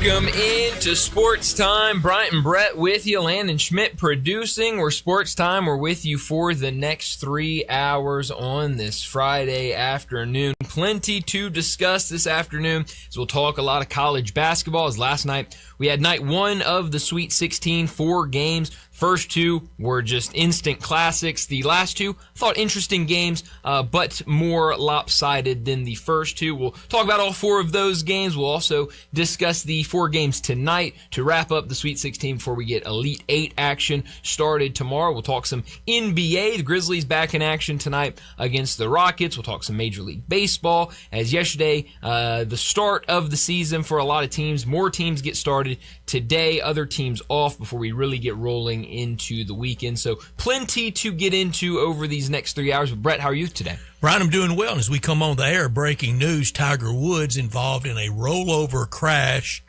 Welcome into Sports Time. Bryant and Brett with you. Landon Schmidt producing. We're Sports Time. We're with you for the next 3 hours on this Friday afternoon. Plenty to discuss this afternoon as we'll talk a lot of college basketball. As last night we had night one of the Sweet 16, 4 games. First two were just instant classics. The last two, thought interesting games, but more lopsided than the first two. We'll talk about all 4 of those games. We'll also discuss the 4 games tonight to wrap up the Sweet 16 before we get Elite 8 action started tomorrow. We'll talk some NBA. The Grizzlies back in action tonight against the Rockets. We'll talk some Major League Baseball. As yesterday, the start of the season for a lot of teams. More teams get started today. Other teams off before we really get rolling into the weekend. So plenty to get into over these next 3 hours. But Brett, how are you today? Brian, I'm doing well. And as we come on the air, breaking news, Tiger Woods involved in a rollover crash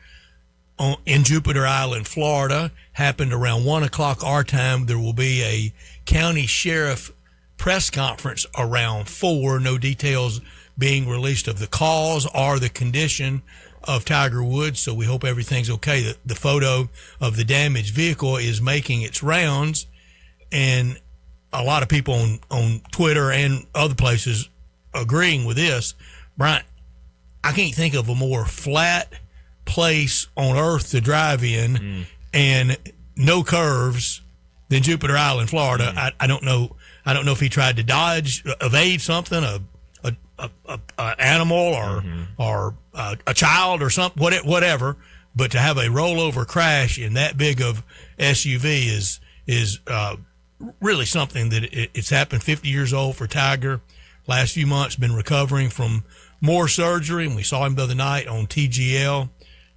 in Jupiter Island, Florida. Happened around 1 o'clock our time. There will be a county sheriff press conference around 4. No details being released of the cause or the condition of Tiger Woods, so we hope everything's okay. The photo of the damaged vehicle is making its rounds, and a lot of people on Twitter and other places agreeing with this. Brian, I can't think of a more flat place on earth to drive in and no curves than Jupiter Island, Florida. I don't know if he tried to dodge, evade something, a animal or a child or something, whatever. But to have a rollover crash in that big of SUV is really something that it's happened. 50 years old for Tiger. Last few months been recovering from more surgery, and we saw him the other night on TGL.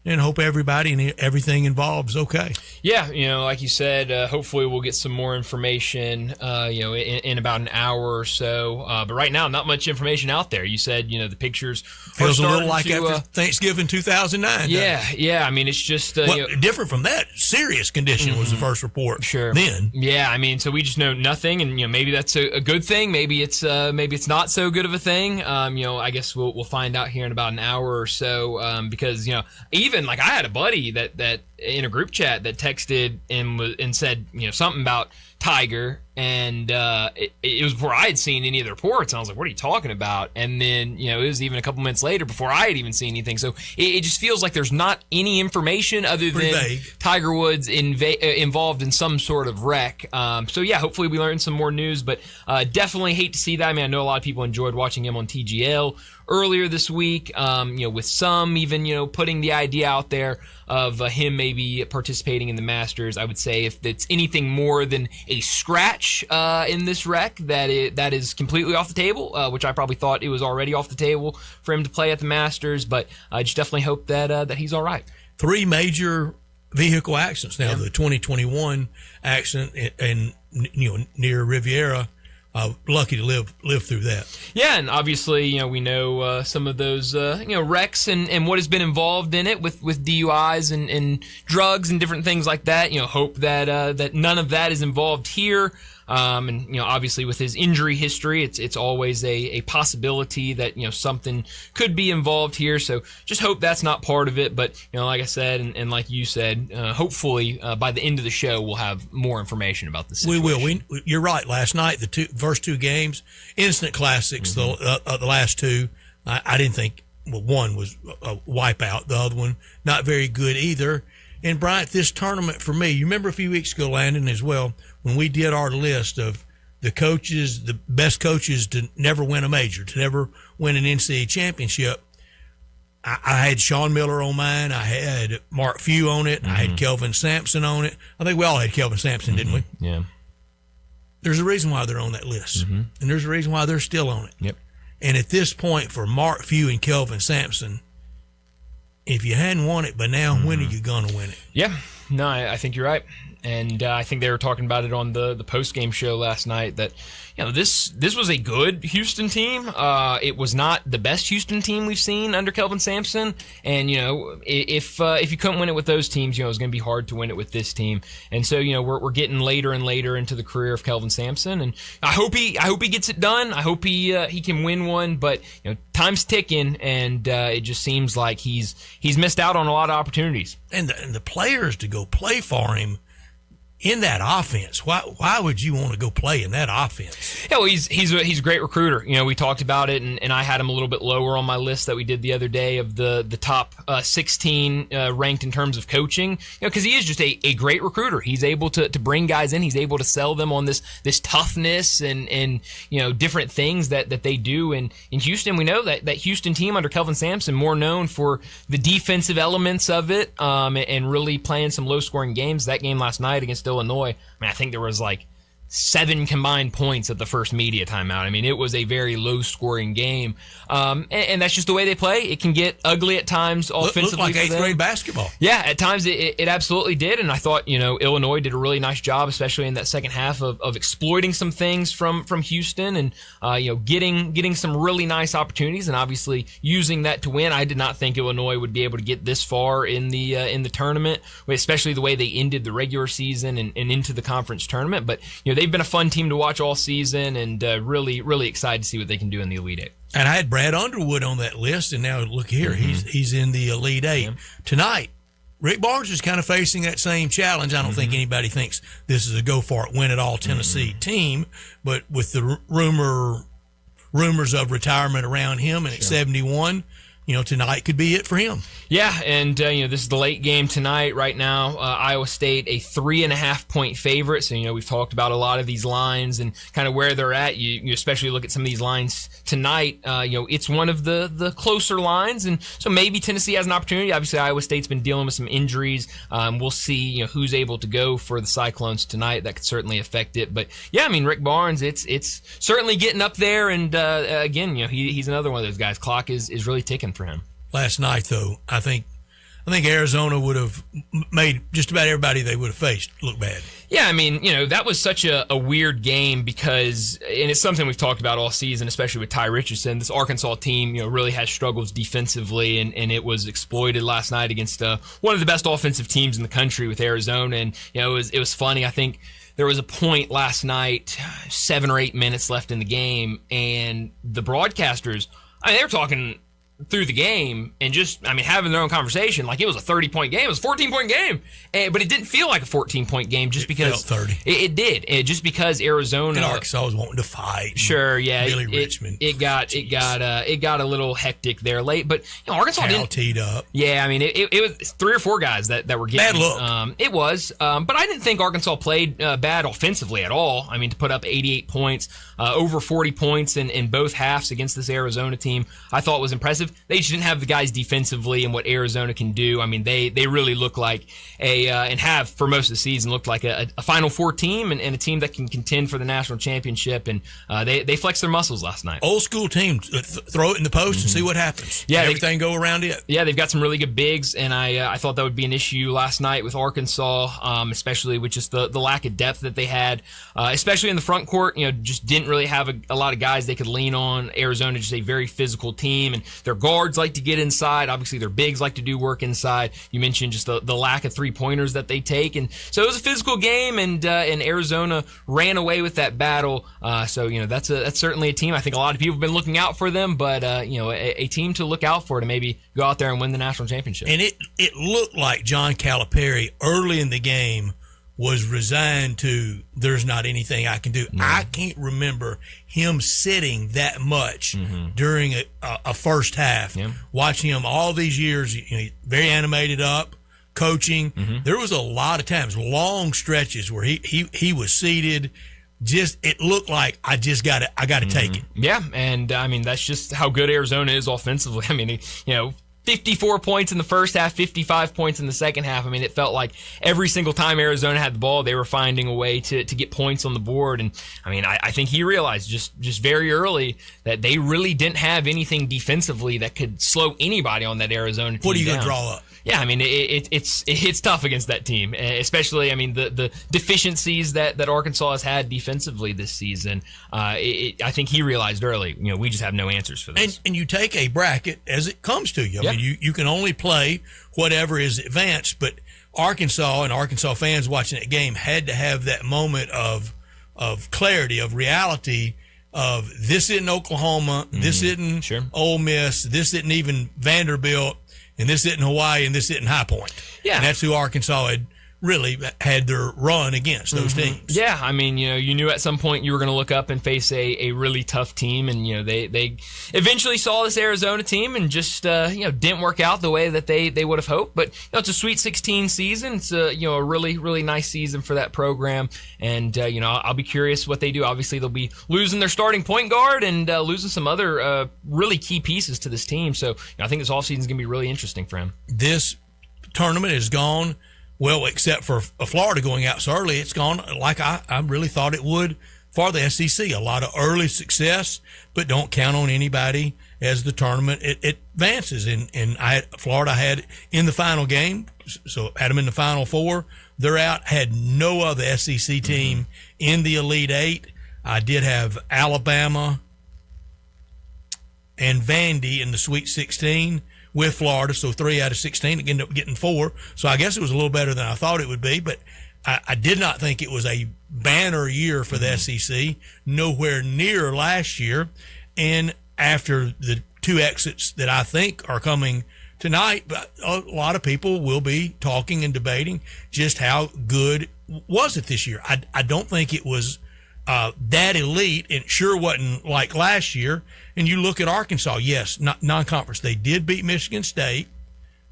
And hope everybody and everything involved is okay. Yeah, like you said, hopefully we'll get some more information, in about an hour or so. But right now, not much information out there. You said, the pictures feels a little like after Thanksgiving 2009. Yeah. I mean, it's just different from that. Serious condition was the first report. Sure. Then. Yeah, I mean, so we just know nothing, and maybe that's a good thing. Maybe it's not so good of a thing. I guess we'll find out here in about an hour or so. Because even like I had a buddy that in a group chat that texted and said something about Tiger, and it was before I had seen any of the reports, and I was like, what are you talking about? And then it was even a couple minutes later before I had even seen anything. So it just feels like there's not any information other than vague. Tiger Woods involved in some sort of wreck. So yeah, hopefully we learn some more news, but definitely hate to see that. I mean, I know a lot of people enjoyed watching him on TGL earlier this week, with some even, putting the idea out there of him maybe participating in the Masters. I would say if it's anything more than a scratch in this wreck, that is completely off the table, which I probably thought it was already off the table for him to play at the Masters, but I just definitely hope that he's all right. 3 major vehicle accidents now. The 2021 accident and near Riviera. Lucky to live through that. Yeah, and obviously, we know some of those, wrecks and what has been involved in it with DUIs and drugs and different things like that. Hope that none of that is involved here. And obviously with his injury history, it's always a possibility that something could be involved here. So just hope that's not part of it. But like I said, and like you said, hopefully by the end of the show we'll have more information about the situation. We will. You're right. Last night first 2 games, instant classics. The last 2, I didn't think. Well, one was a wipeout. The other one not very good either. And Bryant, this tournament for me, you remember a few weeks ago, Landon, as well, when we did our list of the coaches, the best coaches to never win a major, to never win an NCAA championship. I had Sean Miller on mine. I had Mark Few on it. I had Kelvin Sampson on it. I think we all had Kelvin Sampson, didn't we? Yeah. There's a reason why they're on that list. And there's a reason why they're still on it. Yep. And at this point, for Mark Few and Kelvin Sampson, if you hadn't won it by now, when are you going to win it? Yeah. No, I think you're right. And I think they were talking about it on the post-game show last night that, this was a good Houston team. It was not the best Houston team we've seen under Kelvin Sampson. And, if you couldn't win it with those teams, it was going to be hard to win it with this team. And so, we're getting later and later into the career of Kelvin Sampson. And I hope he gets it done. I hope he can win one. But, time's ticking, and it just seems like he's missed out on a lot of opportunities. And the players to go play for him in that offense. Why would you want to go play in that offense? Yeah, well, he's a great recruiter. We talked about it, and I had him a little bit lower on my list that we did the other day of the top 16 ranked in terms of coaching. Because he is just a great recruiter. He's able to bring guys in. He's able to sell them on this toughness and different things that they do. And in Houston, we know that Houston team under Kelvin Sampson more known for the defensive elements of it and really playing some low scoring games. That game last night against Illinois, I think there was like 7 combined points at the first media timeout. It was a very low-scoring game, and that's just the way they play. It can get ugly at times offensively. Looked like 8th grade basketball. Yeah, at times it absolutely did, and I thought Illinois did a really nice job, especially in that second half of exploiting some things from Houston and getting some really nice opportunities, and obviously using that to win. I did not think Illinois would be able to get this far in the tournament, especially the way they ended the regular season and into the conference tournament. But they've been a fun team to watch all season, and really, really excited to see what they can do in the Elite Eight. And I had Brad Underwood on that list, and now look here, he's in the Elite Eight. Tonight, Rick Barnes is kind of facing that same challenge. I don't think anybody thinks this is a go-for-it, win-it-all Tennessee team, but with the rumors of retirement around him and at 71, tonight could be it for him. Yeah, and this is the late game tonight. Right now, Iowa State a 3.5-point favorite. So we've talked about a lot of these lines and kind of where they're at. You especially look at some of these lines tonight. It's one of the closer lines, and so maybe Tennessee has an opportunity. Obviously, Iowa State's been dealing with some injuries. We'll see who's able to go for the Cyclones tonight. That could certainly affect it. But yeah, Rick Barnes, it's certainly getting up there. And again, he's another one of those guys. Clock is really ticking for him. Last night, though, I think Arizona would have made just about everybody they would have faced look bad. Yeah, that was such a weird game because, and it's something we've talked about all season, especially with Ty Richardson. This Arkansas team, really has struggles defensively, and it was exploited last night against one of the best offensive teams in the country with Arizona. And it was funny. I think there was a point last night, 7 or 8 minutes left in the game, and the broadcasters, they were talking through the game and just, having their own conversation like it was a 30-point game. It was a 14-point game, but it didn't feel like a 14-point game just because felt 30. It did. Just because Arizona and Arkansas was wanting to fight. Sure, yeah. Billy Richmond. It got a little hectic there late, but Arkansas didn't teed up. Yeah, it was 3 or 4 guys that were getting bad look. It was, but I didn't think Arkansas played bad offensively at all. To put up 88 points, over 40 points in both halves against this Arizona team, I thought was impressive. They just didn't have the guys defensively and what Arizona can do. They really look like and have for most of the season looked like a Final Four team and a team that can contend for the national championship. And they flexed their muscles last night. Old school team, throw it in the post and see what happens. Yeah, everything go around it. Yeah, they've got some really good bigs, and I thought that would be an issue last night with Arkansas, especially with just the lack of depth that they had, especially in the front court. Just didn't really have a lot of guys they could lean on. Arizona just a very physical team, and their guards like to get inside. Obviously, their bigs like to do work inside. You mentioned just the lack of three-pointers that they take, and so it was a physical game, and Arizona ran away with that battle. So that's certainly a team. I think a lot of people have been looking out for them, but a team to look out for to maybe go out there and win the national championship. And it looked like John Calipari early in the game was resigned to there's not anything I can do. No. I can't remember him sitting that much during a first half. Yeah. Watching him all these years, very animated up, coaching. There was a lot of times, long stretches where he was seated. It looked like I got to take it. Yeah, and that's just how good Arizona is offensively. 54 points in the first half, 55 points in the second half. I mean, it felt like every single time Arizona had the ball, they were finding a way to get points on the board. And I mean, I think he realized just very early that they really didn't have anything defensively that could slow anybody on that Arizona team. What are you down. going to draw up? Yeah, I mean, it's tough against that team, especially, I mean, the deficiencies that Arkansas has had defensively this season. I think he realized early, we just have no answers for this. And you take a bracket as it comes to you. I Yep. mean, you can only play whatever is advanced, but Arkansas and Arkansas fans watching that game had to have that moment of clarity, of reality, of this isn't Oklahoma, this isn't Sure. Ole Miss, this isn't even Vanderbilt, and this isn't Hawaii, and this isn't High Point. Yeah. And that's who Arkansas had really had their run against, those teams. Yeah, I mean, you knew at some point you were going to look up and face a really tough team, and they eventually saw this Arizona team and just didn't work out the way that they would have hoped. But it's a Sweet 16 season. It's a really really nice season for that program, and I'll be curious what they do. Obviously, they'll be losing their starting point guard and losing some other really key pieces to this team. So I think this offseason is going to be really interesting for him. This tournament has gone. Well, except for Florida going out so early, it's gone like I really thought it would for the SEC. A lot of early success, but don't count on anybody as the tournament it advances. And Florida had in the final game, so had them in the Final Four. They're out. Had no other SEC team in the Elite Eight. I did have Alabama and Vandy in the Sweet 16. With Florida, so 3 out of 16, ended up getting 4. So I guess it was a little better than I thought it would be, but I did not think it was a banner year for the SEC, nowhere near last year. And after the 2 exits that I think are coming tonight, but a lot of people will be talking and debating just how good was it this year. I don't think it was that elite, and sure wasn't like last year. And you look at Arkansas, yes, non-conference. They did beat Michigan State.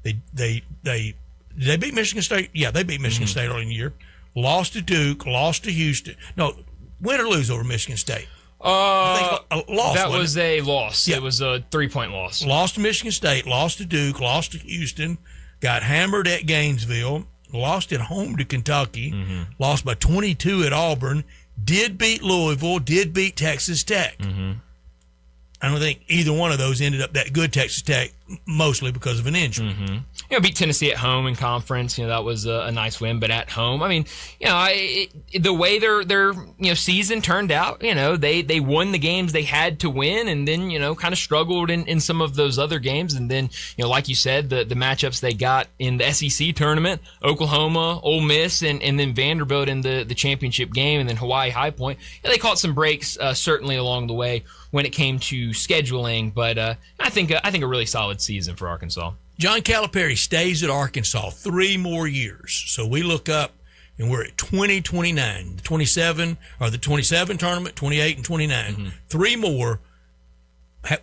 They did they beat Michigan State? Yeah, they beat Michigan State early in the year. Lost to Duke, lost to Houston. No, win or lose over Michigan State? I think lost. That was a loss. Yeah. It was a 3-point loss. Lost to Michigan State, lost to Duke, lost to Houston, got hammered at Gainesville, lost at home to Kentucky, lost by 22 at Auburn, did beat Louisville, did beat Texas Tech. I don't think either one of those ended up that good. Texas Tech, mostly because of an injury. Beat Tennessee at home in conference. That was a nice win, but at home, I mean, the way their season turned out, they won the games they had to win, and then kind of struggled in some of those other games, and then like you said, the matchups they got in the SEC tournament, Oklahoma, Ole Miss, and then Vanderbilt in the championship game, and then Hawaii High Point. They caught some breaks certainly along the way when it came to scheduling, but I think a really solid season for Arkansas. John Calipari stays at Arkansas 3 more years. So we look up and we're at 2029, the 27 tournament, 28 and 29. 3 more.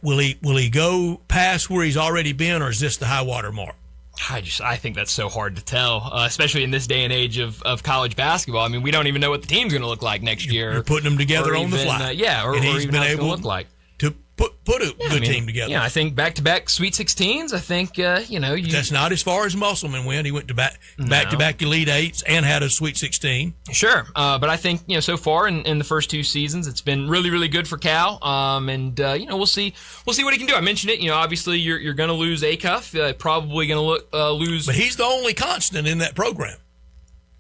Will he go past where he's already been, or is this the high water mark? I think that's so hard to tell, especially in this day and age of college basketball. I mean, we don't even know what the team's going to look like next year. You're putting them together on the fly. Or he's even been how it's able going to look like. To put a good team together. Yeah, I think back-to-back Sweet 16s. I think, That's not as far as Musselman went. He went to back-to-back Elite Eights and had a Sweet 16. Sure. But I think, so far in the first 2 seasons, it's been really, really good for Cal. And we'll see what he can do. I mentioned it. Obviously, you're going to lose Acuff. Probably going to lose. But he's the only constant in that program.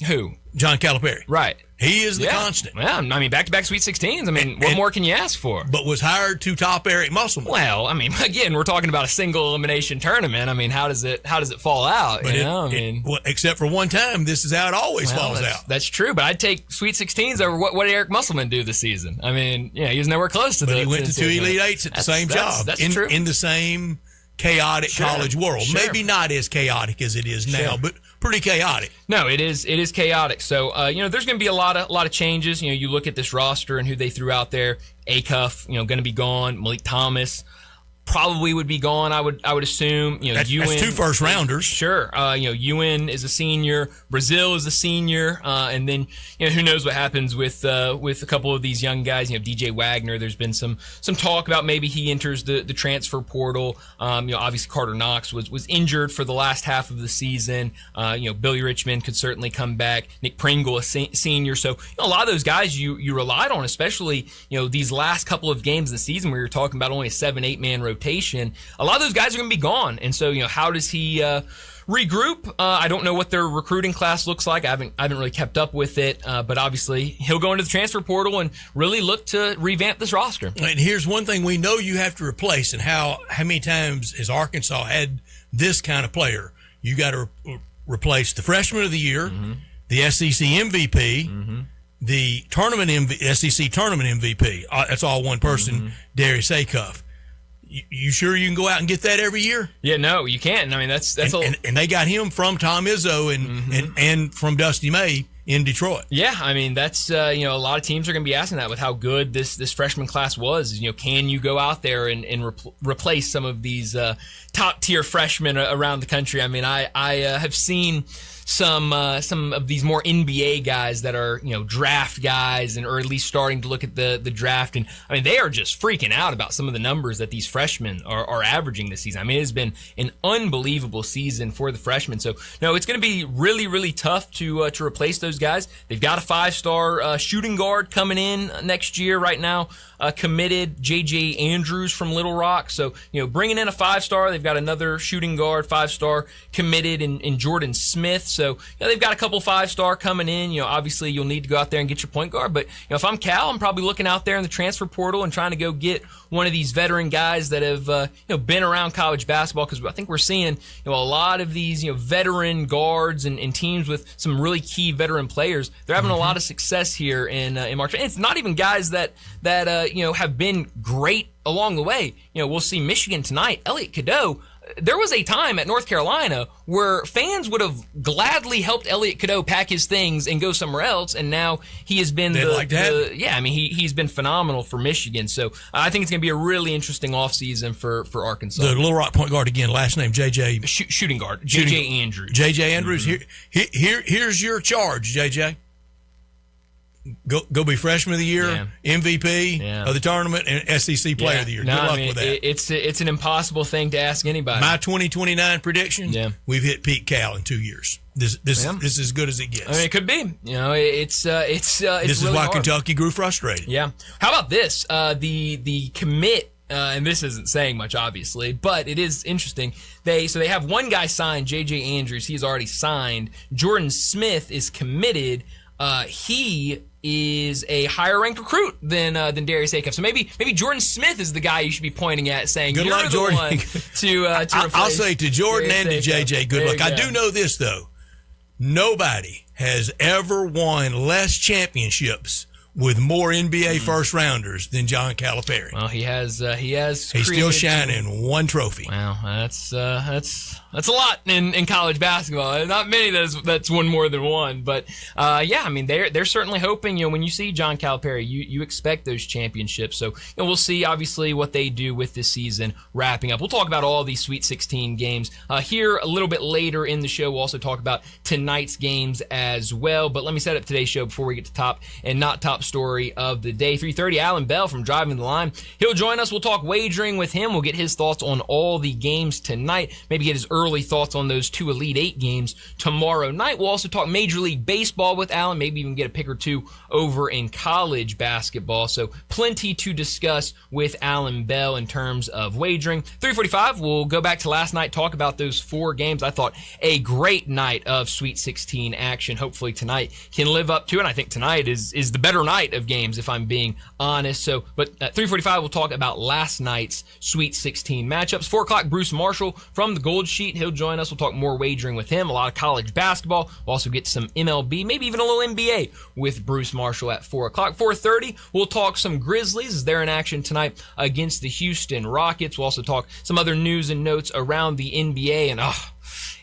Who? John Calipari. Right. He is the constant. Yeah, I mean, back-to-back Sweet 16s. I mean, what more can you ask for? But was hired to top Eric Musselman. Well, I mean, again, we're talking about a single elimination tournament. I mean, how does it fall out? But except for one time, this is how it always falls out. That's true, but I'd take Sweet 16s over what did Eric Musselman do this season? I mean, he was nowhere close to But he went to 2 Elite Eights at the same job. That's true. In the same chaotic college world. Sure. Maybe not as chaotic as it is now, but pretty chaotic. No, it is chaotic. So, there's going to be a lot of changes. You look at this roster and who they threw out there. Acuff, going to be gone. Malik Thomas. probably would be gone. I would assume. That's Ewan, 2 first rounders. Sure. Ewan is a senior. Brazil is a senior. And then who knows what happens with a couple of these young guys. DJ Wagner. There's been some talk about maybe he enters the transfer portal. Obviously Carter Knox was injured for the last half of the season. Billy Richmond could certainly come back. Nick Pringle, a senior. So a lot of those guys you relied on, especially these last couple of games of the season where you're talking about only a 7-8 man rotation. A lot of those guys are going to be gone, and so how does he regroup? I don't know what their recruiting class looks like. I haven't really kept up with it, but obviously he'll go into the transfer portal and really look to revamp this roster. And here's one thing we know you have to replace, and how many times has Arkansas had this kind of player? You got to replace the freshman of the year, the SEC MVP. The SEC tournament MVP. That's all one person, Darius Acuff. You sure you can go out and get that every year? Yeah, no, you can't. I mean, that's and they got him from Tom Izzo and from Dusty May in Detroit. Yeah, I mean, that's a lot of teams are going to be asking that with how good this freshman class was. Can you go out there and replace some of these top tier freshmen around the country? I mean, I have seen some of these more NBA guys that are draft guys or at least starting to look at the draft, and I mean they are just freaking out about some of the numbers that these freshmen are averaging this season. I mean it has been an unbelievable season for the freshmen. So no, it's going to be really really tough to replace those guys. They've got a 5-star shooting guard coming in next year right now. Committed J.J. Andrews from Little Rock. So, bringing in a 5-star, they've got another shooting guard, 5-star committed in Jordan Smith. So, they've got a couple 5-star coming in. Obviously you'll need to go out there and get your point guard. But, if I'm Cal, I'm probably looking out there in the transfer portal and trying to go get one of these veteran guys that have, been around college basketball. Because I think we're seeing, a lot of these, veteran guards and teams with some really key veteran players. They're having a lot of success here in March. And it's not even guys that have been great along the way. We'll see Michigan tonight. Elliot Cadeau. There was a time at North Carolina where fans would have gladly helped Elliot Cadeau pack his things and go somewhere else, and now he has been he's been phenomenal for Michigan. So I think it's going to be a really interesting offseason for Arkansas. The Little Rock point guard again, last name JJ. Shooting guard, JJ Andrews. JJ Andrews. Here's your charge, JJ. Go be freshman of the year, MVP of the tournament, and SEC player of the year. Good luck with that. It's an impossible thing to ask anybody. My 2029 prediction, we've hit Pete Cal in 2 years. This is as good as it gets. I mean, it could be. It's this is really why hard. Kentucky grew frustrated. Yeah. How about this? The commit, and this isn't saying much, obviously, but it is interesting. They have one guy signed, J.J. Andrews. He's already signed. Jordan Smith is committed. He is a higher ranked recruit than Darius Acuff. So maybe Jordan Smith is the guy you should be pointing at, saying good you're luck, the Jordan. one to replace. I'll say to Jordan and to JJ, good luck. I do know this though. Nobody has ever won less championships with more NBA first rounders than John Calipari. Well, he has. He's still shining one trophy. Wow, that's a lot in college basketball. Not many that's won more than one, but I mean they're certainly hoping. When you see John Calipari, you expect those championships. So we'll see obviously what they do with this season wrapping up. We'll talk about all these Sweet 16 games here a little bit later in the show. We'll also talk about tonight's games as well. But let me set up today's show before we get to top and not top story of the day. 3:30, Alan Bell from Driving the Line. He'll join us. We'll talk wagering with him. We'll get his thoughts on all the games tonight. Maybe get his early thoughts on those 2 Elite 8 games tomorrow night. We'll also talk Major League Baseball with Alan. Maybe even get a pick or two over in college basketball. So plenty to discuss with Alan Bell in terms of wagering. 3:45, we'll go back to last night, talk about those 4 games. I thought a great night of Sweet 16 action. Hopefully tonight can live up to it. And I think tonight is the better night of games, if I'm being honest. So, but at 3:45, we'll talk about last night's Sweet 16 matchups. 4 o'clock, Bruce Marshall from the Gold Sheet. He'll join us. We'll talk more wagering with him. A lot of college basketball. We'll also get some MLB, maybe even a little NBA with Bruce Marshall at 4 o'clock. 4:30, we'll talk some Grizzlies as they're in action tonight against the Houston Rockets. We'll also talk some other news and notes around the NBA. And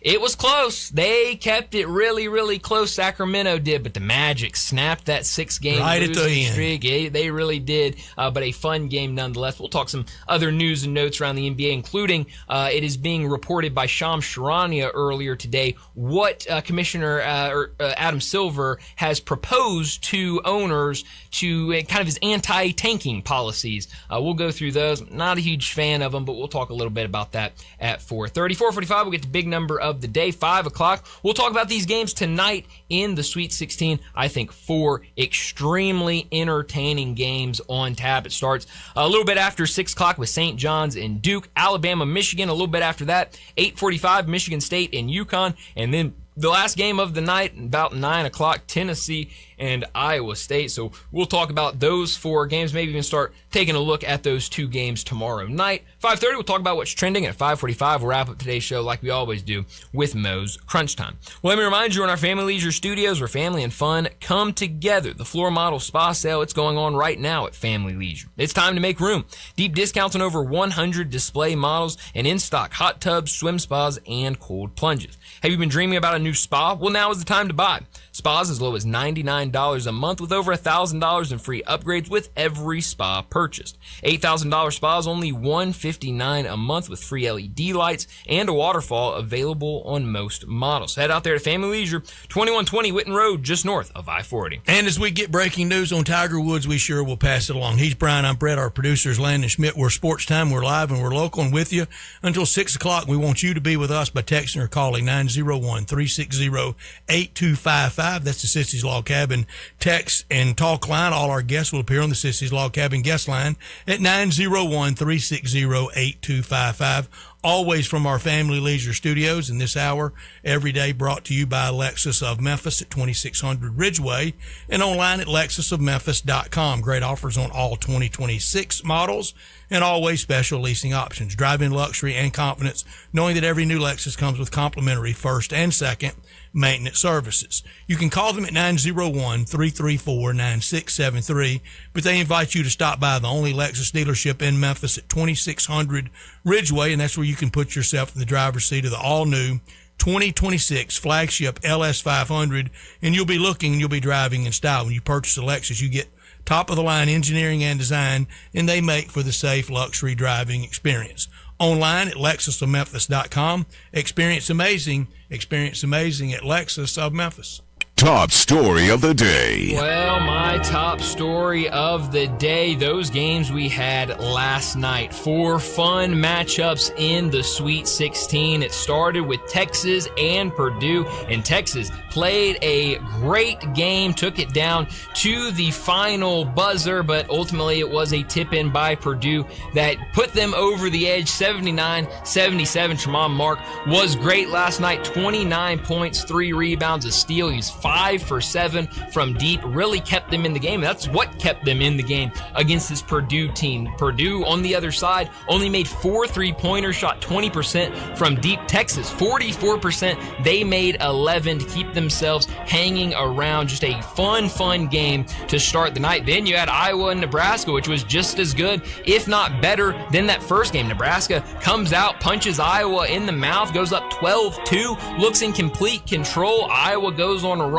It was close. They kept it really, really close. Sacramento did, but the Magic snapped that 6-game right at the end streak. They really did, but a fun game nonetheless. We'll talk some other news and notes around the NBA, including it is being reported by Shams Charania earlier today what Commissioner Adam Silver has proposed to owners to kind of his anti-tanking policies. We'll go through those. Not a huge fan of them, but we'll talk a little bit about that at 4:30. 4:45, we'll get the big number of the day. 5 o'clock, we'll talk about these games tonight in the Sweet 16. I think 4 extremely entertaining games on tap. It starts a little bit after 6 o'clock with St. John's and Duke, Alabama, Michigan. A little bit after that, 8:45, Michigan State and UConn, and then the last game of the night, about 9 o'clock, Tennessee and Iowa State. So we'll talk about those 4 games, maybe even start taking a look at those 2 games tomorrow night. 5:30, we'll talk about what's trending. At 5:45, we'll wrap up today's show like we always do with Moe's Crunch Time. Well, let me remind you, in our Family Leisure Studios, where family and fun come together, the Floor Model Spa Sale, it's going on right now at Family Leisure. It's time to make room. Deep discounts on over 100 display models and in-stock hot tubs, swim spas, and cold plunges. Have you been dreaming about a new spa? Well, now is the time to buy. Spas as low as $99 a month with over $1,000 in free upgrades with every spa purchased. $8,000 spas only $159 a month with free LED lights and a waterfall available on most models. Head out there to Family Leisure, 2120 Witten Road, just north of I-40. And as we get breaking news on Tiger Woods, we sure will pass it along. He's Brian, I'm Brett, our producers Landon Schmidt. We're Sports Time, we're live and we're local and with you until 6 o'clock. We want you to be with us by texting or calling 901-360-8255. That's the Sissy's Log Cabin text and talk line. All our guests will appear on the Sissy's Log Cabin guest line at 901-360-8255. Always from our Family Leisure Studios, in this hour, every day brought to you by Lexus of Memphis at 2600 Ridgeway and online at lexusofmemphis.com. Great offers on all 2026 models and always special leasing options. Drive in luxury and confidence, knowing that every new Lexus comes with complimentary first and second maintenance services. You can call them at 901-334-9673, but they invite you to stop by the only Lexus dealership in Memphis at 2600 Ridgeway, and that's where you can put yourself in the driver's seat of the all-new 2026 flagship LS500, and you'll be looking and you'll be driving in style. When you purchase a Lexus, you get top-of-the-line engineering and design, and they make for the safe luxury driving experience. Online at lexusofmemphis.com. Experience amazing at Lexus of Memphis. Top story of the day. Well, my top story of the day, those games we had last night. 4 fun matchups in the Sweet 16. It started with Texas and Purdue, and Texas played a great game, took it down to the final buzzer, but ultimately it was a tip-in by Purdue that put them over the edge, 79-77. Tremont Mark was great last night, 29 points, 3 rebounds, a steal. He's 5 for 7 from deep, really kept them in the game. That's what kept them in the game against this Purdue team. Purdue, on the other side, only made 4 3-pointers, shot 20% from deep. Texas, 44%. They made 11 to keep themselves hanging around. Just a fun game to start the night. Then you had Iowa and Nebraska, which was just as good, if not better, than that first game. Nebraska comes out, punches Iowa in the mouth, goes up 12-2, looks in complete control. Iowa goes on a run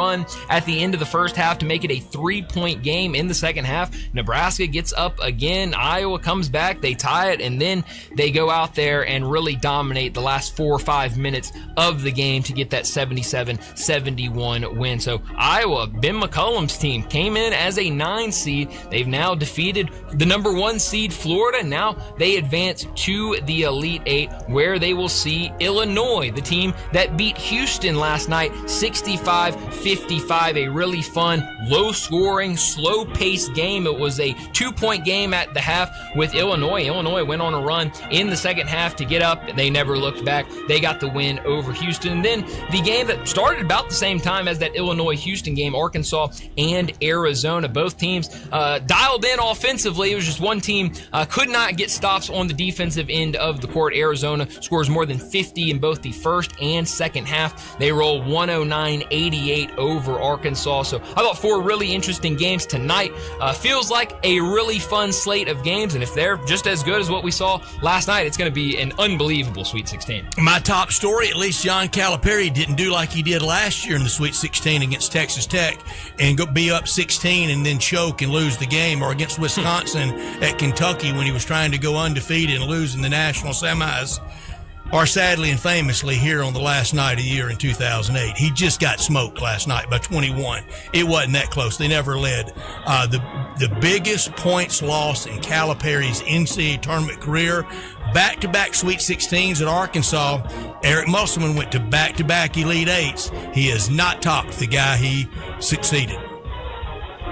at the end of the first half to make it a 3-point game. In the second half, Nebraska gets up again. Iowa comes back, they tie it, and then they go out there and really dominate the last 4 or 5 minutes of the game to get that 77-71 win. So Iowa, Ben McCollum's team, came in as a 9 seed. They've now defeated the number 1 seed Florida. Now they advance to the Elite 8, where they will see Illinois, the team that beat Houston last night, 65-55. A really fun, low-scoring, slow-paced game. It was a 2-point game at the half with Illinois. Illinois went on a run in the second half to get up. They never looked back. They got the win over Houston. And then the game that started about the same time as that Illinois-Houston game, Arkansas and Arizona. Both teams dialed in offensively. It was just one team could not get stops on the defensive end of the court. Arizona scores more than 50 in both the first and second half. They roll 109-88 over Arkansas. So I thought 4 really interesting games tonight. Feels like a really fun slate of games, and if they're just as good as what we saw last night, it's going to be an unbelievable Sweet 16. My top story, at least John Calipari didn't do like he did last year in the Sweet 16 against Texas Tech and go be up 16 and then choke and lose the game, or against Wisconsin at Kentucky when he was trying to go undefeated and lose in the national semis, or sadly and famously here on the last night of the year in 2008. He just got smoked last night by 21. It wasn't that close. They never led. The biggest points loss in Calipari's NCAA tournament career, back-to-back Sweet 16s at Arkansas. Eric Musselman went to back-to-back Elite Eights. He has not topped the guy he succeeded.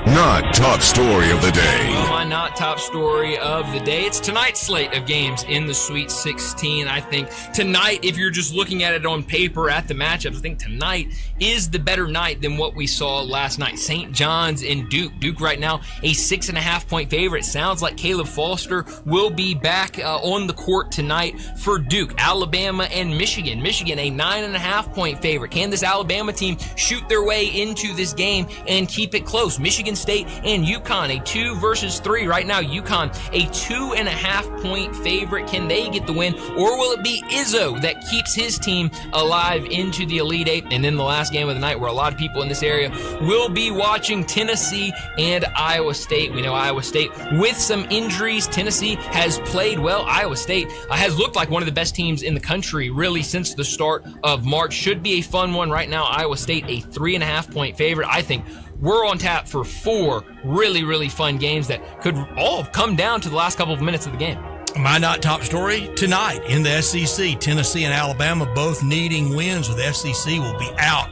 Not top story of the day. Well, my not top story of the day, it's tonight's slate of games in the Sweet 16. I think tonight, if you're just looking at it on paper at the matchups, I think tonight is the better night than what we saw last night. St. John's and Duke. Duke right now a 6.5-point favorite. Sounds like Caleb Foster will be back on the court tonight for Duke. Alabama and Michigan. Michigan a 9.5-point favorite. Can this Alabama team shoot their way into this game and keep it close? Michigan State and UConn, a 2 versus 3. Right now, UConn, a 2.5-point favorite. Can they get the win, or will it be Izzo that keeps his team alive into the Elite Eight? And then the last game of the night, where a lot of people in this area will be watching, Tennessee and Iowa State. We know Iowa State with some injuries. Tennessee has played well. Iowa State has looked like one of the best teams in the country, really, since the start of March. Should be a fun one. Right now, Iowa State, a 3.5-point favorite. I think we're on tap for 4 really, really fun games that could all come down to the last couple of minutes of the game. My not top story tonight in the SEC, Tennessee and Alabama both needing wins, or the SEC will be out.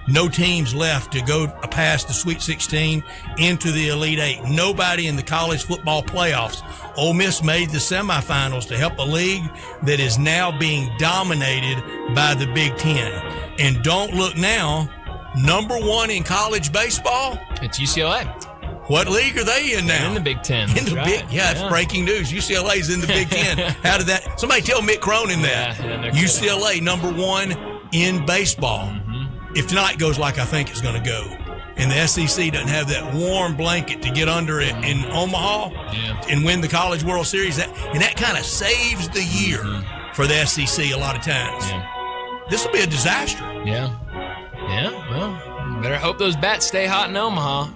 No teams left to go past the Sweet 16 into the Elite Eight. Nobody in the college football playoffs. Ole Miss made the semifinals to help a league that is now being dominated by the Big Ten. And don't look now, number 1 in college baseball? It's UCLA. What league are they in now? They're in the Big Ten. In the Big, it's breaking news. UCLA's in the Big Ten. How did that? Somebody tell Mick Cronin that. Yeah, UCLA number 1 in baseball. Mm-hmm. If tonight goes like I think it's going to go, and the SEC doesn't have that warm blanket to get under it in Omaha and win the College World Series, that kind of saves the year for the SEC a lot of times. Yeah. This will be a disaster. Yeah, well, better hope those bats stay hot in Omaha.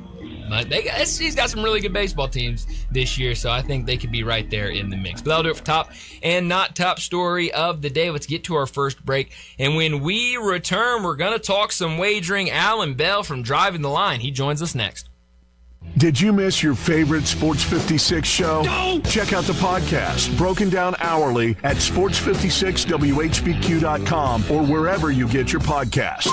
But SEC's got some really good baseball teams this year, so I think they could be right there in the mix. But that'll do it for top and not top story of the day. Let's get to our first break. And when we return, we're going to talk some wagering. Alan Bell from Driving the Line, he joins us next. Did you miss your favorite Sports 56 show? No! Check out the podcast, broken down hourly at sports56whbq.com or wherever you get your podcasts.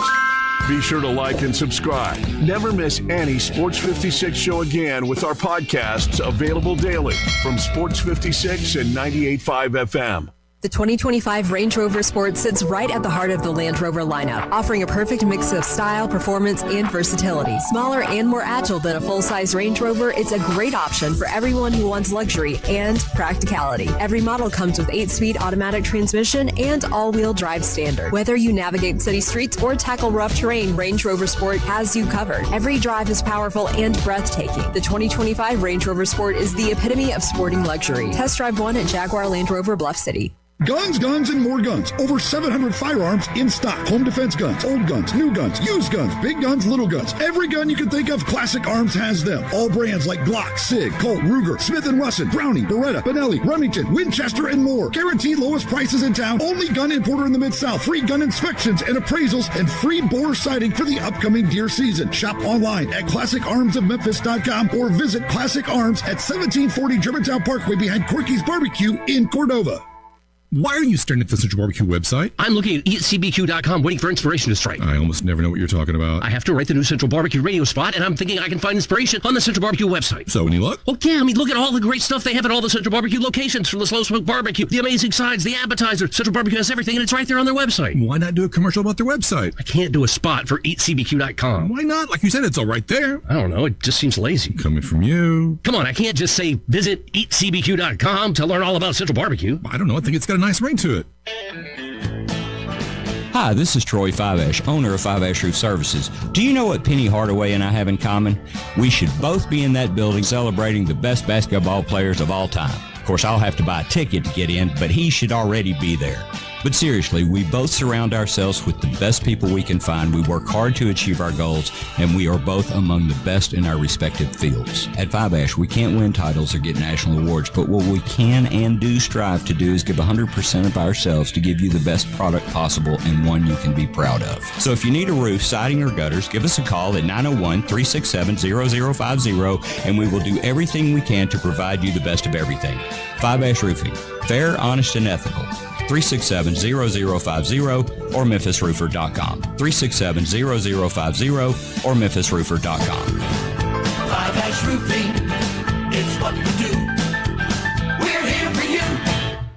Be sure to like and subscribe. Never miss any Sports 56 show again with our podcasts available daily from Sports 56 and 98.5 FM. The 2025 Range Rover Sport sits right at the heart of the Land Rover lineup, offering a perfect mix of style, performance, and versatility. Smaller and more agile than a full-size Range Rover, it's a great option for everyone who wants luxury and practicality. Every model comes with 8-speed automatic transmission and all-wheel drive standard. Whether you navigate city streets or tackle rough terrain, Range Rover Sport has you covered. Every drive is powerful and breathtaking. The 2025 Range Rover Sport is the epitome of sporting luxury. Test drive one at Jaguar Land Rover Bluff City. Guns, guns, and more guns. Over 700 firearms in stock. Home defense guns, old guns, new guns, used guns, big guns, little guns. Every gun you can think of, Classic Arms has them. All brands like Glock, Sig, Colt, Ruger, Smith & Wesson, Browning, Beretta, Benelli, Remington, Winchester, and more. Guaranteed lowest prices in town. Only gun importer in the Mid-South. Free gun inspections and appraisals and free bore sighting for the upcoming deer season. Shop online at ClassicArmsOfMemphis.com or visit Classic Arms at 1740 Germantown Parkway behind Corky's Barbecue in Cordova. Why are you staring at the Central Barbecue website? I'm looking at eatcbq.com, waiting for inspiration to strike. I almost never know what you're talking about. I have to write the new Central Barbecue radio spot, and I'm thinking I can find inspiration on the Central Barbecue website. So, any luck? Well, yeah, look at all the great stuff they have at all the Central Barbecue locations, from the slow smoke barbecue, the amazing sides, the appetizer. Central Barbecue has everything, and it's right there on their website. Why not do a commercial about their website? I can't do a spot for eatcbq.com. Why not? Like you said, it's all right there. I don't know. It just seems lazy. Coming from you. Come on, I can't just say visit eatcbq.com to learn all about Central Barbecue. I don't know. I think it's got a nice ring to it. Hi, this is Troy Fiveash, owner of Fiveash Roof Services. Do you know what Penny Hardaway and I have in common? We should both be in that building celebrating the best basketball players of all time. Of course, I'll have to buy a ticket to get in, but he should already be there. But seriously, we both surround ourselves with the best people we can find. We work hard to achieve our goals, and we are both among the best in our respective fields. At Fiveash, we can't win titles or get national awards, but what we can and do strive to do is give 100% of ourselves to give you the best product possible and one you can be proud of. So if you need a roof, siding, or gutters, give us a call at 901-367-0050, and we will do everything we can to provide you the best of everything. Fiveash Roofing. Fair, honest, and ethical. 367-0050 or memphisroofer.com. 367-0050 or memphisroofer.com. Fiveash Roofing, it's what we do. We're here for you.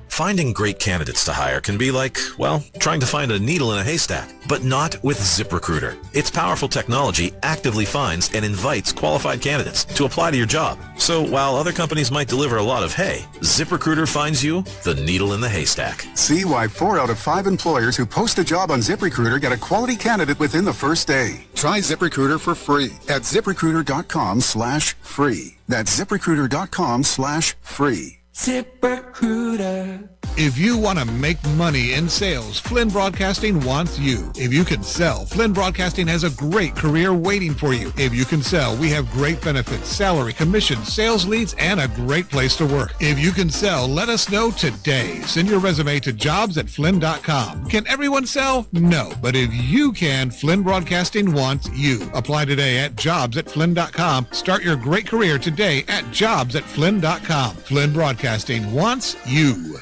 Finding great candidates to hire can be like, well, trying to find a needle in a haystack, but not with ZipRecruiter. Its powerful technology actively finds and invites qualified candidates to apply to your job. So while other companies might deliver a lot of hay, ZipRecruiter finds you the needle in the haystack. See why 4 out of 5 employers who post a job on ZipRecruiter get a quality candidate within the first day. Try ZipRecruiter for free at ZipRecruiter.com/free. That's ZipRecruiter.com/free. ZipRecruiter. If you want to make money in sales, Flynn Broadcasting wants you. If you can sell, Flynn Broadcasting has a great career waiting for you. If you can sell, we have great benefits, salary, commission, sales leads, and a great place to work. If you can sell, let us know today. Send your resume to jobs@flynn.com. Can everyone sell? No. But if you can, Flynn Broadcasting wants you. Apply today at jobs@flynn.com. Start your great career today at jobs@flynn.com. Flynn Broadcasting wants you.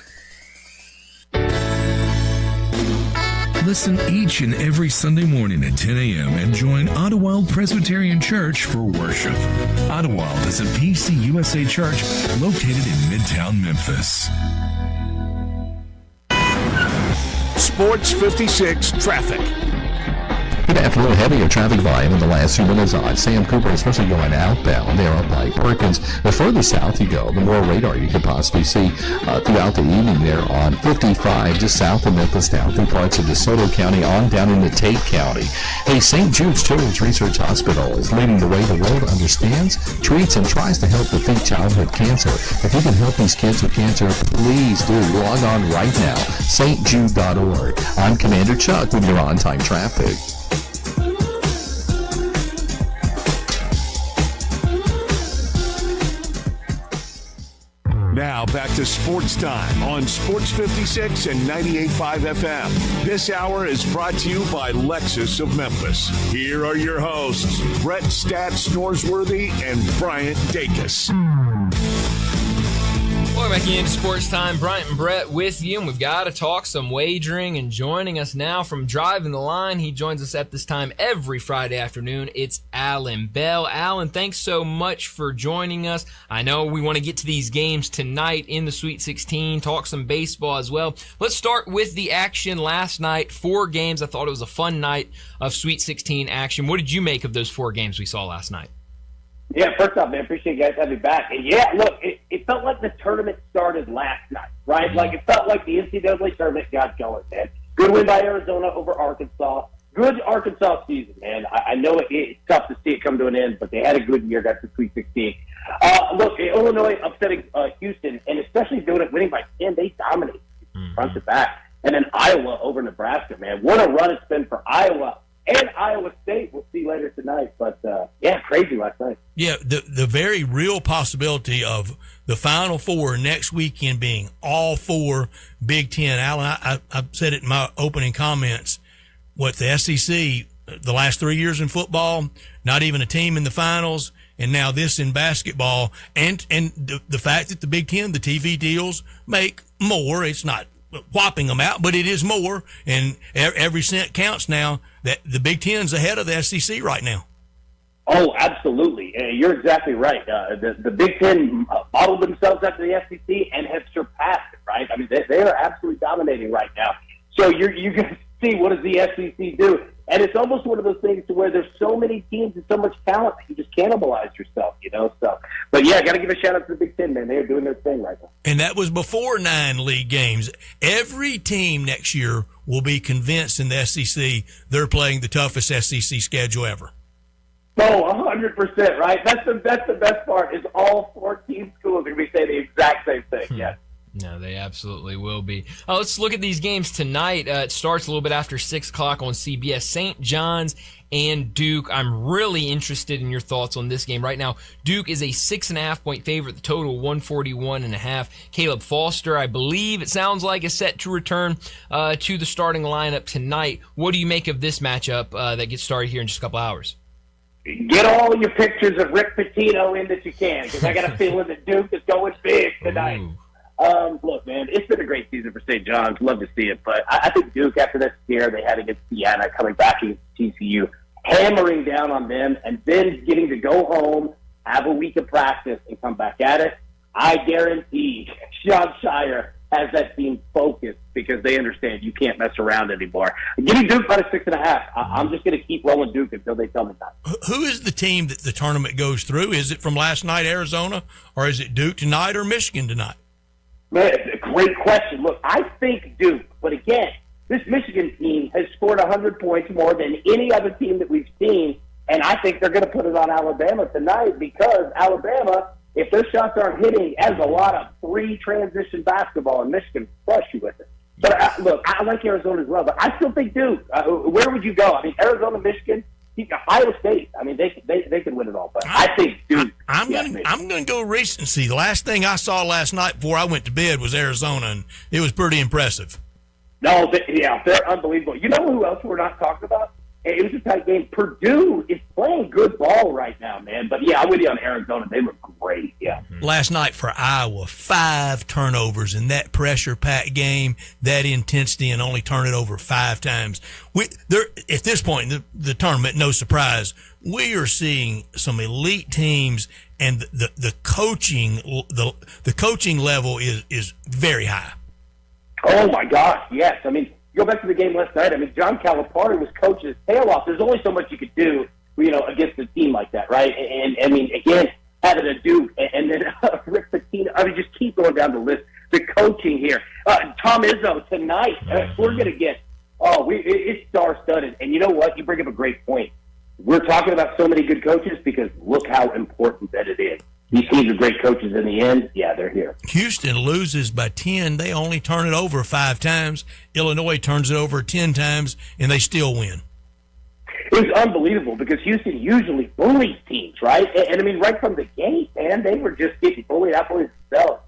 Listen each and every Sunday morning at 10 a.m. and join Ottawild Presbyterian Church for worship. Ottawild is a PCUSA church located in Midtown Memphis. Sports 56 traffic. Good afternoon. Heavier traffic volume in the last few minutes on Sam Cooper, especially going outbound there up by Perkins. The further south you go, the more radar you could possibly see throughout the evening there on 55 just south of Memphis, down through parts of DeSoto County, on down into Tate County. Hey, St. Jude's Children's Research Hospital is leading the way the world understands, treats, and tries to help defeat childhood cancer. If you can help these kids with cancer, please do. Log on right now, stjude.org. I'm Commander Chuck with your on-time traffic. Now back to Sports Time on Sports 56 and 98.5 FM. This hour is brought to you by Lexus of Memphis. Here are your hosts, Brett Stats Norsworthy and Bryant Dacus. Welcome back into Sports Time. Bryant and Brett with you, and we've got to talk some wagering. And joining us now from Driving the Line, he joins us at this time every Friday afternoon. It's Alan Bell. Alan, thanks so much for joining us. I know we want to get to these games tonight in the Sweet 16, talk some baseball as well. Let's start with the action last night. 4 games. I thought it was a fun night of Sweet 16 action. What did you make of those 4 games we saw last night? Yeah, first off, man, appreciate you guys having me back. And yeah, look, it felt like the tournament started last night, right? Like, it felt like the NCAA tournament got going, man. Good win by Arizona over Arkansas. Good Arkansas season, man. I know it's tough to see it come to an end, but they had a good year, got to Sweet 16. Look, Illinois upsetting Houston, and especially doing it, winning by 10, they dominated front to back. And then Iowa over Nebraska, man. What a run it's been for Iowa. And Iowa State, we'll see later tonight. But, yeah, crazy last night. Yeah, the very real possibility of the Final Four next weekend being all 4 Big Ten. Alan, I said it in my opening comments. What the SEC, the last 3 years in football, not even a team in the finals, and now this in basketball. And the fact that the Big Ten, the TV deals, make more. It's not whopping them out, but it is more, and every cent counts now. That the Big Ten's ahead of the SEC right now. Oh, absolutely. You're exactly right. The Big Ten modeled themselves after the SEC and have surpassed it, right? I mean, they are absolutely dominating right now. So you guys see, what does the SEC do? And it's almost one of those things to where there's so many teams and so much talent that you just cannibalize yourself. So, but yeah, got to give a shout out to the Big Ten, man. They are doing their thing right now. And that was before 9 league games. Every team next year will be convinced in the SEC they're playing the toughest SEC schedule ever. Oh, 100%, right? That's the best part is all 14 schools are going to be saying the exact same thing. Yes. No, they absolutely will be. Let's look at these games tonight. It starts a little bit after 6 o'clock on CBS. St. John's and Duke. I'm really interested in your thoughts on this game right now. Duke is a 6.5-point favorite. The total 141.5. Caleb Foster, I believe it sounds like, is set to return to the starting lineup tonight. What do you make of this matchup that gets started here in just a couple hours? Get all your pictures of Rick Pitino in that you can, because I got a feeling that Duke is going big tonight. Look, man, it's been a great season for St. John's. Love to see it. But I think Duke, after that scare they had against Siena, coming back against TCU, hammering down on them, and then getting to go home, have a week of practice, and come back at it, I guarantee Sean Shire has that team focused because they understand you can't mess around anymore. Give me Duke by 6.5. I'm just going to keep rolling Duke until they tell me that. Who is the team that the tournament goes through? Is it from last night, Arizona, or is it Duke tonight or Michigan tonight? Man, great question. Look, I think Duke, but again, this Michigan team has scored 100 points more than any other team that we've seen, and I think they're going to put it on Alabama tonight because Alabama, if their shots aren't hitting, has a lot of free transition basketball, and Michigan flush you with it. But look, I like Arizona as well, but I still think Duke. Where would you go? I mean, Arizona, Michigan, Ohio State. I mean, they could win it all, but I think Duke. I'm going to go recency. The last thing I saw last night before I went to bed was Arizona, and it was pretty impressive. No, they're unbelievable. You know who else we're not talking about? It was a tight game. Purdue is playing good ball right now, man. But, yeah, I'm with you on Arizona. They look great, yeah. Last night for Iowa, 5 turnovers in that pressure-packed game, that intensity, and only turn it over 5 times. At this point in the tournament, no surprise, we are seeing some elite teams, and the coaching level is very high. Oh, my gosh, yes. I mean, go back to the game last night. I mean, John Calipari was coaching his tail off. There's only so much you could do, against a team like that, right? And I mean, again, having a Duke and then Rick Pitino. I mean, just keep going down the list. The coaching here. Tom Izzo tonight. We're going to get, it's star-studded. And you know what? You bring up a great point. We're talking about so many good coaches because look how important that it is. These teams are great coaches in the end. Yeah, they're here. Houston loses by 10. They only turn it over 5 times. Illinois turns it over 10 times, and they still win. It was unbelievable because Houston usually bullies teams, right? And I mean, right from the gate, man, they were just getting bullied out bullied themselves.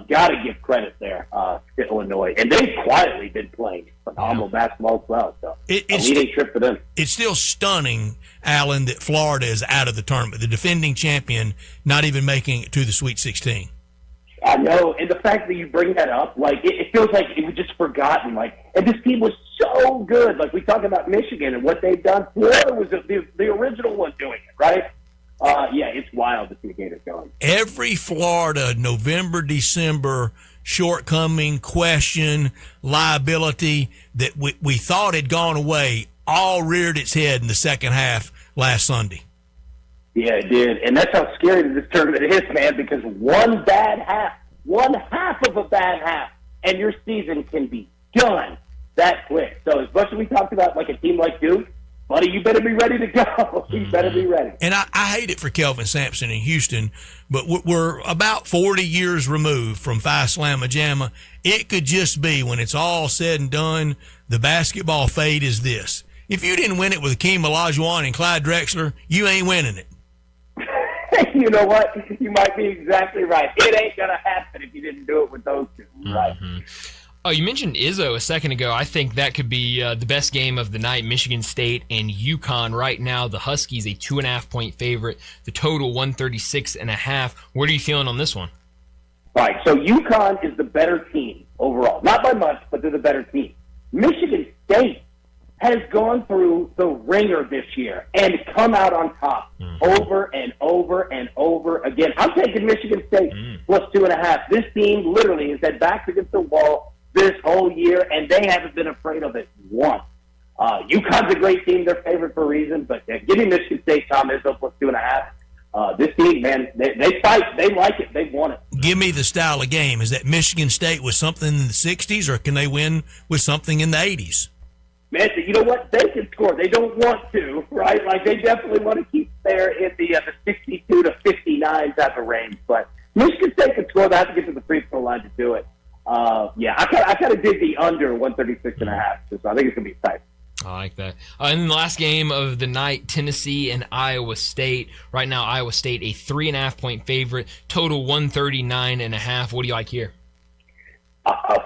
Got to give credit there to Illinois. And they've quietly been playing phenomenal basketball as well. So it's a leading trip for them. It's still stunning, Alan, that Florida is out of the tournament. The defending champion not even making it to the Sweet 16. I know, and the fact that you bring that up, like, it feels like it was just forgotten. Like, and this team was so good. Like, we talk about Michigan and what they've done. Florida was the original one doing it, right? Yeah, it's wild to see the Gators going. Every Florida November, December shortcoming, question, liability that we thought had gone away all reared its head in the second half last Sunday. Yeah, it did. And that's how scary this tournament is, man, because one half of a bad half, and your season can be done that quick. So as much as we talked about like a team like Duke, buddy, you better be ready to go. You better be ready. And I hate it for Kelvin Sampson in Houston, but we're about 40 years removed from Phi Slamma Jamma. It could just be, when it's all said and done, the basketball fate is this. If you didn't win it with Akeem Olajuwon and Clyde Drexler, you ain't winning it. You know what? You might be exactly right. It ain't going to happen if you didn't do it with those two. Right. Oh, you mentioned Izzo a second ago. I think that could be the best game of the night. Michigan State and UConn right now. The Huskies a 2.5-point favorite. The total 136.5. What are you feeling on this one? All right. So UConn is the better team overall. Not by much, but they're the better team. Michigan State has gone through the ringer this year and come out on top over and over and over again. I'm taking Michigan State plus 2.5. This team literally has had backs against the wall this whole year, and they haven't been afraid of it once. UConn's a great team. They're favored for a reason, but give me Michigan State, Tom Izzo, plus 2.5. This team, man, they fight. They like it. They want it. Give me the style of game. Is that Michigan State with something in the 60s, or can they win with something in the 80s? Man, you know what? They can score. They don't want to, right? Like, they definitely want to keep there in the 62 to 59 type of range. But Michigan State can score. They have to get to the free throw line to do it. I kind of dig the under 136.5. So I think it's going to be tight. I like that. In the last game of the night, Tennessee and Iowa State. Right now, Iowa State a 3.5-point favorite. Total 139.5. What do you like here?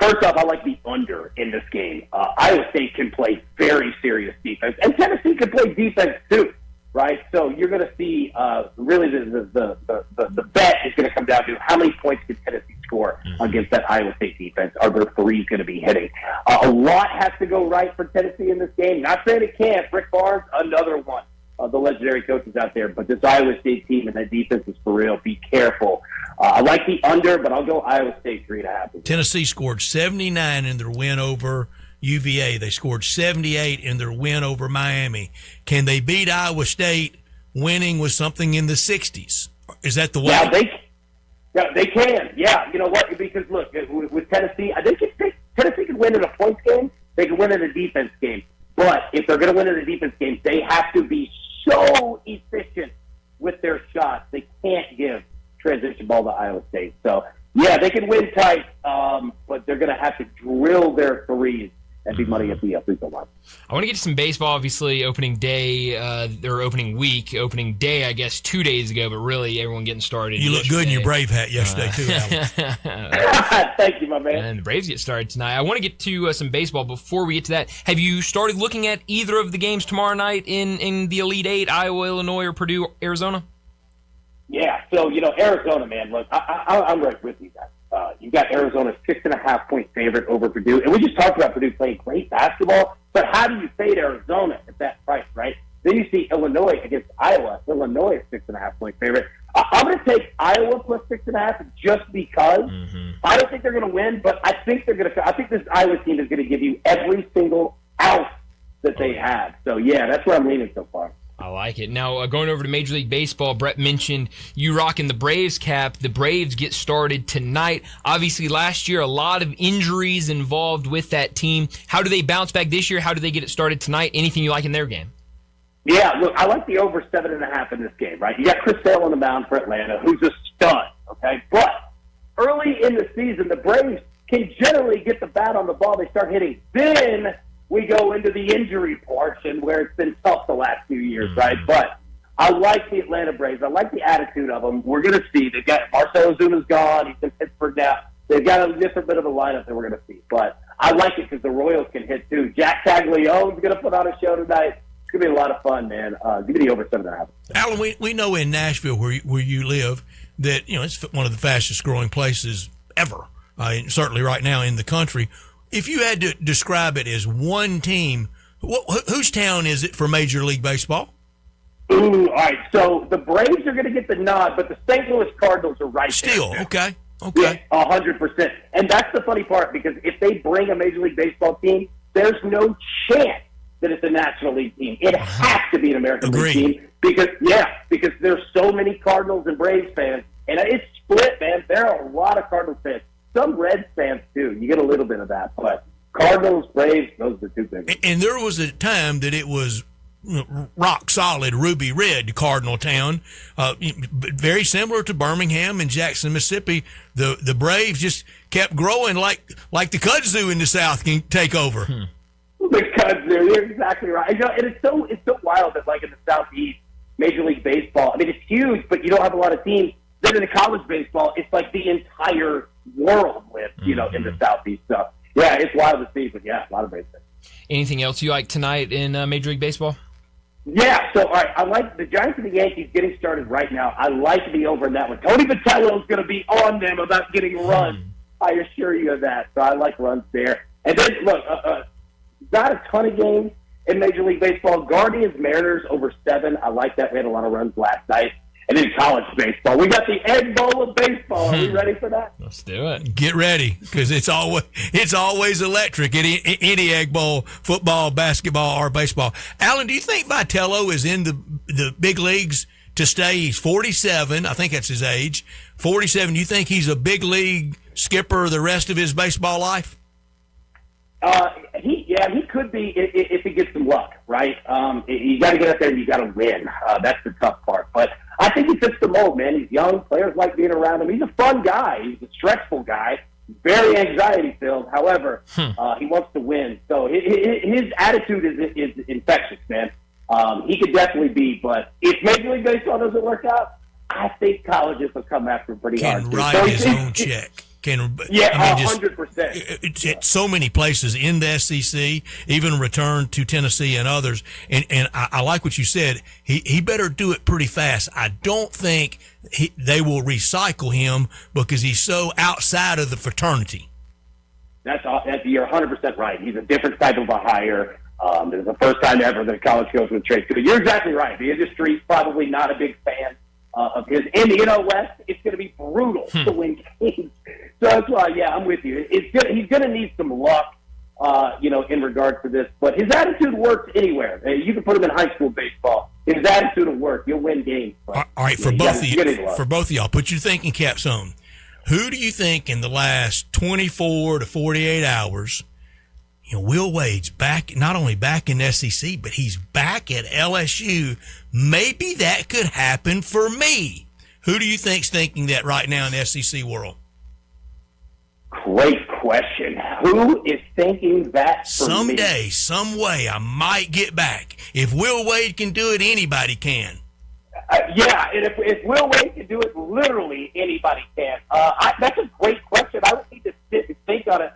First off, I like the under in this game. Iowa State can play very serious defense, and Tennessee can play defense too, right? So you're going to see really the bet is going to come down to how many points can Tennessee score against that Iowa State defense. Are their threes going to be hitting? A lot has to go right for Tennessee in this game. Not saying it can't. Rick Barnes, another one of the legendary coaches out there, but this Iowa State team and that defense is for real. Be careful. I like the under, but I'll go Iowa State 3.5. Tennessee scored 79 in their win over UVA. They scored 78 in their win over Miami. Can they beat Iowa State winning with something in the 60s? Is that the way? Yeah, they can. Yeah, you know what? Because, look, with Tennessee, I think Tennessee can win in a points game. They can win in a defense game. But if they're going to win in a defense game, they have to be so efficient with their shots. They can't give transition ball to Iowa State. So, yeah, they can win tight, but they're going to have to drill their threes and be money at the free throw line. I want to get to some baseball, obviously, opening day, or opening week. Opening day, I guess, 2 days ago, but really everyone getting started. You look good in your Brave hat yesterday, too, Alan. Thank you, my man. And the Braves get started tonight. I want to get to some baseball. Before we get to that, have you started looking at either of the games tomorrow night in the Elite Eight, Iowa, Illinois, or Purdue, Arizona? Yeah, so, Arizona, man, look, I'm right with you guys. You got Arizona's 6.5-point favorite over Purdue. And we just talked about Purdue playing great basketball, but how do you fade Arizona at that price, right? Then you see Illinois against Iowa. Illinois is 6.5-point favorite. I'm going to take Iowa plus 6.5 just because. I don't think they're going to win, but I think I think this Iowa team is going to give you every single ounce that they have. So, yeah, that's where I'm leaning so far. I like it. Now, going over to Major League Baseball, Brett mentioned you rocking the Braves cap. The Braves get started tonight. Obviously, last year, a lot of injuries involved with that team. How do they bounce back this year? How do they get it started tonight? Anything you like in their game? Yeah, look, I like the over 7.5 in this game, right? You got Chris Sale on the mound for Atlanta, who's a stud, okay? But early in the season, the Braves can generally get the bat on the ball. They start hitting. Then we go into the injury portion where it's been tough the last few years, right? But I like the Atlanta Braves. I like the attitude of them. We're going to see. They've got Marcell Ozuna's gone. He's in Pittsburgh now. They've got a different bit of a lineup that we're going to see. But I like it because the Royals can hit too. Jack Caglione's going to put on a show tonight. It's going to be a lot of fun, man. Give me the over 7.5. Alan, we know in Nashville where you live that it's one of the fastest growing places ever, certainly right now in the country. If you had to describe it as one team, whose town is it for Major League Baseball? Ooh, all right. So the Braves are going to get the nod, but the St. Louis Cardinals are right Still, there. okay. Yeah, 100%. And that's the funny part, because if they bring a Major League Baseball team, there's no chance that it's a National League team. It has to be an American League team because there's so many Cardinals and Braves fans, and it's split, man. There are a lot of Cardinals fans. Some Reds fans, too. You get a little bit of that. But Cardinals, Braves, those are the two things. And there was a time that it was rock solid, ruby red Cardinal town, very similar to Birmingham and Jackson, Mississippi. The Braves just kept growing like the kudzu in the South can take over. The kudzu, you're exactly right. And it's so wild that, like, in the Southeast, Major League Baseball, I mean, it's huge, but you don't have a lot of teams. Then in the college baseball, it's like the entire world lives, in the Southeast. So, yeah, it's wild to see, but yeah, a lot of great things. Anything else you like tonight in Major League Baseball? Yeah, so, all right, I like the Giants and the Yankees getting started right now. I like the over in that one. Tony Vitello is going to be on them about getting runs. I assure you of that. So I like runs there. And then, look, not a ton of games in Major League Baseball. Guardians, Mariners over 7. I like that. We had a lot of runs last night. And then college baseball. We got the Egg Bowl of baseball. Are we ready for that? Let's do it. Get ready, because it's always electric. Any Egg Bowl, football, basketball, or baseball. Alan, do you think Vitello is in the big leagues to stay. He's 47. I think that's his age. 47. You think he's a big league skipper the rest of his baseball life? He could be if he gets some luck, right? You got to get up there and you got to win. That's the tough part. But I think he fits the mold, man. He's young. Players like being around him. He's a fun guy. He's a stressful guy. Very anxiety-filled. However, he wants to win. So his attitude is infectious, man. He could definitely be. But if Major League Baseball doesn't work out, I think colleges will come after him pretty hard. Can write his own check. 100%. It's so many places in the SEC, even return to Tennessee and others. And I like what you said. He better do it pretty fast. I don't think they will recycle him because he's so outside of the fraternity. You're 100% right. He's a different type of a hire. This is the first time ever that a college coach would trade. You're exactly right. The industry's probably not a big fan of his. In the West, it's going to be brutal to win games. So that's why, I'm with you. He's going to need some luck, in regards to this. But his attitude works anywhere. You can put him in high school baseball. His attitude will work. You'll win games. But, all right, for both of y'all, put your thinking caps on. Who do you think in the last 24 to 48 hours, Will Wade's back, not only back in SEC, but he's back at LSU. Maybe that could happen for me. Who do you think's thinking that right now in the SEC world? Great question. Who is thinking that for Someday, me? some way, I might get back. If Will Wade can do it, anybody can. And if Will Wade can do it, literally anybody can. That's a great question. I would need to sit and think on it.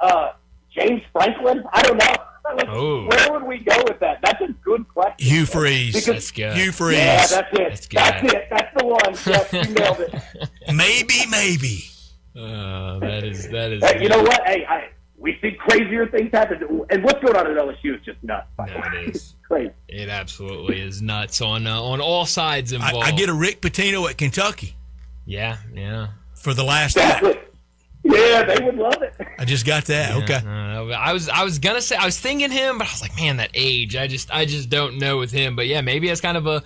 James Franklin? I don't know. Where would we go with that? That's a good question. Hugh Freeze. That's good. Hugh Freeze. Yeah, that's it. That's it. That's the one. Yes, you nailed it. Maybe. That is. You know what? Hey, we see crazier things happen. And what's going on at LSU is just nuts. No, it is. Crazy. It absolutely is nuts on all sides involved. I get a Rick Pitino at Kentucky. Yeah. For the last time. Yeah, they would love it. I just got that. Yeah, okay. I was gonna say, I was thinking him, but I was like, man, that age, I just don't know with him. But yeah, maybe it's kind of a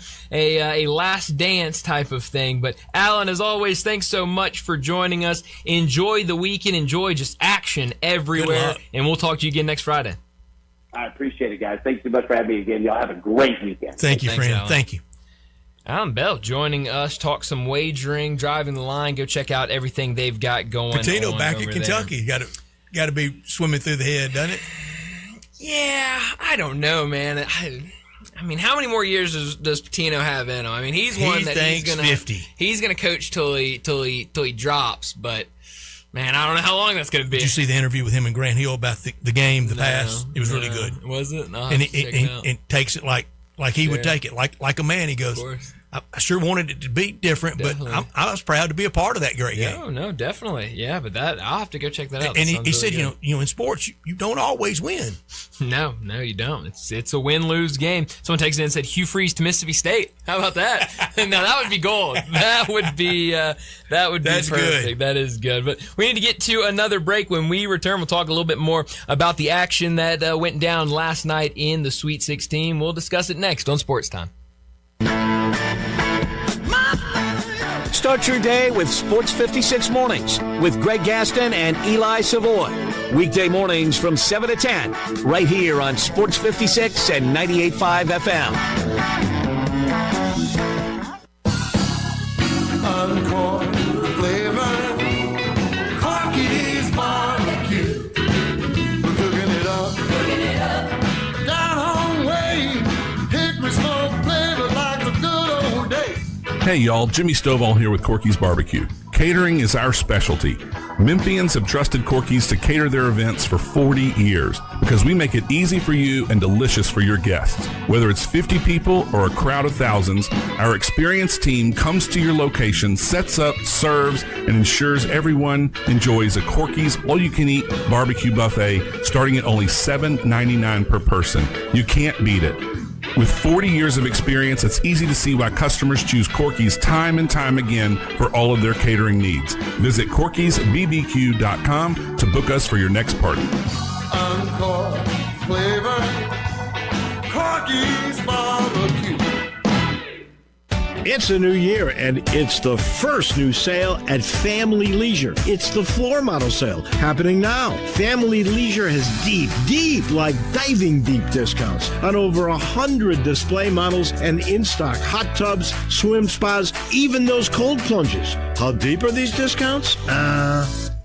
last dance type of thing. But Alan, as always, thanks so much for joining us. Enjoy the weekend. Enjoy just action everywhere, and we'll talk to you again next Friday. I appreciate it, guys. Thanks so much for having me again. Y'all have a great weekend. Thank you, friend. Alan. Thank you. Alan Bell joining us, talk some wagering, driving the line. Go check out everything they've got going Pitino on back over at Kentucky. Got to be swimming through the head, doesn't it? Yeah, I don't know, man. I mean, how many more years does Pitino have in him? I mean, he's one that he's gonna coach till he drops. But man, I don't know how long that's gonna be. Did you see the interview with him and Grant Hill about the game, the pass? It was really good. Was it? No, and it takes it like he would take it, like a man. He goes, I sure wanted it to be different, definitely. But I was proud to be a part of that great game. No, definitely. Yeah, but I'll have to go check that out. And he said, really in sports, you don't always win. No, you don't. It's a win-lose game. Someone takes it in and said, Hugh Freeze to Mississippi State. How about that? Now, that would be gold. That would be That's perfect. Good. That is good. But we need to get to another break. When we return, we'll talk a little bit more about the action that went down last night in the Sweet 16. We'll discuss it next on Sports Time. Start your day with Sports 56 Mornings with Greg Gaston and Eli Savoy. Weekday mornings from 7 to 10, right here on Sports 56 and 98.5 FM. Uncorn flavor, Corky's barbecue. We're cooking it up. Down home way, hickory smoke flavor like the good old days. Hey y'all, Jimmy Stovall here with Corky's Barbecue. Catering is our specialty. Memphians have trusted Corky's to cater their events for 40 years because we make it easy for you and delicious for your guests. Whether it's 50 people or a crowd of thousands, our experienced team comes to your location, sets up, serves, and ensures everyone enjoys a Corky's all-you-can-eat barbecue buffet starting at only $7.99 per person. You can't beat it. With 40 years of experience, it's easy to see why customers choose Corky's time and time again for all of their catering needs. Visit Corky'sBBQ.com to book us for your next party. Encore flavor, Corky's barbecue. It's a new year, and it's the first new sale at Family Leisure. It's the floor model sale happening now. Family Leisure has deep, like diving deep discounts on over 100 display models and in-stock hot tubs, swim spas, even those cold plunges. How deep are these discounts?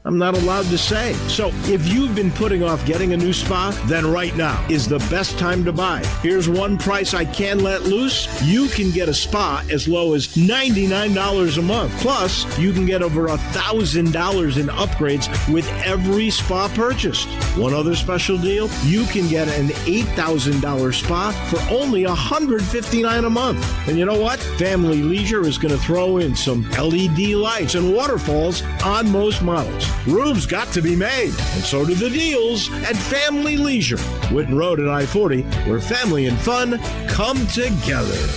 I'm not allowed to say. So if you've been putting off getting a new spa, then right now is the best time to buy. Here's one price I can let loose. You can get a spa as low as $99 a month. Plus, you can get over $1,000 in upgrades with every spa purchased. One other special deal, you can get an $8,000 spa for only $159 a month. And you know what? Family Leisure is going to throw in some LED lights and waterfalls on most models. Room's got to be made, and so do the deals at Family Leisure, Whitten Road and I-40, where family and fun come together.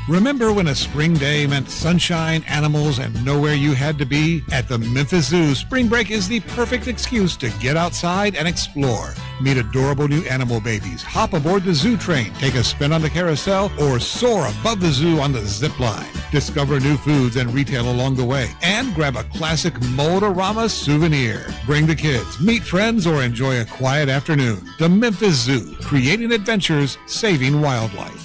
Remember when a spring day meant sunshine, animals, and nowhere you had to be? At the Memphis Zoo, spring break is the perfect excuse to get outside and explore. Meet adorable new animal babies, hop aboard the zoo train, take a spin on the carousel, or soar above the zoo on the zip line. Discover new foods and retail along the way, and grab a classic Motorama souvenir. Bring the kids, meet friends, or enjoy a quiet afternoon. The Memphis Zoo, creating adventures, saving wildlife.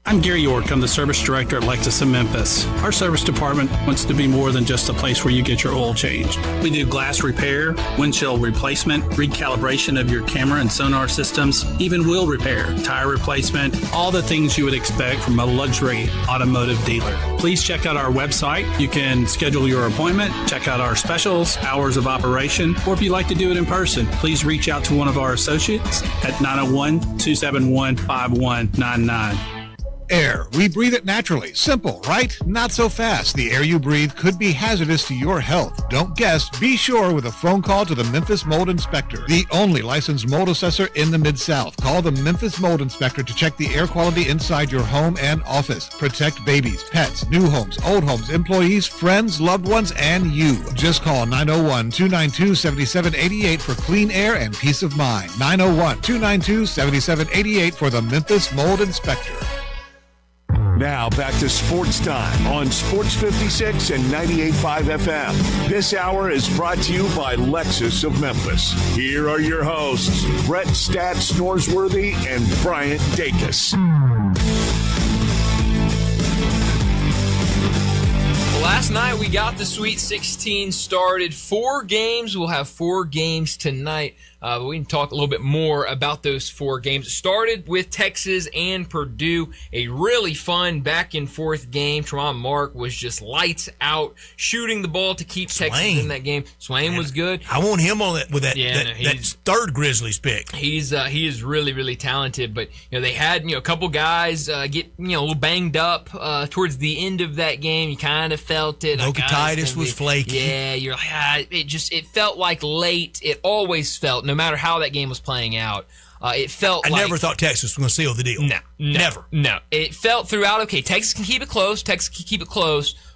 I'm Gary York. I'm the service director at Lexus of Memphis. Our service department wants to be more than just a place where you get your oil changed. We do glass repair, windshield replacement, recalibration of your camera and sonar systems, even wheel repair, tire replacement, all the things you would expect from a luxury automotive dealer. Please check out our website. You can schedule your appointment, check out our specials, hours of operation, or if you'd like to do it in person, please reach out to one of our associates at 901-271-5199. Air. We breathe it naturally. Simple, right? Not so fast. The air you breathe could be hazardous to your health. Don't guess. Be sure with a phone call to the Memphis Mold Inspector, the only licensed mold assessor in the Mid-South. Call the Memphis Mold Inspector to check the air quality inside your home and office. Protect babies, pets, new homes, old homes, employees, friends, loved ones, and you. Just call 901-292-7788 for clean air and peace of mind. 901-292-7788 for the Memphis Mold Inspector. Now back to Sports Time on Sports 56 and 98.5 FM. This hour is brought to you by Lexus of Memphis. Here are your hosts, Brett Stats Norsworthy and Bryant Dacus. Last night we got the Sweet 16 started. 4 games. We'll have 4 games tonight. But we can talk a little bit more about those 4 games. It started with Texas and Purdue, a really fun back-and-forth game. Tramon Mark was just lights out, shooting the ball to keep Texas in that game. Swain was good. I want him on that with that third Grizzlies pick. He is really, really talented. But they had a couple guys get a little banged up towards the end of that game. You kind of felt it. Titus was flaky. Yeah, you're like it felt like late. It always felt. No matter how that game was playing out, it felt I never thought Texas was going to seal the deal. No. Never. No. It felt throughout, okay, Texas can keep it close,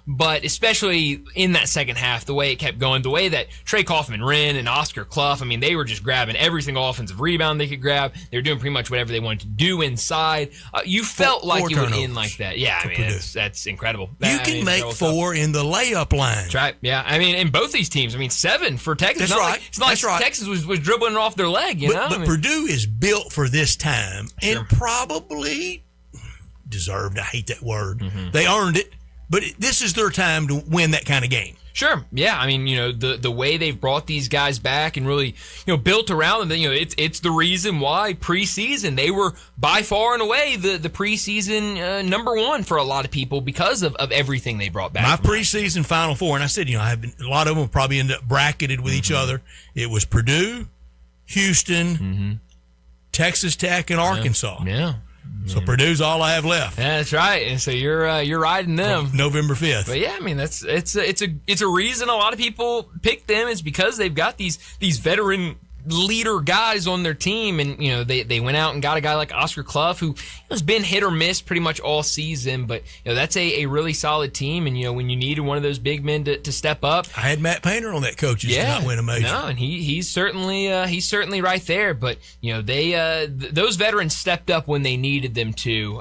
but especially in that second half, the way it kept going, the way that Trey Kaufman-Wren and Oscar Clough, they were just grabbing every single offensive rebound they could grab. They were doing pretty much whatever they wanted to do inside. You felt like you would end like that. Yeah, that's incredible. You can make 4 in the layup line. That's right. Yeah, in both these teams, 7 for Texas. That's right. It's not like Texas was dribbling off their leg, But Purdue is built for this time and probably deserved. I hate that word. Mm-hmm. They earned it. But this is their time to win that kind of game. Sure. Yeah. The way they've brought these guys back and really, built around them, it's the reason why preseason, they were by far and away the preseason number 1 for a lot of people because of everything they brought back. My preseason Final Four, and I said, a lot of them will probably end up bracketed with each other. It was Purdue, Houston, Texas Tech, and Arkansas. Yeah. So Purdue's all I have left. Yeah, that's right. And so you're riding them November 5th. But yeah, it's a reason a lot of people pick them is because they've got these veteran leader guys on their team, and they went out and got a guy like Oscar Clough, who has been hit or miss pretty much all season, but that's a really solid team. And when you needed one of those big men to step up, I had Matt Painter on that coach to not win a major. No, and he's certainly right there. But they those veterans stepped up when they needed them to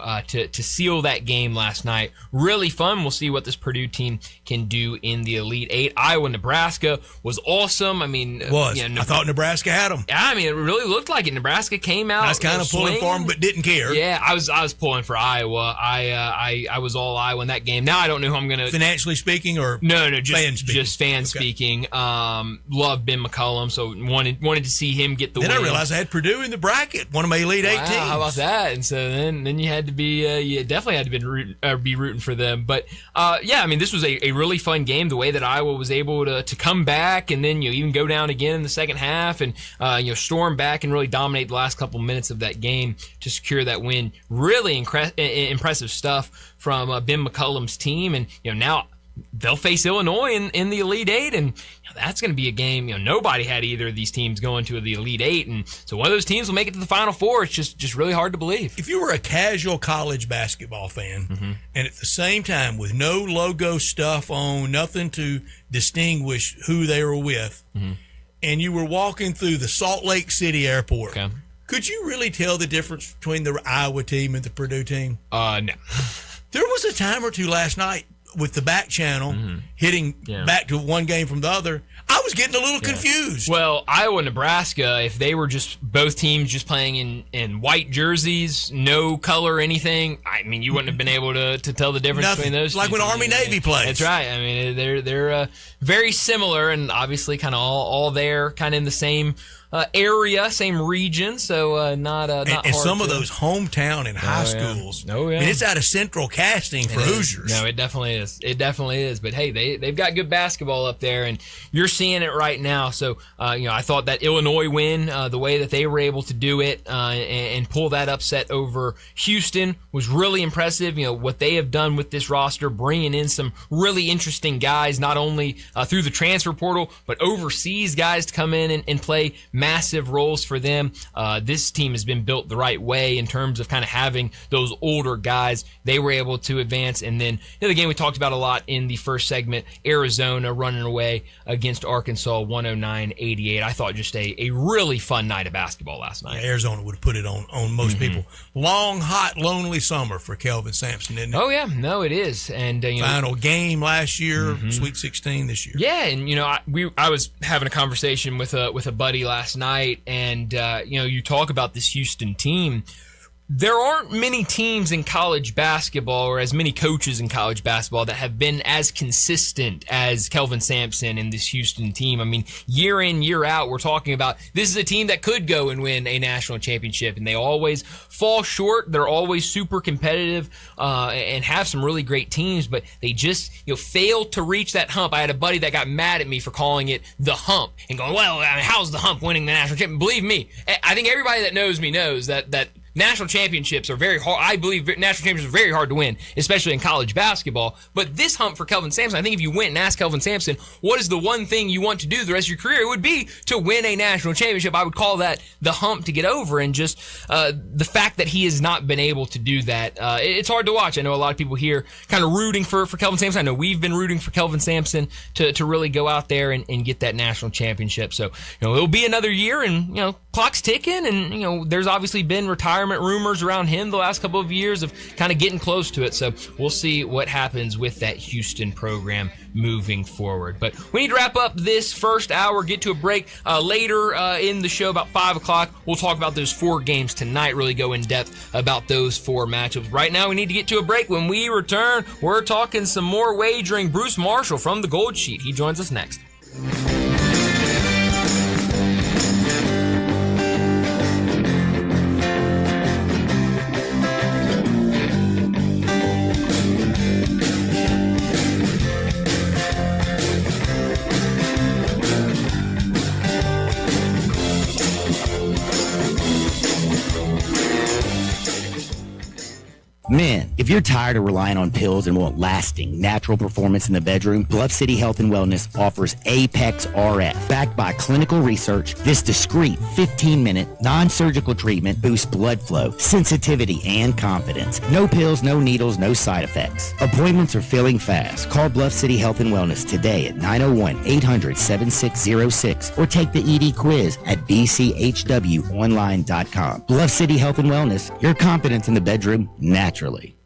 seal that game last night. Really fun. We'll see what this Purdue team can do in the Elite Eight. Iowa, Nebraska was awesome. I mean, I thought Nebraska had them. I mean, it really looked like it. Nebraska came out. I was kind of pulling for them, but didn't care. Yeah, I was pulling for Iowa. I was all Iowa in that game. Now I don't know who I'm going to. Financially speaking, or just fan speaking. Love Ben McCollum, so wanted to see him get the win. Then I realized I had Purdue in the bracket, one of my Elite Eight teams. How about that? And so then you had to be you definitely had to be rooting for them. But I mean, this was a really fun game. The way that Iowa was able to come back and then even go down again in the second half and storm back and really dominate the last couple minutes of that game to secure that win. Really impressive stuff from Ben McCollum's team, and now they'll face Illinois in the Elite Eight, and that's going to be a game. Nobody had either of these teams going to the Elite Eight, and so one of those teams will make it to the Final Four. It's just really hard to believe. If you were a casual college basketball fan, and at the same time with no logo stuff on, nothing to distinguish who they were with, and you were walking through the Salt Lake City airport, could you really tell the difference between the Iowa team and the Purdue team? No. There was a time or two last night with the back channel hitting back to one game from the other. I was getting a little confused. Well, Iowa, Nebraska, if they were just both teams just playing in white jerseys, no color or anything, I mean, you wouldn't have been able to tell the difference between those. Like when Army-Navy plays. That's right. I mean, they're very similar, and obviously kind of all there, kind of in the same area, same region, so not and hard some of those hometown and high schools. Oh yeah, and it's out of central casting for Hoosiers. No, it definitely is. It definitely is. But hey, they've got good basketball up there, and you're seeing it right now. So I thought that Illinois win, the way that they were able to do it and pull that upset over Houston was really impressive. What they have done with this roster, bringing in some really interesting guys, not only through the transfer portal, but overseas guys to come in and play massive roles for them. This team has been built the right way in terms of kind of having those older guys. They were able to advance. And then the game we talked about a lot in the first segment, Arizona running away against Arkansas 109-88. I thought just a really fun night of basketball last night. Yeah, Arizona would have put it on most people. Long, hot, lonely summer for Kelvin Sampson, isn't it? Oh, yeah. No, it is. And final game last year, Sweet 16 this year. Yeah, and I was having a conversation with a buddy last night, and you talk about this Houston team. There aren't many teams in college basketball, or as many coaches in college basketball, that have been as consistent as Kelvin Sampson and this Houston team. I mean, year in, year out, we're talking about this is a team that could go and win a national championship, and they always fall short. They're always super competitive and have some really great teams, but they just fail to reach that hump. I had a buddy that got mad at me for calling it the hump and going, well, I mean, how's the hump winning the national championship? Believe me, I think everybody that knows me knows that national championships are very hard. I believe national championships are very hard to win, especially in college basketball. But this hump for Kelvin Sampson, I think if you went and asked Kelvin Sampson, what is the one thing you want to do the rest of your career, it would be to win a national championship. I would call that the hump to get over, and just the fact that he has not been able to do that. It's hard to watch. I know a lot of people here kind of rooting for Kelvin Sampson. I know we've been rooting for Kelvin Sampson to really go out there and get that national championship. So, it'll be another year, and, clock's ticking, and, there's obviously been retirement rumors around him the last couple of years of kind of getting close to it. So we'll see what happens with that Houston program moving forward. But we need to wrap up this first hour, get to a break. Later in the show, about 5 o'clock, we'll talk about those 4 games tonight, really go in depth about those 4 matchups. Right now, we need to get to a break. When we return, we're talking some more wagering. Bruce Marshall from the Gold Sheet. He joins us next. Men, if you're tired of relying on pills and want lasting, natural performance in the bedroom, Bluff City Health and Wellness offers Apex RF. Backed by clinical research, this discreet 15-minute, non-surgical treatment boosts blood flow, sensitivity, and confidence. No pills, no needles, no side effects. Appointments are filling fast. Call Bluff City Health and Wellness today at 901-800-7606 or take the ED quiz at bchwonline.com. Bluff City Health and Wellness, your confidence in the bedroom naturally.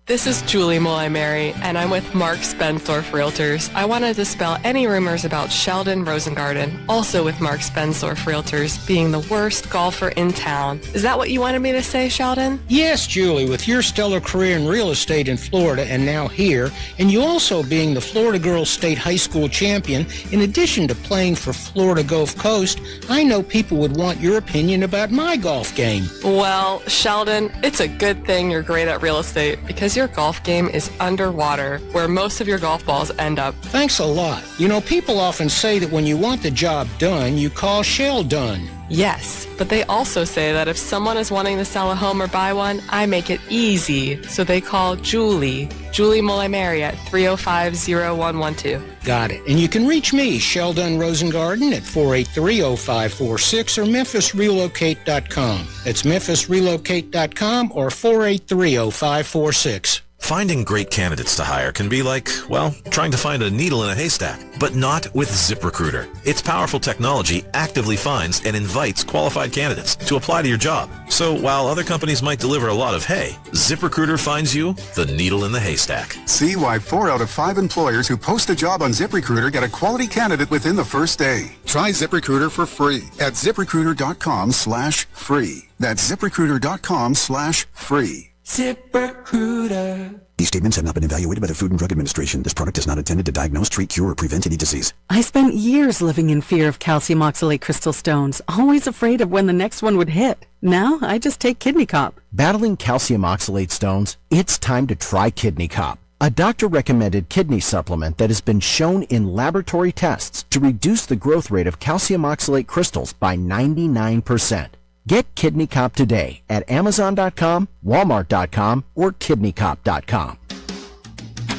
This is Julie Molay-Mary, and I'm with Mark Spensdorf Realtors. I wanted to dispel any rumors about Sheldon Rosengarten, also with Mark Spensdorf Realtors, being the worst golfer in town. Is that what you wanted me to say, Sheldon? Yes, Julie, with your stellar career in real estate in Florida and now here, and you also being the Florida Girls State High School champion, in addition to playing for Florida Gulf Coast, I know people would want your opinion about my golf game. Well, Sheldon, it's a good thing you're great at real estate because your golf game is underwater, where most of your golf balls end up. Thanks a lot. You know, people often say that when you want the job done, you call Sheldon. Yes, but they also say that if someone is wanting to sell a home or buy one, I make it easy, so they call Julie Molay-Mary at 305-0112. Got it. And you can reach me, Sheldon Rosengarten, at 483-0546 or MemphisRelocate.com. That's MemphisRelocate.com or 483-0546. Finding great candidates to hire can be like, well, trying to find a needle in a haystack, but not with ZipRecruiter. Its powerful technology actively finds and invites qualified candidates to apply to your job. So while other companies might deliver a lot of hay, ZipRecruiter finds you the needle in the haystack. See why 4 out of 5 employers who post a job on ZipRecruiter get a quality candidate within the first day. Try ZipRecruiter for free at ZipRecruiter.com/free. That's ZipRecruiter.com/free. ZipRecruiter. These statements have not been evaluated by the Food and Drug Administration. This product is not intended to diagnose, treat, cure, or prevent any disease. I spent years living in fear of calcium oxalate crystal stones, always afraid of when the next one would hit. Now, I just take Kidney Cop. Battling calcium oxalate stones? It's time to try Kidney Cop, a doctor-recommended kidney supplement that has been shown in laboratory tests to reduce the growth rate of calcium oxalate crystals by 99%. Get Kidney Cop today at Amazon.com, Walmart.com, or KidneyCop.com.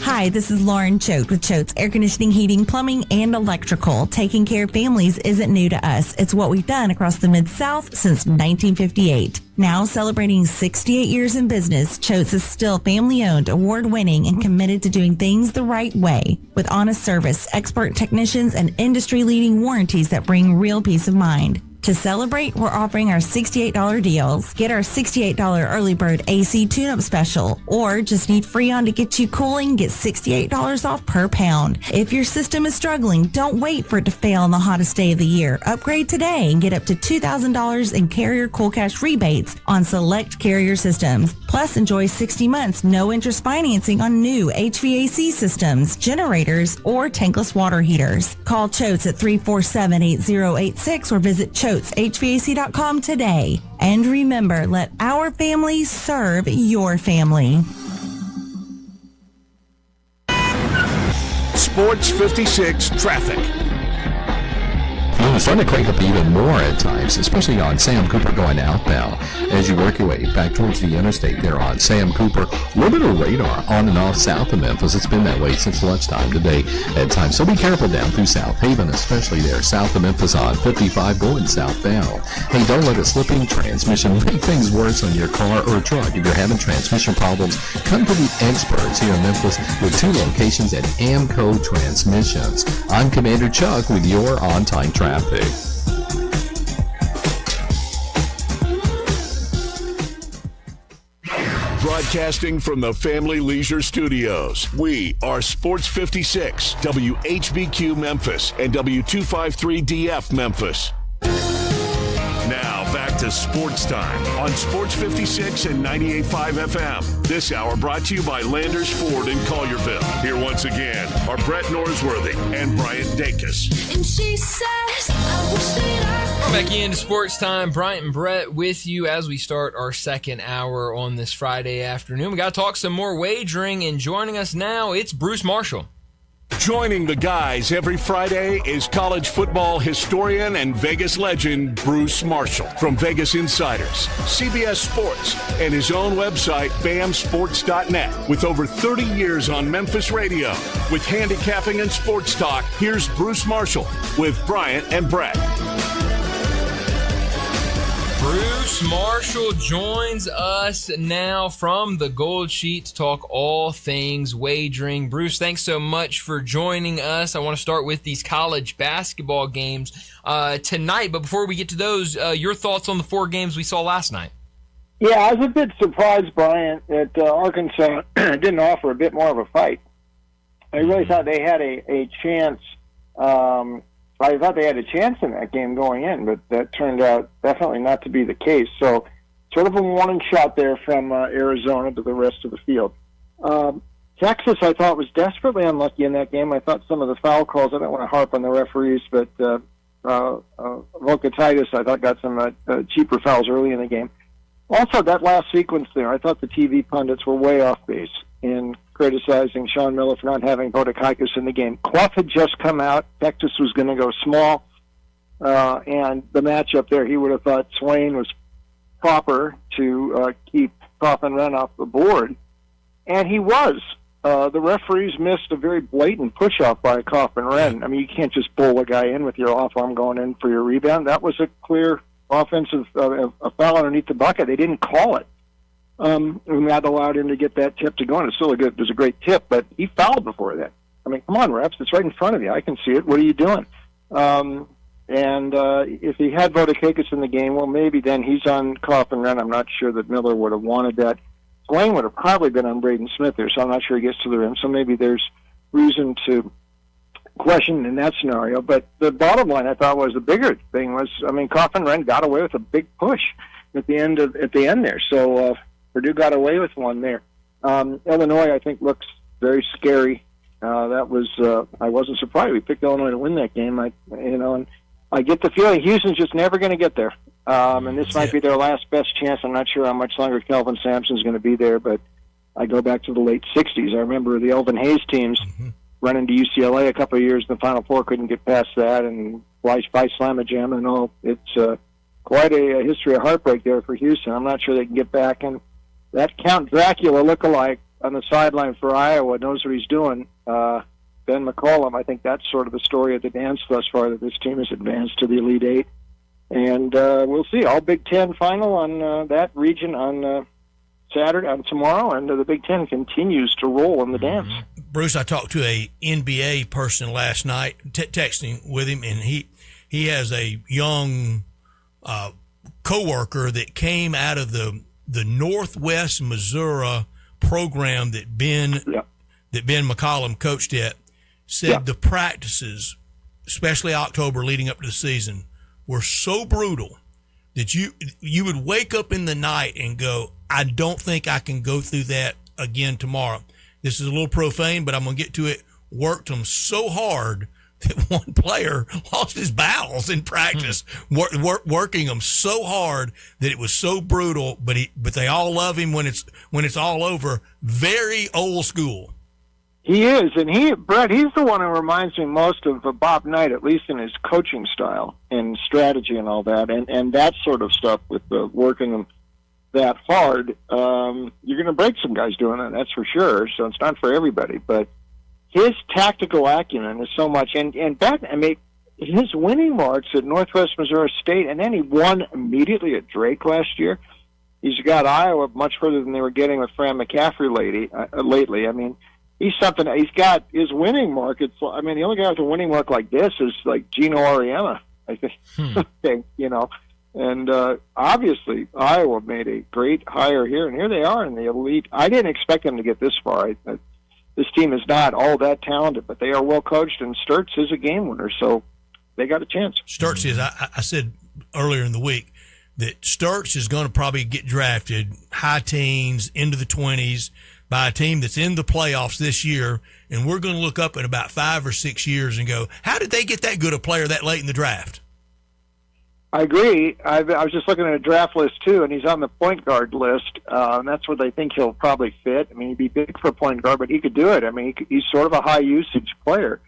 Hi, this is Lauren Choate with Choate's Air Conditioning, Heating, Plumbing, and Electrical. Taking care of families isn't new to us. It's what we've done across the Mid-South since 1958. Now celebrating 68 years in business, Choate's is still family-owned, award-winning, and committed to doing things the right way. With honest service, expert technicians, and industry-leading warranties that bring real peace of mind. To celebrate, we're offering our $68 deals. Get our $68 early bird AC tune-up special, or just need Freon to get you cooling, get $68 off per pound. If your system is struggling, don't wait for it to fail on the hottest day of the year. Upgrade today and get up to $2,000 in Carrier Cool Cash rebates on select Carrier systems. Plus, enjoy 60 months no interest financing on new HVAC systems, generators, or tankless water heaters. Call Choates at 347-8086 or visit HVAC.com today. And remember, let our family serve your family. Sports 56 traffic. It's starting to crank up even more at times, especially on Sam Cooper going outbound. As you work your way back towards the interstate there on Sam Cooper, a little bit of radar on and off south of Memphis. It's been that way since lunchtime today at times. So be careful down through South Haven, especially there south of Memphis on 55 going southbound. Hey, don't let a slipping transmission make things worse on your car or truck. If you're having transmission problems, come to the experts here in Memphis with 2 locations at Amco Transmissions. I'm Commander Chuck with your on-time traffic. Broadcasting from the Family Leisure Studios, we are Sports 56, WHBQ Memphis, and W253DF Memphis. Now back to Sports Time on Sports 56 and 98.5 FM. This hour brought to you by Landers Ford in Collierville. Here once again are Brett Norsworthy and Bryant Dacus. And she says, I wish that I... Back into Sports Time, Bryant and Brett with you as we start our second hour on this Friday afternoon. We got to talk some more wagering, and joining us now, it's Bruce Marshall. Joining the guys every Friday is college football historian and Vegas legend Bruce Marshall from Vegas Insiders, CBS Sports, and his own website, bamsports.net. With over 30 years on Memphis radio, with handicapping and sports talk, here's Bruce Marshall with Bryant and Brett. Bruce Marshall joins us now from the Gold Sheet to talk all things wagering. Bruce, thanks so much for joining us. I want to start with these college basketball games tonight, but before we get to those, your thoughts on the 4 games we saw last night. Yeah, I was a bit surprised, Brian, that Arkansas didn't offer a bit more of a fight. I really thought they had a chance. I thought they had a chance in that game going in, but that turned out definitely not to be the case. So sort of a warning shot there from Arizona to the rest of the field. Texas, I thought, was desperately unlucky in that game. I thought some of the foul calls, I don't want to harp on the referees, but Volkatitis, I thought, got some cheaper fouls early in the game. Also, that last sequence there, I thought the TV pundits were way off base in criticizing Sean Miller for not having Vodakaitis in the game. Clough had just come out. Texas was going to go small. And the matchup there, he would have thought Swain was proper to keep Clough and Wren off the board. And he was. The referees missed a very blatant push-off by Clough and Wren. I mean, you can't just pull a guy in with your off arm going in for your rebound. That was a clear offensive a foul underneath the bucket. They didn't call it. And that allowed him to get that tip to go in. It was a great tip, but he fouled before that. I mean, come on, refs. It's right in front of you. I can see it. What are you doing? If he had Vodakakis in the game, well, maybe then he's on Clough and Wren. I'm not sure that Miller would have wanted that. Swain would have probably been on Braden Smith there, so I'm not sure he gets to the rim. So maybe there's reason to question in that scenario. But the bottom line, I thought, was the bigger thing was, I mean, Clough and Wren got away with a big push at the end there. So Purdue got away with one there. Illinois, I think, looks very scary. That was I wasn't surprised. We picked Illinois to win that game. And I get the feeling Houston's just never going to get there. And this might be their last best chance. I'm not sure how much longer Kelvin Sampson's going to be there, but I go back to the late 60s. I remember the Elvin Hayes teams running to UCLA a couple of years in the Final Four, couldn't get past that, and by Slam-a-Jam and all. It's quite a history of heartbreak there for Houston. I'm not sure they can get back. And that Count Dracula lookalike on the sideline for Iowa knows what he's doing. Ben McCollum, I think that's sort of the story of the dance thus far, that this team has advanced to the Elite Eight. And we'll see. All Big Ten final on that region on Saturday, on tomorrow, and the Big Ten continues to roll in the dance. Bruce, I talked to a NBA person last night, texting with him, and he has a young coworker that came out of the Northwest Missouri program that Ben McCollum coached at, said the practices, especially October leading up to the season, were so brutal that you would wake up in the night and go, I don't think I can go through that again tomorrow. This is a little profane, but I'm going to get to it. Worked them so hard that one player lost his bowels in practice, working them so hard that it was so brutal. But they all love him when it's all over. Very old school. He is, and Brett, he's the one who reminds me most of Bob Knight, at least in his coaching style and strategy and all that, and that sort of stuff with working them that hard. You're going to break some guys doing that, that's for sure. So it's not for everybody, but his tactical acumen is so much. And back, I mean, his winning marks at Northwest Missouri State, and then he won immediately at Drake last year. He's got Iowa much further than they were getting with Fran McCaffrey lately. I mean, he's something. He's got his winning mark. The only guy with a winning mark like this is like Gino Auriemma, I think. And obviously Iowa made a great hire here, and here they are in the Elite. I didn't expect them to get this far. This team is not all that talented, but they are well coached, and Sturtz is a game winner, so they got a chance. Sturtz is. I said earlier in the week that Sturtz is going to probably get drafted high teens into the 20s by a team that's in the playoffs this year, and we're going to look up in about 5 or 6 years and go, how did they get that good a player that late in the draft? I agree. I was just looking at a draft list, too, and he's on the point guard list. And that's where they think he'll probably fit. I mean, he'd be big for a point guard, but he could do it. I mean, he's sort of a high-usage player.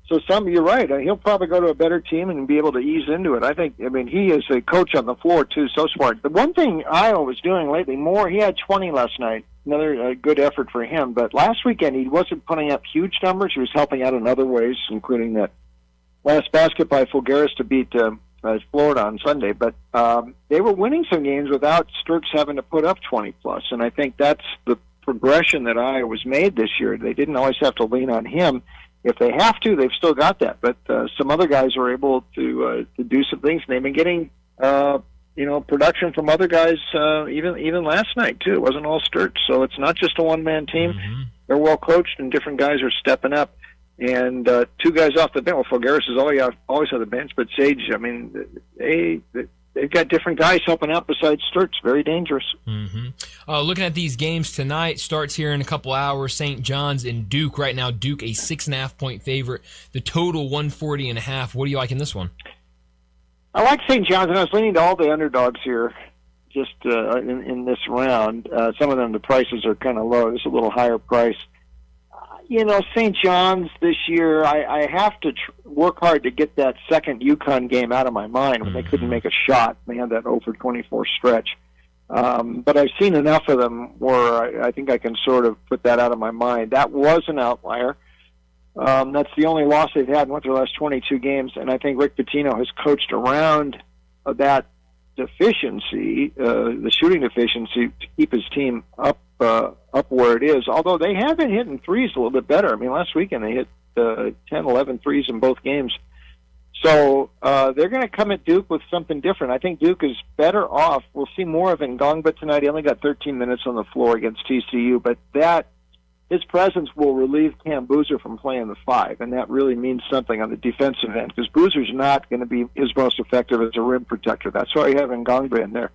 So you're right. He'll probably go to a better team and be able to ease into it. I mean, he is a coach on the floor, too, so smart. The one thing Iowa was doing lately, he had 20 last night. Another good effort for him. But last weekend, he wasn't putting up huge numbers. He was helping out in other ways, including that last basket by Fulgaris to beat Florida on Sunday. But they were winning some games without Sturks having to put up 20-plus. And I think that's the progression that Iowa's made this year. They didn't always have to lean on him. If they have to, they've still got that. But some other guys were able to do some things. And they've been getting production from other guys even last night, too. It wasn't all Sturks. So it's not just a one-man team. Mm-hmm. They're well coached, and different guys are stepping up. And two guys off the bench. Well, Fulgaris is always on the bench, but Sage, I mean, they've got different guys helping out besides Sturks. Very dangerous. Mm-hmm. Looking at these games tonight, starts here in a couple hours. St. John's and Duke. Right now, Duke a 6.5-point favorite. The total 140.5. What do you like in this one? I like St. John's, and I was leaning to all the underdogs here just in this round. Some of them, the prices are kind of low. It's a little higher price. St. John's this year, I have to work hard to get that second UConn game out of my mind when they couldn't make a shot. They had that 0-for-24 stretch. But I've seen enough of them where I think I can sort of put that out of my mind. That was an outlier. That's the only loss they've had in their last 22 games, and I think Rick Pitino has coached around that deficiency, the shooting deficiency, to keep his team up where it is, although they have been hitting threes a little bit better. I mean, last weekend they hit 10, 11 threes in both games. So they're going to come at Duke with something different. I think Duke is better off. We'll see more of Ngongba tonight. He only got 13 minutes on the floor against TCU, but his presence will relieve Cam Boozer from playing the 5, and that really means something on the defensive end, because Boozer's not going to be his most effective as a rim protector. That's why you have Ngongba in there.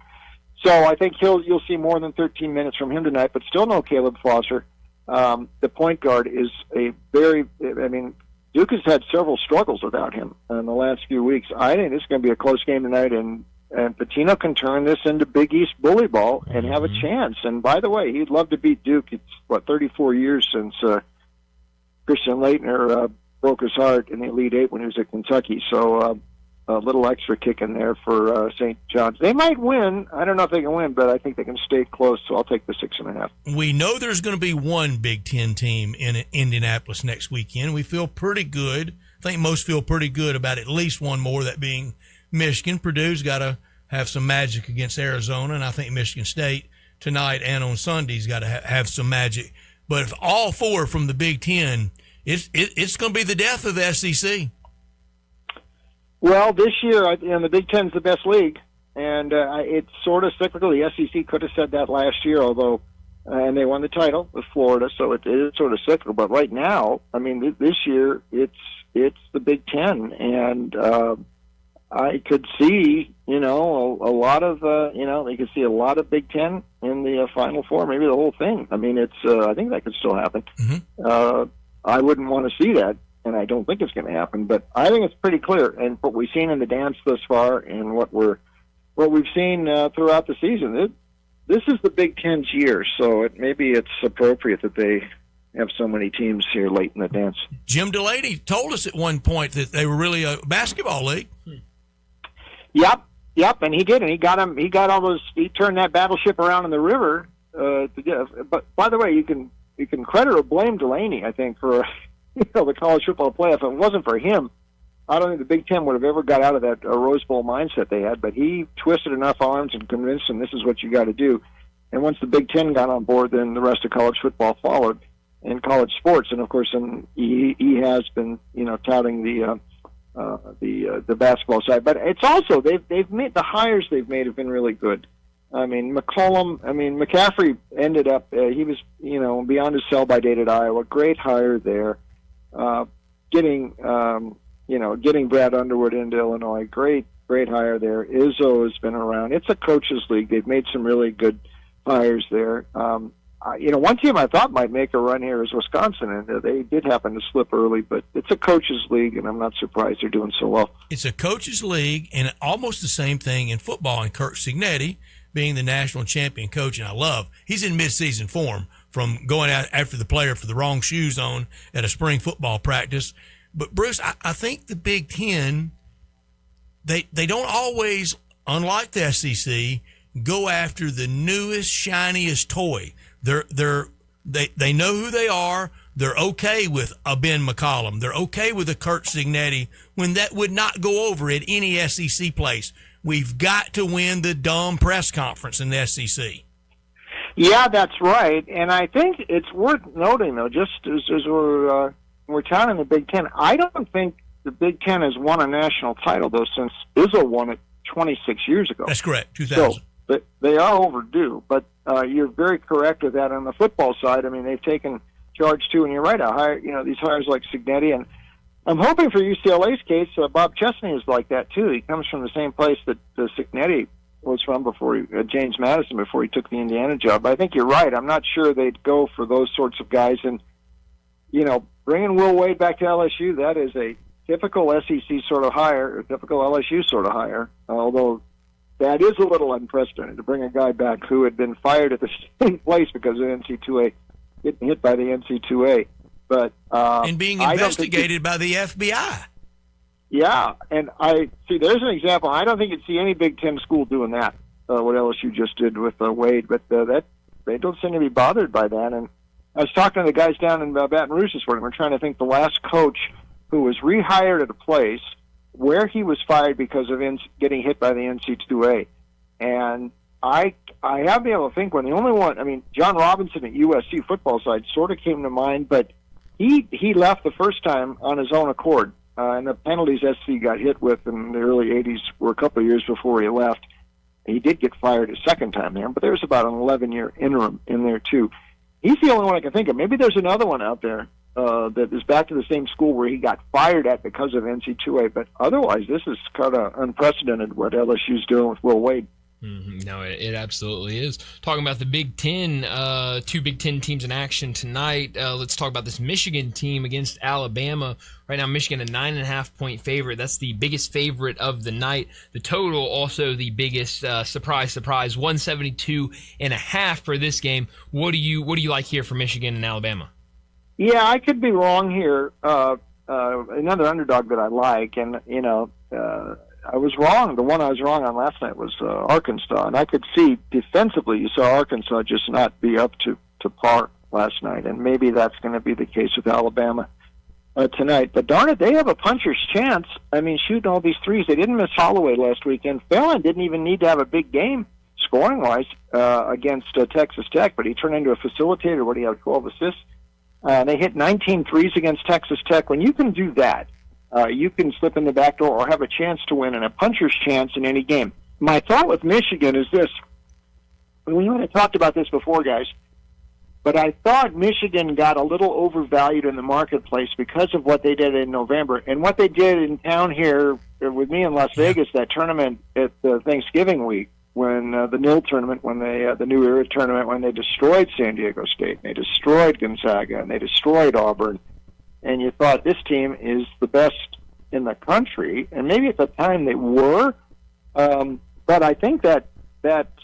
So I think you'll see more than 13 minutes from him tonight, but still no Caleb Flosser. The point guard is Duke has had several struggles without him in the last few weeks. I think this is going to be a close game tonight, and Pitino can turn this into Big East bully ball and have a chance. And by the way, he'd love to beat Duke. It's, 34 years since Christian Laettner broke his heart in the Elite Eight when he was at Kentucky. So a little extra kick in there for St. John's. They might win. I don't know if they can win, but I think they can stay close, so I'll take the 6.5. We know there's going to be one Big Ten team in Indianapolis next weekend. We feel pretty good. I think most feel pretty good about at least one more, that being Michigan. Purdue's got to have some magic against Arizona, and I think Michigan State tonight and on Sunday's got to have some magic. But if all four from the Big Ten, it's going to be the death of the SEC. Well, this year, the Big Ten's the best league, and it's sort of cyclical. The SEC could have said that last year, although, and they won the title with Florida, so it is sort of cyclical. But right now, I mean, this year, it's the Big Ten, and I could see, a lot of, they could see a lot of Big Ten in the Final Four, maybe the whole thing. I mean, I think that could still happen. Mm-hmm. I wouldn't want to see that, and I don't think it's going to happen, but I think it's pretty clear. And what we've seen in the dance thus far, and what we've seen throughout the season, this is the Big Ten's year, so maybe it's appropriate that they have so many teams here late in the dance. Jim Delaney told us at one point that they were really a basketball league. Yep, and he did, and he got all those. He turned that battleship around in the river. But by the way, you can credit or blame Delaney, I think, for the college football playoff. If it wasn't for him, I don't think the Big Ten would have ever got out of that Rose Bowl mindset they had. But he twisted enough arms and convinced them this is what you got to do. And once the Big Ten got on board, then the rest of college football followed, and college sports. And of course, he has been touting the basketball side, but it's also they've made the hires they've made have been really good. I mean, McCaffrey ended up he was beyond his sell-by date at Iowa. Great hire there. Getting Brad Underwood into Illinois. Great hire there. Izzo has been around. It's a coaches league. They've made some really good hires there. one team I thought might make a run here is Wisconsin, and they did happen to slip early, but it's a coaches' league, and I'm not surprised they're doing so well. It's a coaches' league, and almost the same thing in football. And Kirk Cignetti, being the national champion coach, and he's in midseason form from going out after the player for the wrong shoes on at a spring football practice. But, Bruce, I think the Big Ten, they don't always, unlike the SEC, go after the newest, shiniest toy. They know who they are. They're okay with a Ben McCollum. They're okay with a Kurt Cignetti when that would not go over at any SEC place. We've got to win the dumb press conference in the SEC. Yeah, that's right. And I think it's worth noting, though, just as we're touting the Big Ten, I don't think the Big Ten has won a national title, though, since Izzo won it 26 years ago. That's correct, 2000. So, but they are overdue. But you're very correct with that on the football side. I mean, they've taken charge, too, and you're right. These hires like Cignetti, and I'm hoping for UCLA's case, Bob Chesney is like that, too. He comes from the same place that Cignetti was from before James Madison, before he took the Indiana job. But I think you're right. I'm not sure they'd go for those sorts of guys. And, bringing Will Wade back to LSU, that is a typical SEC sort of hire, a typical LSU sort of hire, although that is a little unprecedented to bring a guy back who had been fired at the same place because of NC2A, getting hit by the NC2A. But and being investigated by the FBI. Yeah, and there's an example. I don't think you'd see any Big Ten school doing that, what LSU just did with Wade, but that they don't seem to be bothered by that. And I was talking to the guys down in Baton Rouge this morning. We're trying to think the last coach who was rehired at a place where he was fired because of getting hit by the NC2A. And I have been able to think when the only one, John Robinson at USC football side sort of came to mind, but he left the first time on his own accord. And the penalties SC got hit with in the early 80s were a couple of years before he left. He did get fired a second time there, but there was about an 11-year interim in there, too. He's the only one I can think of. Maybe there's another one out there that is back to the same school where he got fired at because of NC2A. But otherwise, this is kind of unprecedented what LSU's doing with Will Wade. Mm-hmm. No, it absolutely is. Talking about the Big Ten, two Big Ten teams in action tonight. Let's talk about this Michigan team against Alabama. Right now, Michigan a 9.5-point favorite. That's the biggest favorite of the night. The total also the biggest surprise, 172.5 for this game. What do you like here for Michigan and Alabama? Yeah, I could be wrong here. Another underdog that I like, and I was wrong. The one I was wrong on last night was Arkansas, and I could see defensively you saw Arkansas just not be up to par last night, and maybe that's going to be the case with Alabama tonight. But darn it, they have a puncher's chance. Shooting all these threes. They didn't miss Holloway last weekend. Phelan didn't even need to have a big game scoring-wise against Texas Tech, but he turned into a facilitator. What, he had 12 assists? They hit 19 threes against Texas Tech. When you can do that, you can slip in the back door or have a chance to win, and a puncher's chance in any game. My thought with Michigan is this. We would have talked about this before, guys, but I thought Michigan got a little overvalued in the marketplace because of what they did in November and what they did in town here with me in Las Vegas, that tournament at Thanksgiving week, when the NIL tournament, when the New Era tournament, when they destroyed San Diego State, and they destroyed Gonzaga, and they destroyed Auburn. And you thought this team is the best in the country, and maybe at the time they were, but I think that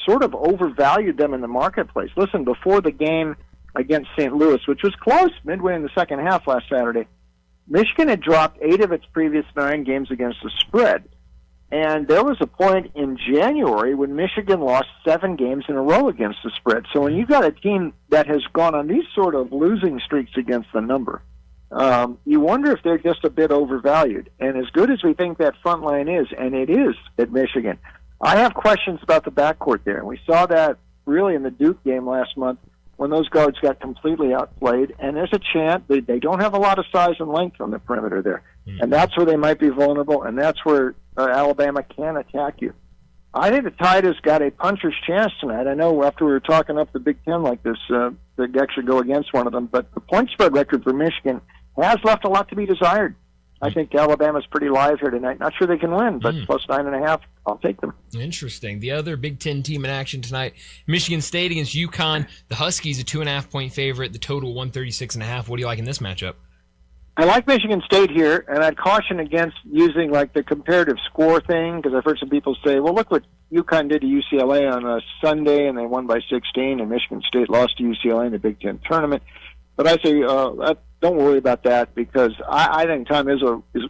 sort of overvalued them in the marketplace. Listen, before the game against St. Louis, which was close midway in the second half last Saturday, Michigan had dropped 8 of its previous 9 games against the spread. And there was a point in January when Michigan lost 7 games in a row against the spread. So when you've got a team that has gone on these sort of losing streaks against the number, you wonder if they're just a bit overvalued. And as good as we think that front line is, and it is at Michigan, I have questions about the backcourt there. And we saw that really in the Duke game last month when those guards got completely outplayed. And there's a chance they don't have a lot of size and length on the perimeter there. And that's where they might be vulnerable, and that's where Alabama can attack you. I think the Tide has got a puncher's chance tonight. I know after we were talking up the Big Ten like this, they actually go against one of them, but the point spread record for Michigan has left a lot to be desired. I think Alabama's pretty live here tonight. Not sure they can win, but plus 9.5, I'll take them. Interesting. The other Big Ten team in action tonight, Michigan State against UConn. The Huskies, a 2.5-point favorite. The total 136.5. What do you like in this matchup? I like Michigan State here, and I'd caution against using like the comparative score thing, because I've heard some people say, well, look what UConn did to UCLA on a Sunday, and they won by 16, and Michigan State lost to UCLA in the Big Ten tournament. But I say, don't worry about that, because I think Tom Izzo is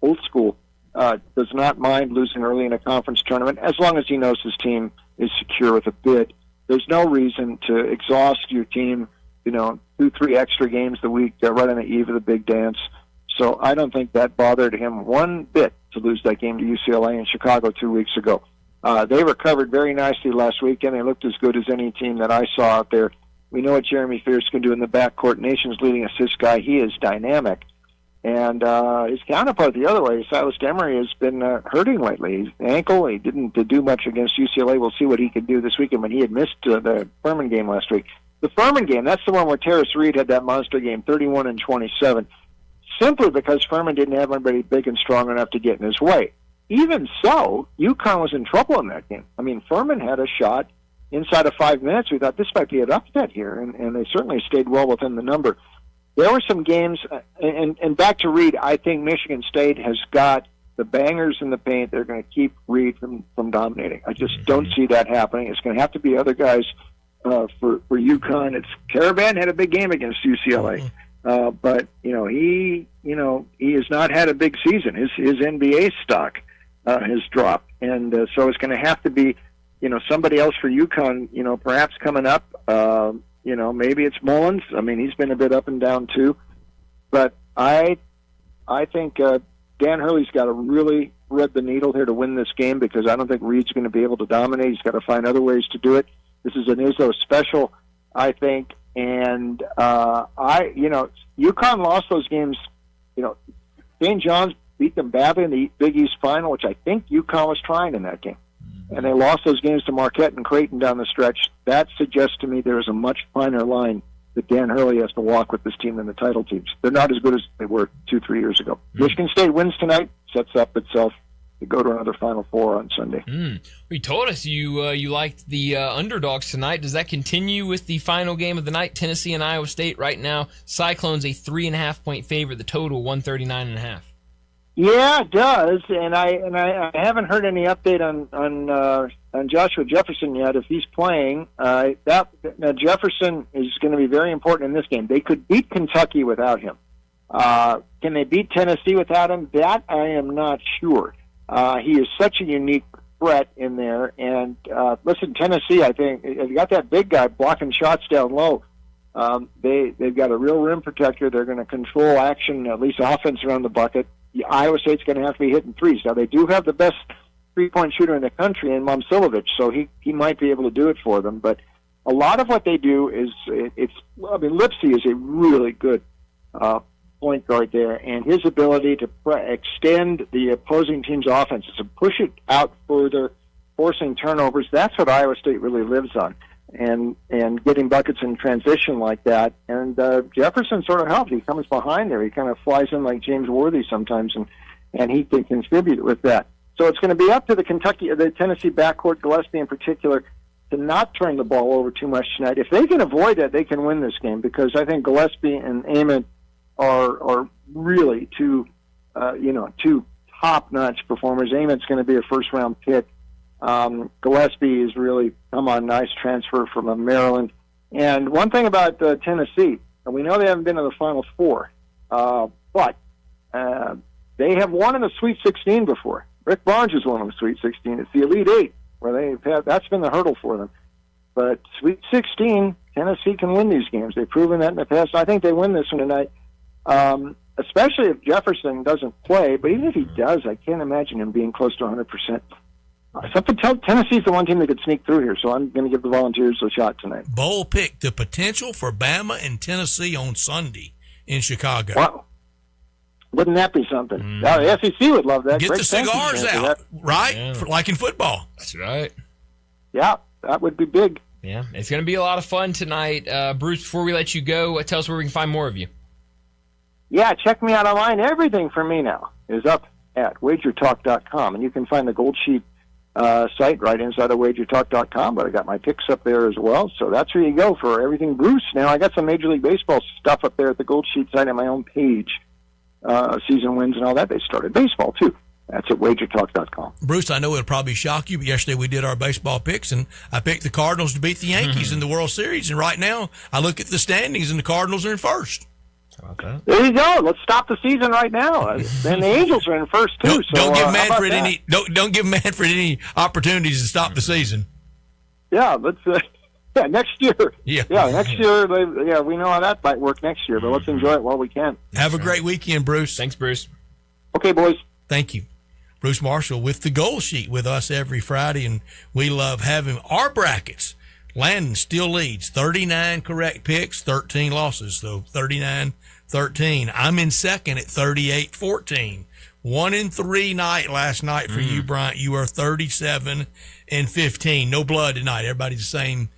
old school, does not mind losing early in a conference tournament, as long as he knows his team is secure with a bid. There's no reason to exhaust your team, 2-3 extra games the week right on the eve of the big dance. So I don't think that bothered him one bit to lose that game to UCLA in Chicago 2 weeks ago. They recovered very nicely last week, and they looked as good as any team that I saw out there. We know what Jeremy Fierce can do in the backcourt. Nation's leading assist guy. He is dynamic. And his counterpart the other way, Silas Demery, has been hurting lately. His ankle, he didn't do much against UCLA. We'll see what he can do this weekend, but he had missed the Furman game last week. The Furman game, that's the one where Terrace Reed had that monster game, 31 and 27, simply because Furman didn't have anybody big and strong enough to get in his way. Even so, UConn was in trouble in that game. I mean, Furman had a shot inside of 5 minutes. We thought this might be an upset here, and they certainly stayed well within the number. There were some games, and back to Reed, I think Michigan State has got the bangers in the paint. They're going to keep Reed from dominating. I just don't see that happening. It's going to have to be other guys for UConn. It's Caravan had a big game against UCLA, but he has not had a big season. His NBA stock has dropped, and so it's going to have to be somebody else for UConn. Perhaps coming up. Maybe it's Mullins. I mean, he's been a bit up and down too, but I think Dan Hurley's got to really thread the needle here to win this game, because I don't think Reed's going to be able to dominate. He's got to find other ways to do it. This is an Izzo special, I think, and UConn lost those games. St. John's beat them badly in the Big East final, which I think UConn was trying in that game. And they lost those games to Marquette and Creighton down the stretch. That suggests to me there is a much finer line that Dan Hurley has to walk with this team than the title teams. They're not as good as they were 2-3 years ago. Michigan State wins tonight, sets up itself to go to another Final Four on Sunday. You told us you liked the underdogs tonight. Does that continue with the final game of the night, Tennessee and Iowa State? Right now, Cyclones a 3.5-point favorite. The total 139.5. Yeah, it does, and I haven't heard any update on Joshua Jefferson yet. If he's playing, Jefferson is going to be very important in this game. They could beat Kentucky without him. Can they beat Tennessee without him? That I am not sure. He is such a unique threat in there. And listen, Tennessee, I think, if you got that big guy blocking shots down low, they've got a real rim protector. They're going to control action, at least offense around the bucket. Iowa State's going to have to be hitting threes. Now, they do have the best three-point shooter in the country in Momcilovic, so he might be able to do it for them. But a lot of what they do is, Lipsy is a really good point guard there, and his ability to extend the opposing team's offenses and push it out further, forcing turnovers, that's what Iowa State really lives on. And getting buckets in transition like that. And Jefferson sort of helps. He comes behind there. He kind of flies in like James Worthy sometimes, and he can contribute with that. So it's going to be up to the Tennessee backcourt, Gillespie in particular, to not turn the ball over too much tonight. If they can avoid that, they can win this game, because I think Gillespie and Ament are really two top-notch performers. Ament's going to be a first-round pick. Gillespie has really come on, nice transfer from Maryland. And one thing about Tennessee, and we know they haven't been to the Final Four, but they have won in the Sweet 16 before. Rick Barnes has won in the Sweet 16. It's the Elite Eight where that's been the hurdle for them. But Sweet 16, Tennessee can win these games. They've proven that in the past. I think they win this one tonight, especially if Jefferson doesn't play. But even if he does, I can't imagine him being close to 100%. Tennessee's the one team that could sneak through here, so I'm going to give the Volunteers a shot tonight. Bold pick. The potential for Bama and Tennessee on Sunday in Chicago. Wow. Wouldn't that be something? The SEC would love that. Get Great the cigars out, right? Yeah. Like in football. That's right. Yeah, that would be big. Yeah, it's going to be a lot of fun tonight. Bruce, before we let you go, tell us where we can find more of you. Yeah, check me out online. Everything for me now is up at wagertalk.com, and you can find the Gold Sheet site right inside of wagertalk.com, but I got my picks up there as well, so that's where you go for everything Bruce. Now, I got some Major League Baseball stuff up there at the Gold Sheet site on my own page, season wins and all that. They started baseball, too. That's at wagertalk.com. Bruce, I know it'll probably shock you, but yesterday we did our baseball picks, and I picked the Cardinals to beat the Yankees in the World Series, and right now I look at the standings, and the Cardinals are in first. Okay. There you go. Let's stop the season right now. And the Angels are in first too. Don't give Manfred any. Don't give Manfred any opportunities to stop the season. Yeah, let's. Next year. Yeah, next year. We know how that might work next year, but let's enjoy it while we can. Have a great weekend, Bruce. Thanks, Bruce. Okay, boys. Thank you. Bruce Marshall with the Gold Sheet with us every Friday, and we love having our brackets. Landon still leads, 39 correct picks, 13 losses, so 39-13. I'm in second at 38-14. 1-3 night last night for you, Bryant. You are 37-15. No blood tonight. Everybody's the same.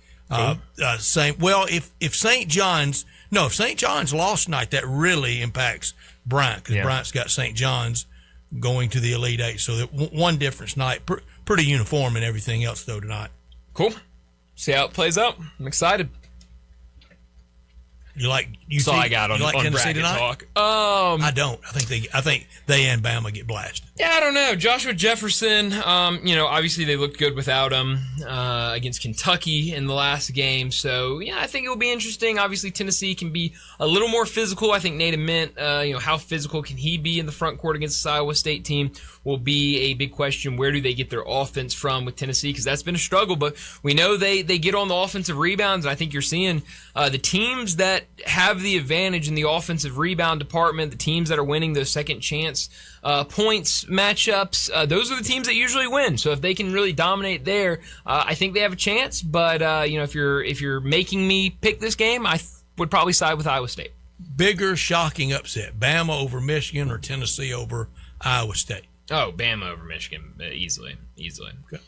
Same. Well, if St. John's lost tonight, that really impacts Bryant, because Bryant's got St. John's going to the Elite Eight. So that one difference night, pretty uniform in everything else though tonight. Cool. See how it plays out. I'm excited. That's all I got on Tennessee bracket tonight? talk. I don't. I think they and Bama get blasted. Yeah, I don't know. Joshua Jefferson, obviously they looked good without him against Kentucky in the last game. So, yeah, I think it will be interesting. Obviously, Tennessee can be a little more physical. I think Nate Ament, how physical can he be in the front court against this Iowa State team will be a big question. Where do they get their offense from with Tennessee? Because that's been a struggle. But we know they get on the offensive rebounds, and I think you're seeing the teams that have the advantage in the offensive rebound department, the teams that are winning those second chance points matchups, those are the teams that usually win. So if they can really dominate there, I think they have a chance. But if you're making me pick this game, I would probably side with Iowa State. Bigger shocking upset: Bama over Michigan or Tennessee over Iowa State? Oh, Bama over Michigan, easily. Okay.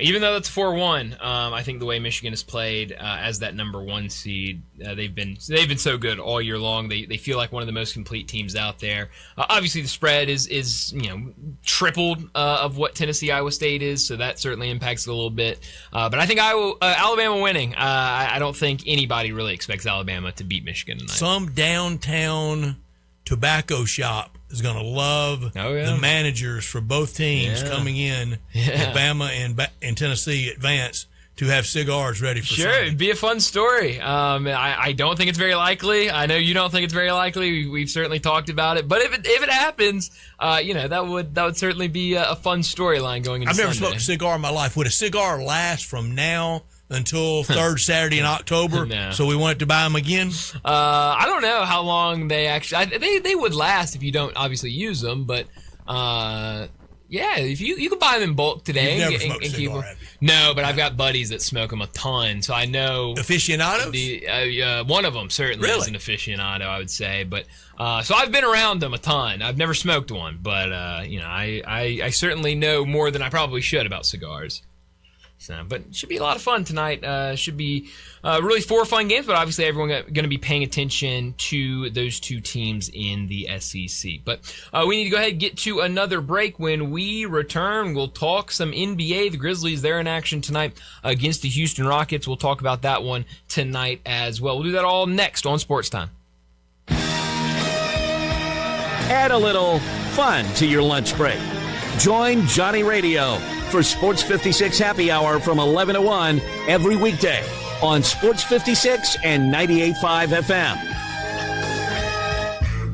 Even though that's 4-1, I think the way Michigan has played as that number one seed, they've been so good all year long. They feel like one of the most complete teams out there. Obviously, the spread is tripled of what Tennessee Iowa State is, so that certainly impacts it a little bit. But I think Alabama winning. I don't think anybody really expects Alabama to beat Michigan tonight. Some downtown tobacco shop is going to love the managers for both teams coming in. If Bama and Tennessee advance, to have cigars ready for Sunday. It'd be a fun story. I don't think it's very likely. I know you don't think it's very likely. We've certainly talked about it, but if it happens, that would certainly be a fun storyline going into Sunday. I've never smoked a cigar in my life. Would a cigar last from now until third Saturday in October? No. So we wanted to buy them again? I don't know how long they actually... They would last if you don't obviously use them, but... if you could buy them in bulk today. You've never smoked a cigar, have you? No, but I've got buddies that smoke them a ton, so I know... Aficionados? One of them certainly is an aficionado, I would say. But so I've been around them a ton. I've never smoked one, but I certainly know more than I probably should about cigars. So, but it should be a lot of fun tonight. Should be really 4 fun games, but obviously everyone going to be paying attention to those two teams in the SEC. But we need to go ahead and get to another break. When we return, we'll talk some NBA. The Grizzlies, they're in action tonight against the Houston Rockets. We'll talk about that one tonight as well. We'll do that all next on Sports Time. Add a little fun to your lunch break. Join Johnny Radio for Sports 56 Happy Hour from 11 to 1 every weekday on Sports 56 and 98.5 FM.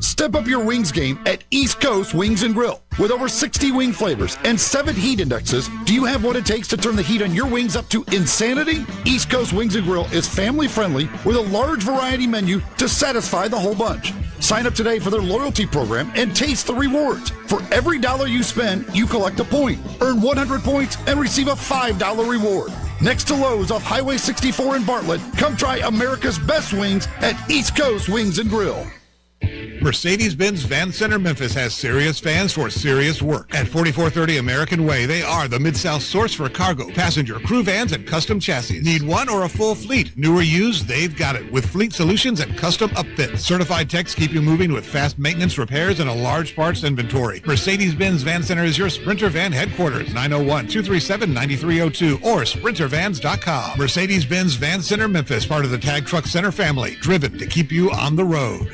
Step up your wings game at East Coast Wings and Grill. With over 60 wing flavors and 7 heat indexes, do you have what it takes to turn the heat on your wings up to insanity? East Coast Wings and Grill is family friendly with a large variety menu to satisfy the whole bunch. Sign up today for their loyalty program and taste the rewards. For every $1 you spend, you collect a point. Earn 100 points and receive a $5 reward. Next to Lowe's off Highway 64 in Bartlett, come try America's best wings at East Coast Wings and Grill. Mercedes-Benz Van Center Memphis has serious vans for serious work. At 4430 American Way, they are the Mid-South source for cargo, passenger, crew vans, and custom chassis. Need one or a full fleet? New or used, they've got it with fleet solutions and custom upfits. Certified techs keep you moving with fast maintenance, repairs, and a large parts inventory. Mercedes-Benz Van Center is your Sprinter Van headquarters, 901-237-9302 or sprintervans.com. Mercedes-Benz Van Center Memphis, part of the Tag Truck Center family, driven to keep you on the road.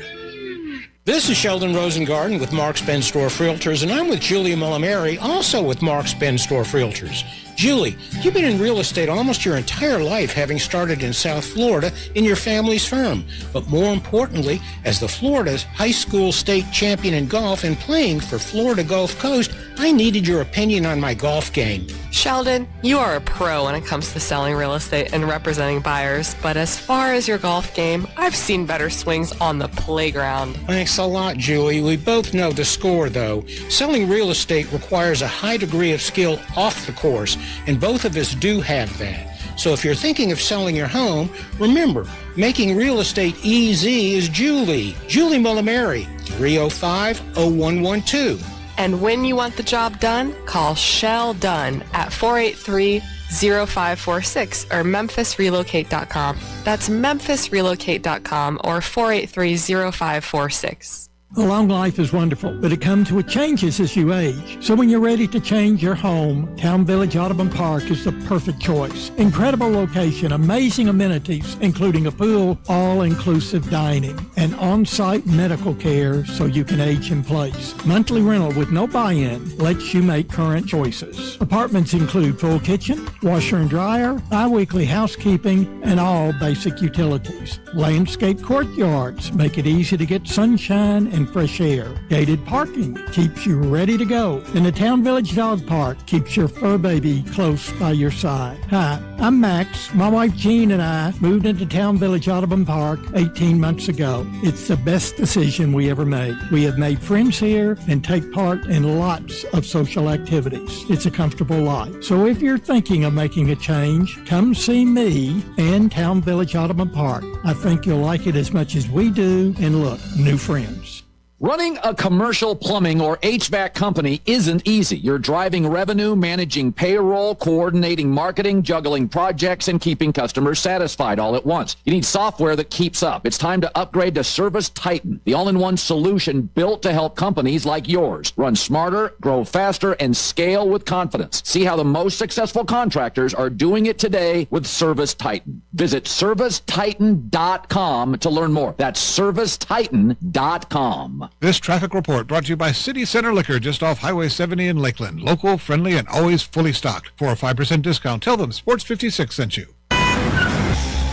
This is Sheldon Rosengarten with Mark's Ben Store Realtors, and I'm with Julia Mullimary, also with Mark's Ben Store Realtors. Julie, you've been in real estate almost your entire life, having started in South Florida in your family's firm. But more importantly, as the Florida's high school state champion in golf and playing for Florida Gulf Coast, I needed your opinion on my golf game. Sheldon, you are a pro when it comes to selling real estate and representing buyers, but as far as your golf game, I've seen better swings on the playground. Thanks a lot, Julie. We both know the score, though. Selling real estate requires a high degree of skill off the course, and both of us do have that. So if you're thinking of selling your home, remember, making real estate easy is Julie. Julie Mullimary, 305-0112. And when you want the job done, call Shell Dunn at 483-0546 or memphisrelocate.com. That's memphisrelocate.com or 483-0546. A long life is wonderful, but it comes with changes as you age. So when you're ready to change your home, Town Village Audubon Park is the perfect choice. Incredible location, amazing amenities, including a pool, all-inclusive dining, and on-site medical care so you can age in place. Monthly rental with no buy-in lets you make current choices. Apartments include full kitchen, washer and dryer, bi-weekly housekeeping, and all basic utilities. Landscape courtyards make it easy to get sunshine and fresh air. Gated parking keeps you ready to go. And the Town Village Dog Park keeps your fur baby close by your side. Hi, I'm Max. My wife Jean and I moved into Town Village Audubon Park 18 months ago. It's the best decision we ever made. We have made friends here and take part in lots of social activities. It's a comfortable life. So if you're thinking of making a change, come see me and Town Village Audubon Park. I think you'll like it as much as we do. And look, new friends. Running a commercial plumbing or HVAC company isn't easy. You're driving revenue, managing payroll, coordinating marketing, juggling projects, and keeping customers satisfied all at once. You need software that keeps up. It's time to upgrade to Service Titan, the all-in-one solution built to help companies like yours run smarter, grow faster, and scale with confidence. See how the most successful contractors are doing it today with Service Titan. Visit ServiceTitan.com to learn more. That's ServiceTitan.com. This traffic report brought to you by City Center Liquor, just off Highway 70 in Lakeland. Local, friendly, and always fully stocked. For a 5% discount, tell them Sports 56 sent you.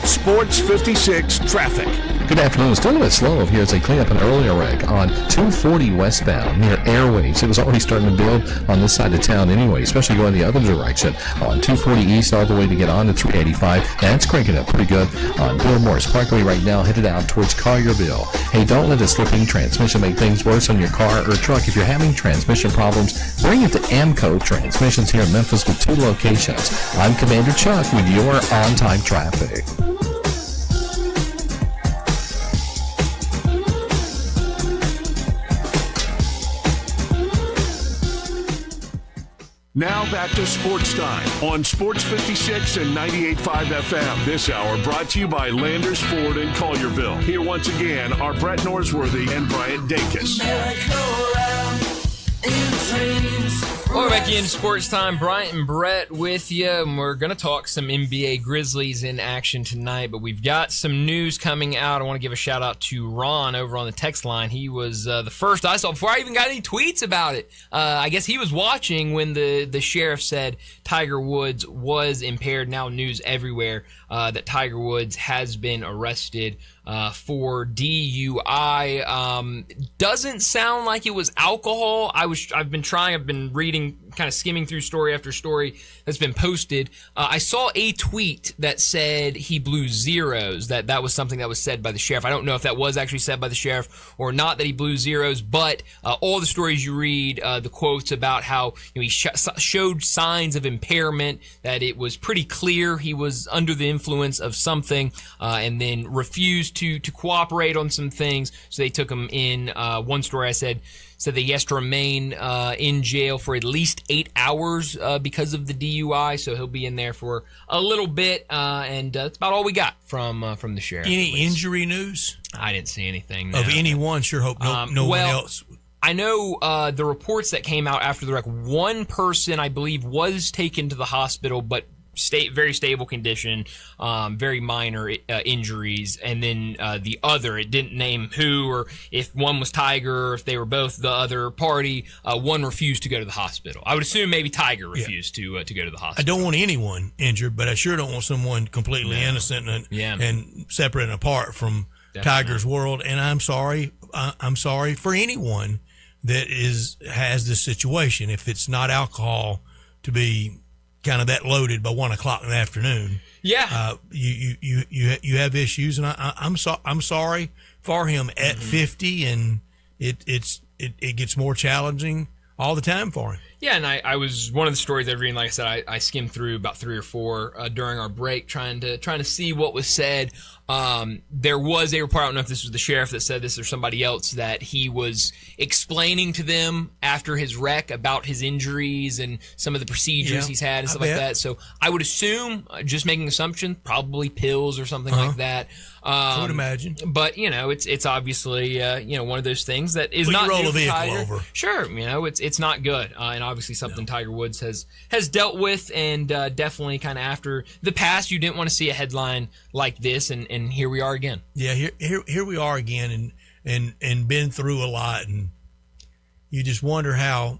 Sports 56 traffic. Good afternoon. Still a bit slow here as they clean up an earlier wreck on 240 westbound near Airways. It was already starting to build on this side of town anyway, especially going the other direction on 240 east all the way to get on to 385. That's cranking up pretty good on Bill Morris Parkway right now, headed out towards Collierville. Hey, don't let a slipping transmission make things worse on your car or truck. If you're having transmission problems, bring it to Amco Transmissions here in Memphis with 2 locations. I'm Commander Chuck with your on-time traffic. Now back to Sports Time on Sports 56 and 98.5 FM. This hour brought to you by Landers Ford in Collierville. Here once again are Brett Norsworthy and Bryant Dacus. Welcome back in Sports Time. Bryant and Brett with you, and we're going to talk some NBA Grizzlies in action tonight, but we've got some news coming out. I want to give a shout out to Ron over on the text line. He was the first I saw before I even got any tweets about it. I guess he was watching when the sheriff said Tiger Woods was impaired. Now news everywhere that Tiger Woods has been arrested for DUI. Doesn't sound like it was alcohol. I've been reading kind of skimming through story after story that's been posted, I saw a tweet that said he blew zeros, that was something that was said by the sheriff. I don't know if that was actually said by the sheriff or not, that he blew zeros, but all the stories you read, the quotes about how he showed signs of impairment, that it was pretty clear he was under the influence of something, and then refused to cooperate on some things, so they took him in. One story I said that he has to remain in jail for at least 8 hours because of the DUI, so he'll be in there for a little bit, and that's about all we got from the sheriff. Any injury news? I didn't see anything. Of anyone? Sure hope no one else. I know the reports that came out after the wreck, one person, I believe, was taken to the hospital, but very stable condition, very minor injuries, and then the other, it didn't name who, or if one was Tiger, or if they were both the other party. One refused to go to the hospital. I would assume maybe Tiger refused to go to the hospital. I don't want anyone injured, but I sure don't want someone completely innocent and separate and apart from Tiger's world. And I'm sorry for anyone that has this situation. If it's not alcohol, to be kind of that loaded by 1 o'clock in the afternoon. Yeah. You have issues, and I'm sorry for him at 50, and it gets more challenging all the time for him. Yeah, and I was, one of the stories I was reading, like I said, I skimmed through about 3 or 4 during our break, trying to see what was said. There was a report, I don't know if this was the sheriff that said this or somebody else, that he was explaining to them after his wreck about his injuries and some of the procedures he's had and stuff like that. So I would assume, just making an assumption, probably pills or something like that. I would imagine. But, it's obviously, one of those things that is not roll new a for vehicle Tiger. over. Sure, it's not good. And obviously something Tiger Woods has dealt with, and definitely kind of after the past, you didn't want to see a headline like this, and here we are again. Yeah, here we are again, and been through a lot, and you just wonder how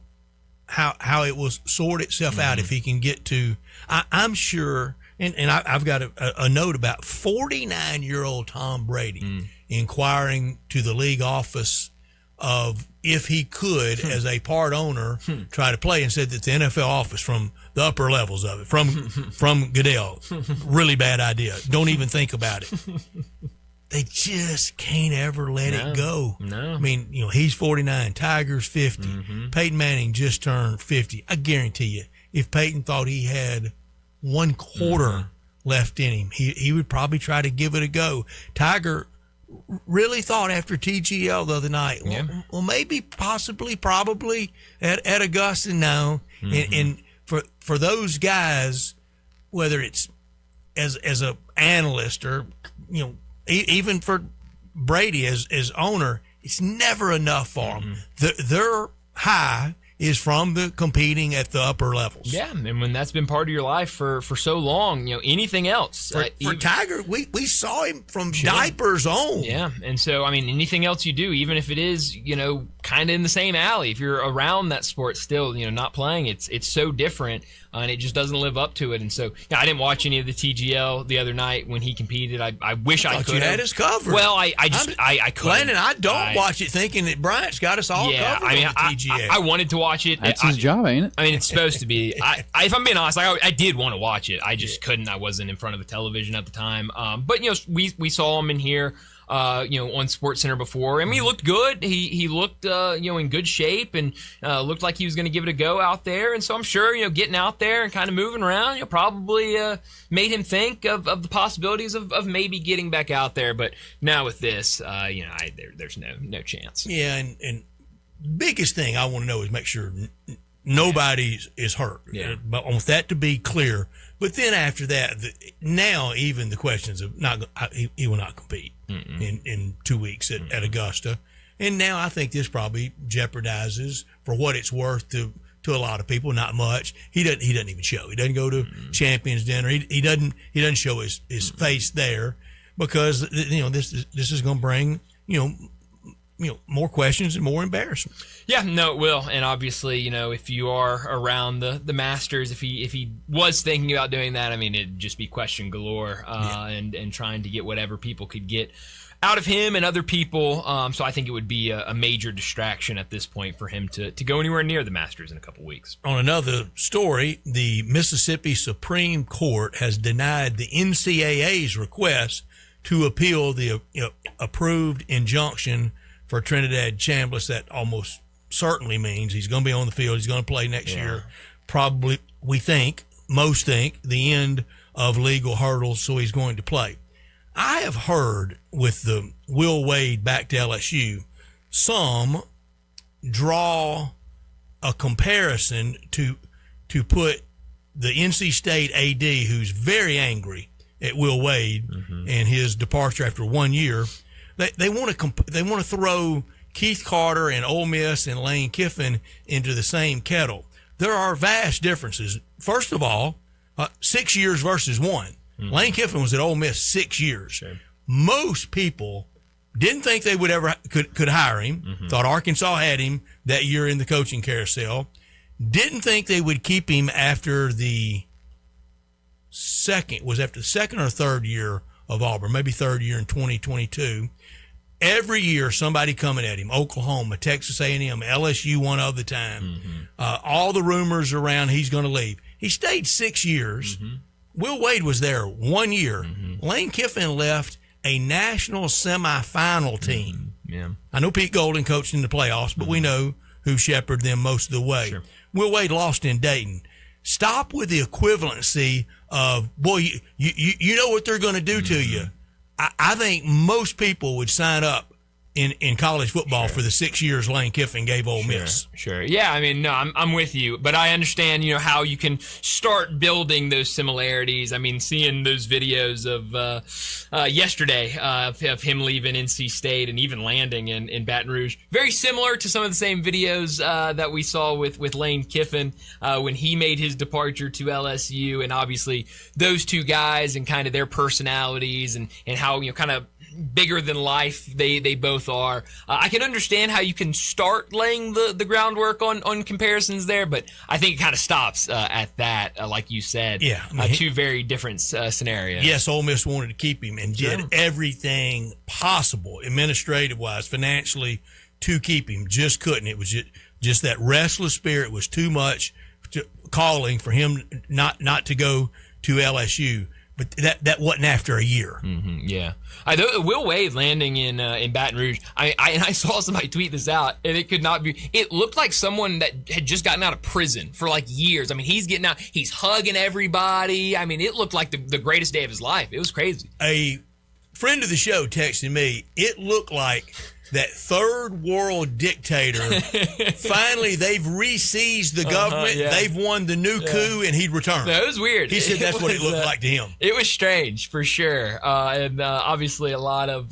it will sort itself out if he can get to. I'm sure, and I've got a note about 49-year-old Tom Brady inquiring to the league office of if he could, as a part owner, try to play, and said that the NFL office, from the upper levels of it, from Goodell, really bad idea. Don't even think about it. They just can't ever let it go. No. I mean, he's 49, Tiger's 50, Peyton Manning just turned 50. I guarantee you, if Peyton thought he had 1 quarter left in him, he would probably try to give it a go. Tiger really thought after TGL the other night, well, maybe, possibly, probably at Augusta now. And for those guys, whether it's as a analyst or even for Brady as owner, it's never enough for them. Their high is from the competing at the upper levels. Yeah, and when that's been part of your life for so long, anything else. For Tiger, we saw him from diapers on. Yeah, and so, anything else you do, even if it is, kind of in the same alley, if you're around that sport still, not playing, it's so different, and it just doesn't live up to it. And so, I didn't watch any of the TGL the other night when he competed. I wish I could. You had his covered. Well, I couldn't. Landon, I don't watch it thinking that Bryant's got us all covered on the TGL. I wanted to watch it. That's his job, ain't it? It's supposed to be. If I'm being honest, I did want to watch it. I just couldn't. I wasn't in front of the television at the time. But we saw him in here, on SportsCenter before. He looked good. He looked, in good shape, and looked like he was going to give it a go out there. And so I'm sure, getting out there and kind of moving around, probably made him think of the possibilities of maybe getting back out there. But now with this, there's no chance. Yeah, and biggest thing I want to know is make sure nobody is hurt. Yeah. But I want that to be clear. But then after that, now even the questions of he will not compete in 2 weeks at Augusta. And now I think this probably jeopardizes, for what it's worth to a lot of people, not much. He doesn't even show. He doesn't go to Champions Dinner. He doesn't show his face there, because this is going to bring more questions and more embarrassment. Yeah, no, it will. And obviously, if you are around the Masters, if he was thinking about doing that, I mean, it'd just be question galore, and trying to get whatever people could get out of him and other people. So I think it would be a major distraction at this point for him to go anywhere near the Masters in a couple weeks. On another story, the Mississippi Supreme Court has denied the NCAA's request to appeal the approved injunction for Trinidad Chambliss. That almost certainly means he's going to be on the field. He's going to play next year. Probably, most think, the end of legal hurdles, so he's going to play. I have heard with the Will Wade back to LSU, some draw a comparison to put the NC State AD, who's very angry at Will Wade and his departure after 1 year. They want to throw Keith Carter and Ole Miss and Lane Kiffin into the same kettle. There are vast differences. First of all, 6 years versus 1. Lane Kiffin was at Ole Miss 6 years. Sure. Most people didn't think they would ever could hire him. Thought Arkansas had him that year in the coaching carousel. Didn't think they would keep him after the second or third year of Auburn, maybe third year in 2022. Every year, somebody coming at him. Oklahoma, Texas A&M, LSU one other time. All the rumors around he's going to leave. He stayed 6 years. Will Wade was there 1 year. Lane Kiffin left a national semifinal team. Yeah. I know Pete Golden coached in the playoffs, but we know who shepherded them most of the way. Sure. Will Wade lost in Dayton. Stop with the equivalency of, boy, you know what they're going to do to you. I think most people would sign up in college football for the 6 years Lane Kiffin gave Ole Miss. Sure. Yeah, I mean, no, I'm with you, but I understand, how you can start building those similarities. I mean, seeing those videos of yesterday of him leaving NC State and even landing in Baton Rouge, very similar to some of the same videos that we saw with Lane Kiffin when he made his departure to LSU, and obviously those two guys and kind of their personalities and how, kind of bigger than life they both are. I can understand how you can start laying the groundwork on comparisons there, but I think it kind of stops at that, like you said. Yeah, two very different scenarios. Yes, Ole Miss wanted to keep him and did everything possible, administrative-wise, financially, to keep him. Just couldn't. It was just that restless spirit was too much calling for him not to go to LSU. But that wasn't after a year. Yeah. Will Wade landing in Baton Rouge, I saw somebody tweet this out, and it could not be. It looked like someone that had just gotten out of prison for like years. I mean, he's getting out. He's hugging everybody. I mean, it looked like the greatest day of his life. It was crazy. A friend of the show texted me, it looked like that third world dictator, finally they've re-seized the government, they've won the new coup, and he'd returned. No, it was weird. He said that's what it looked like to him. It was strange, for sure. And obviously a lot of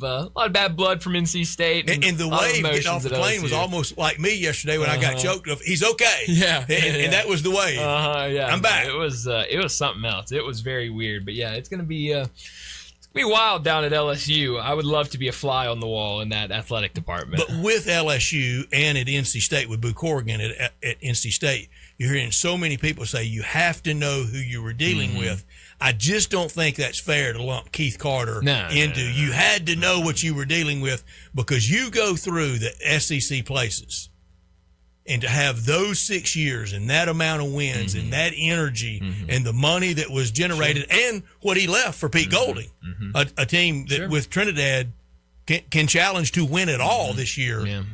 bad blood from NC State. And the wave getting off the plane was almost like me yesterday when I got choked up. He's okay. Yeah. And that was the wave. Yeah. I'm back. It was something else. It was very weird. But yeah, it's going to be wild down at LSU. I would love to be a fly on the wall in that athletic department. But with LSU and at NC State, with Boo Corrigan at NC State, you're hearing so many people say you have to know who you were dealing with. I just don't think that's fair to lump Keith Carter into. You had to know what you were dealing with, because you go through the SEC places. And to have those 6 years and that amount of wins and that energy and the money that was generated and what he left for Pete Golding, a team that with Trinidad can challenge to win it all this year.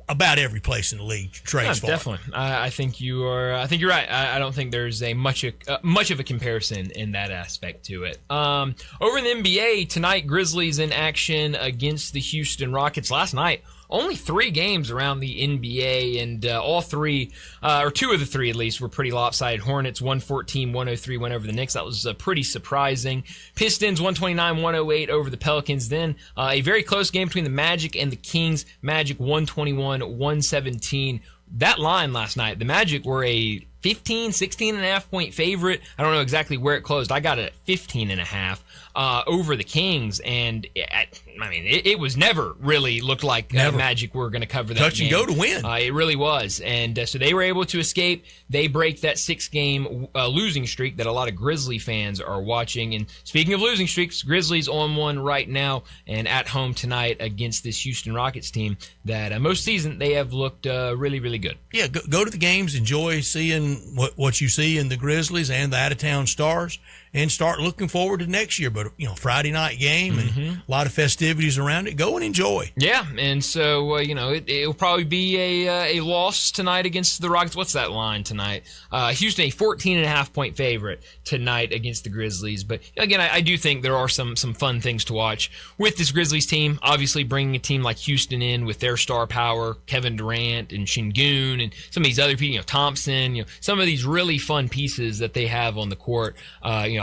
About every place in the league trades for. Definitely. I think you are. I think you're right. I don't think there's a much of a comparison in that aspect to it. Over in the NBA tonight, Grizzlies in action against the Houston Rockets. Last night, only 3 games around the NBA, and all 3, or 2 of the 3 at least, were pretty lopsided. Hornets 114-103 went over the Knicks. That was pretty surprising. Pistons 129-108 over the Pelicans. Then a very close game between the Magic and the Kings. Magic 121-117. That line last night, the Magic were a 16.5 point favorite. I don't know exactly where it closed. I got it at 15.5. over the Kings, and it was never really looked like Magic were going to cover that touch game. and go to win. It really was, and so they were able to escape. They break that 6-game losing streak that a lot of Grizzly fans are watching. And speaking of losing streaks, Grizzlies on one right now and at home tonight against this Houston Rockets team that most season they have looked really, really good. Yeah, go to the games, enjoy seeing what you see in the Grizzlies and the out-of-town Stars, and start looking forward to next year. But, Friday night game and a lot of festivities around it. Go and enjoy. Yeah, and so, it'll probably be a loss tonight against the Rockets. What's that line tonight? Houston, a 14.5-point favorite tonight against the Grizzlies. But, again, I do think there are some fun things to watch with this Grizzlies team. Obviously, bringing a team like Houston in with their star power, Kevin Durant and Şengün and some of these other people, Thompson, some of these really fun pieces that they have on the court.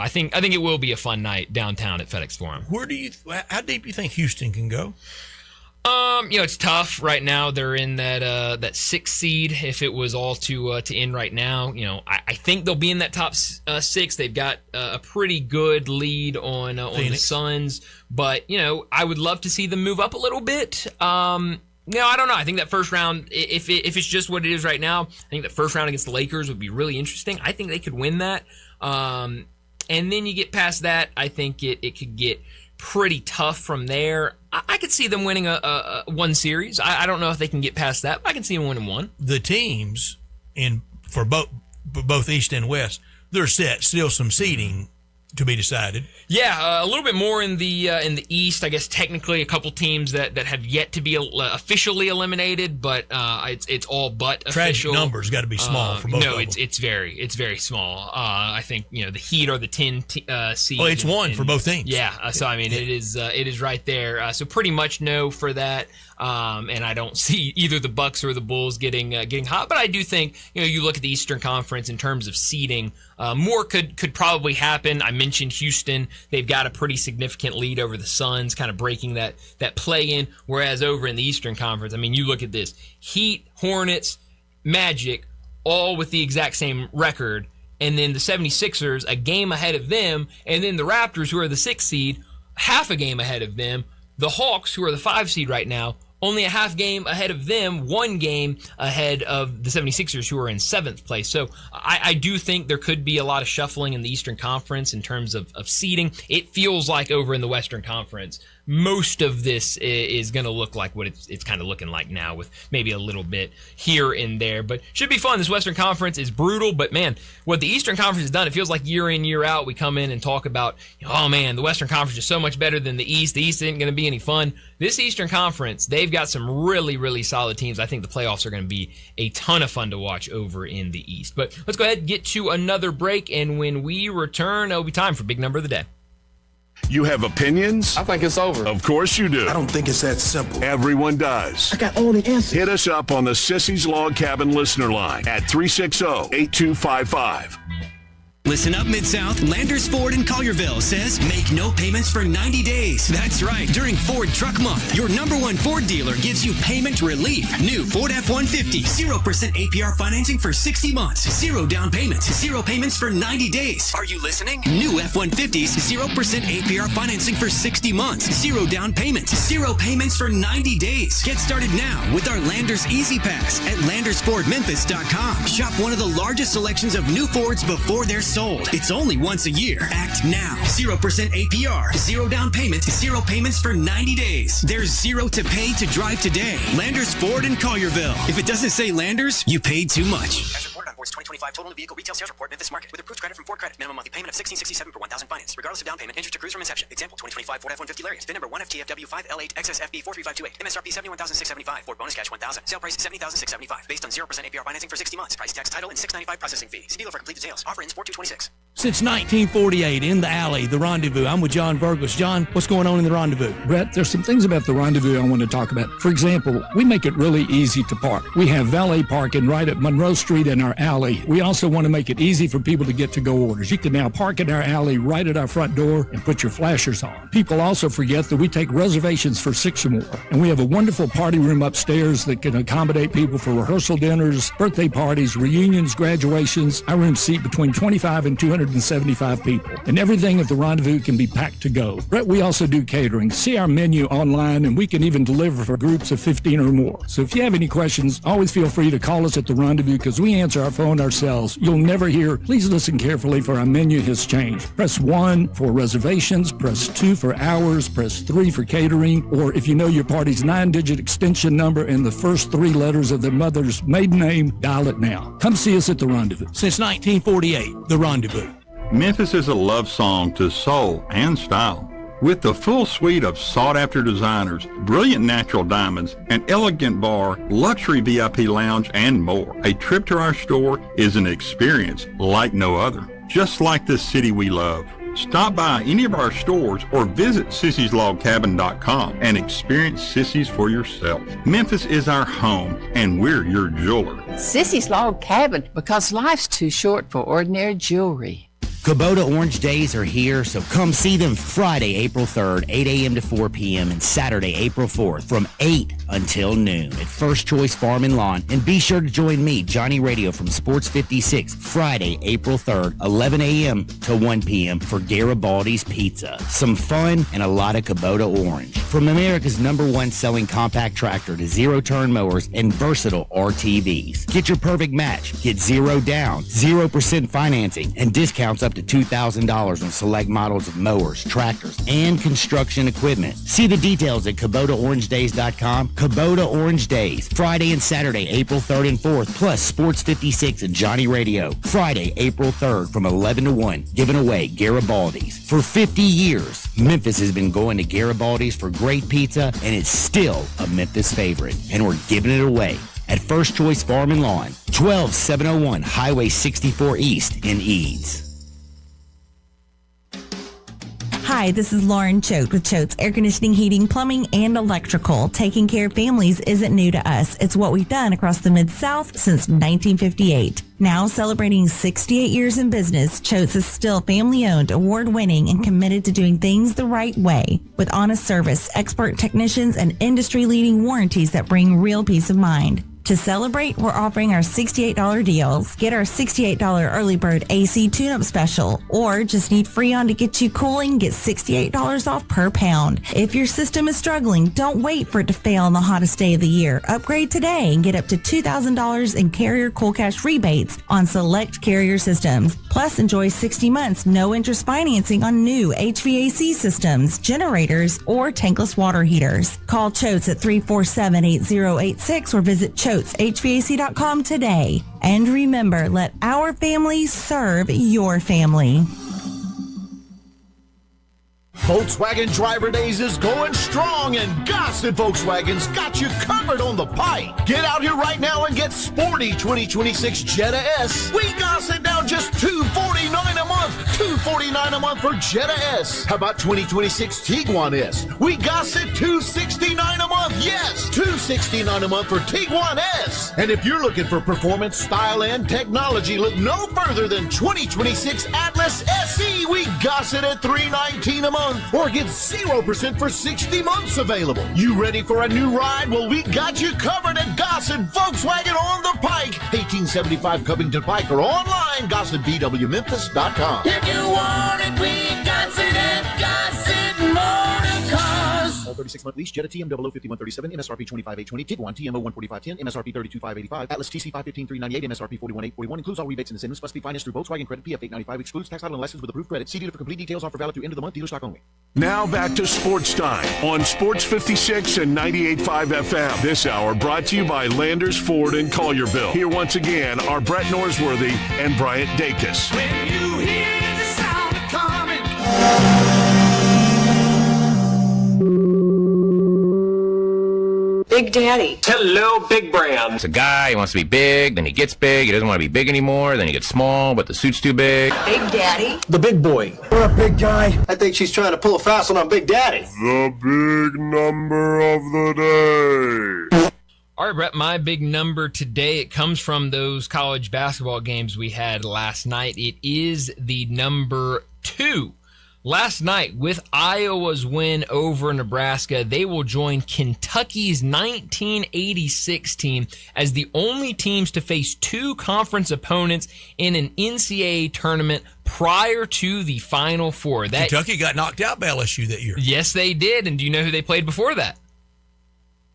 I think it will be a fun night downtown at FedEx Forum. How deep do you think Houston can go? It's tough right now. They're in that 6th seed. If it was all to end right now, I think they'll be in that top 6. They've got a pretty good lead on the Suns, but I would love to see them move up a little bit. I don't know. I think that first round, if it's just what it is right now, I think that first round against the Lakers would be really interesting. I think they could win that. And then you get past that, I think it could get pretty tough from there. I could see them winning a one series. I don't know if they can get past that, but I can see them winning one. The teams for both East and West, they're set. Still some seeding to be decided. Yeah, a little bit more in the East. I guess technically a couple teams that have yet to be officially eliminated, but it's all but official. Tragic numbers got to be small for both. No, of them. it's very small. I think the Heat are the 10 seed. Oh, it's one for both teams. Yeah, so it is right there. So pretty much no for that. And I don't see either the Bucks or the Bulls getting hot, but I do think you look at the Eastern Conference in terms of seeding, more could probably happen. I mentioned Houston; they've got a pretty significant lead over the Suns, kind of breaking that play-in. Whereas over in the Eastern Conference, you look at this: Heat, Hornets, Magic, all with the exact same record, and then the 76ers a game ahead of them, and then the Raptors, who are the 6th seed, half a game ahead of them. The Hawks, who are the 5 seed right now, only a half game ahead of them, 1 game ahead of the 76ers, who are in 7th place. So I do think there could be a lot of shuffling in the Eastern Conference in terms of seeding. It feels like over in the Western Conference, most of this is going to look like what it's kind of looking like now, with maybe a little bit here and there. But should be fun. This Western Conference is brutal, but man, what the Eastern Conference has done, it feels like year in, year out, we come in and talk about, oh man, the Western Conference is so much better than the East. The East isn't going to be any fun. This Eastern Conference, they've got some really, really solid teams. I think the playoffs are going to be a ton of fun to watch over in the East. But let's go ahead and get to another break, and when we return, it'll be time for Big Number of the Day. You have opinions? I think it's over. Of course you do. I don't think it's that simple. Everyone does. I got all the answers. Hit us up on the Sissy's Log Cabin listener line at 360-8255. Listen up, Mid-South. Landers Ford in Collierville says make no payments for 90 days. That's right. During Ford Truck Month, your #1 Ford dealer gives you payment relief. New Ford F-150, 0% APR financing for 60 months. 0 down payments. 0 payments for 90 days. Are you listening? New F-150s, 0% APR financing for 60 months. 0 down payments. 0 payments for 90 days. Get started now with our Landers Easy Pass at LandersFordMemphis.com. Shop one of the largest selections of new Fords before they're sold. It's only once a year. Act now. 0% APR, 0 down payment, 0 payments for 90 days. There's 0 to pay to drive today. Landers Ford in Collierville. If it doesn't say Landers, you paid too much. As reported on Ford's 2025 Total New Vehicle Retail Sales Report, Memphis Market, with approved credit from Ford Credit. Minimum monthly payment of $1,667 per 1,000 finance, regardless of down payment. Interest accrues from inception. Example: 2025 Ford F-150 Lariat. VIN number 1FTFW5L8XSFB43528. MSRP $71,675. Ford bonus cash $1,000. Sale price $70,675. Based on 0% APR financing for 60 months. Price, tax, title, and $695 processing fee. See dealer for complete details. Offer ends 4/2/26. Since 1948, in the alley, the Rendezvous. I'm with John Burgos. John, what's going on in the Rendezvous? Brett, there's some things about the Rendezvous I want to talk about. For example, we make it really easy to park. We have valet parking right at Monroe Street in our alley. We also want to make it easy for people to get to-go orders. You can now park in our alley right at our front door and put your flashers on. People also forget that we take reservations for 6 or more. And we have a wonderful party room upstairs that can accommodate people for rehearsal dinners, birthday parties, reunions, graduations. Our rooms seat between 25 and 275 people. And everything at the Rendezvous can be packed to go. Brett, we also do catering. See our menu online, and we can even deliver for groups of 15 or more. So if you have any questions, always feel free to call us at the Rendezvous because we answer our phone ourselves. You'll never hear, please listen carefully for our menu has changed. Press 1 for reservations, press 2 for hours, press 3 for catering, or if you know your party's 9-digit extension number and the first 3 letters of their mother's maiden name, dial it now. Come see us at the Rendezvous. Since 1948, the Rendezvous. Memphis is a love song to soul and style. With the full suite of sought-after designers, brilliant natural diamonds, an elegant bar, luxury VIP lounge, and more, a trip to our store is an experience like no other. Just like the city we love. Stop by any of our stores or visit sissyslogcabin.com and experience Sissy's for yourself. Memphis is our home, and we're your jeweler. Sissy's Log Cabin, because life's too short for ordinary jewelry. Kubota Orange Days are here, so come see them Friday, April 3rd, 8 a.m. to 4 p.m. and Saturday, April 4th from 8 until noon at First Choice Farm and Lawn. And be sure to join me, Johnny Radio from Sports 56, Friday, April 3rd, 11 a.m. to 1 p.m. for Garibaldi's Pizza. Some fun and a lot of Kubota Orange. From America's #1 selling compact tractor to zero-turn mowers and versatile RTVs. Get your perfect match. Get 0 down, 0% financing, and discounts up to $2,000 on select models of mowers, tractors, and construction equipment. See the details at KubotaOrangeDays.com. Kubota Orange Days, Friday and Saturday, April 3rd and 4th, plus Sports 56 and Johnny Radio. Friday, April 3rd from 11 to 1, giving away Garibaldi's. For 50 years, Memphis has been going to Garibaldi's for great pizza, and it's still a Memphis favorite. And we're giving it away at First Choice Farm and Lawn, 12701 Highway 64 East in Eads. Hi, this is Lauren Choate with Choate's Air Conditioning, Heating, Plumbing, and Electrical. Taking care of families isn't new to us. It's what we've done across the Mid-South since 1958. Now celebrating 68 years in business, Choate's is still family-owned, award-winning, and committed to doing things the right way. With honest service, expert technicians, and industry-leading warranties that bring real peace of mind. To celebrate, we're offering our $68 deals. Get our $68 early bird AC tune-up special, or just need Freon to get you cooling, get $68 off per pound. If your system is struggling, don't wait for it to fail on the hottest day of the year. Upgrade today and get up to $2,000 in Carrier Cool Cash rebates on select Carrier systems. Plus, enjoy 60 months no interest financing on new HVAC systems, generators, or tankless water heaters. Call Choates at 347-8086 or visit HVAC.com today. And remember, let our family serve your family. Volkswagen Driver Days is going strong, and Gossett Volkswagen's got you covered on the pike. Get out here right now and get sporty 2026 Jetta S. We Gossett now just $249 a month. $249 a month for Jetta S. How about 2026 Tiguan S? We Gossett $269 a month. Yes, $269 a month for Tiguan S. And if you're looking for performance, style, and technology, look no further than 2026 Atlas SE. We Gossett at $319 a month. Or get 0% for 60 months available. You ready for a new ride? Well, we got you covered at Gossett Volkswagen on the Pike, 1875 Covington Pike, or online, GossettBWMemphis.com. If you want it, we Gossett at Gossett Motor Cars. All 36-month lease, Jetta TM 005137, MSRP 25820, Tiguan TMO 14510, MSRP 32585, Atlas TC 515,398, MSRP 41841. Includes all rebates and incentives. Must be financed through Volkswagen Credit PF 895. Excludes tax, title, and license with approved credit. See dealer for complete details. Offer valid through end of the month. Dealer stock only. Now back to Sports Time on Sports 56 and 98.5 FM. This hour brought to you by Landers, Ford, and Collierville. Here once again are Brett Norsworthy and Bryant Dacus. When you hear the sound coming. Big Daddy. Hello, Big Brand. It's a guy, he wants to be big, then he gets big, he doesn't want to be big anymore, then he gets small, but the suit's too big. Big Daddy. The big boy. What up, big guy? I think she's trying to pull a fast one on Big Daddy. The big number of the day. All right, Brett, my big number today, it comes from those college basketball games we had last night. It is the number 2. Last night, with Iowa's win over Nebraska, they will join Kentucky's 1986 team as the only teams to face 2 conference opponents in an NCAA tournament prior to the Final Four. Kentucky got knocked out by LSU that year. Yes, they did. And do you know who they played before that?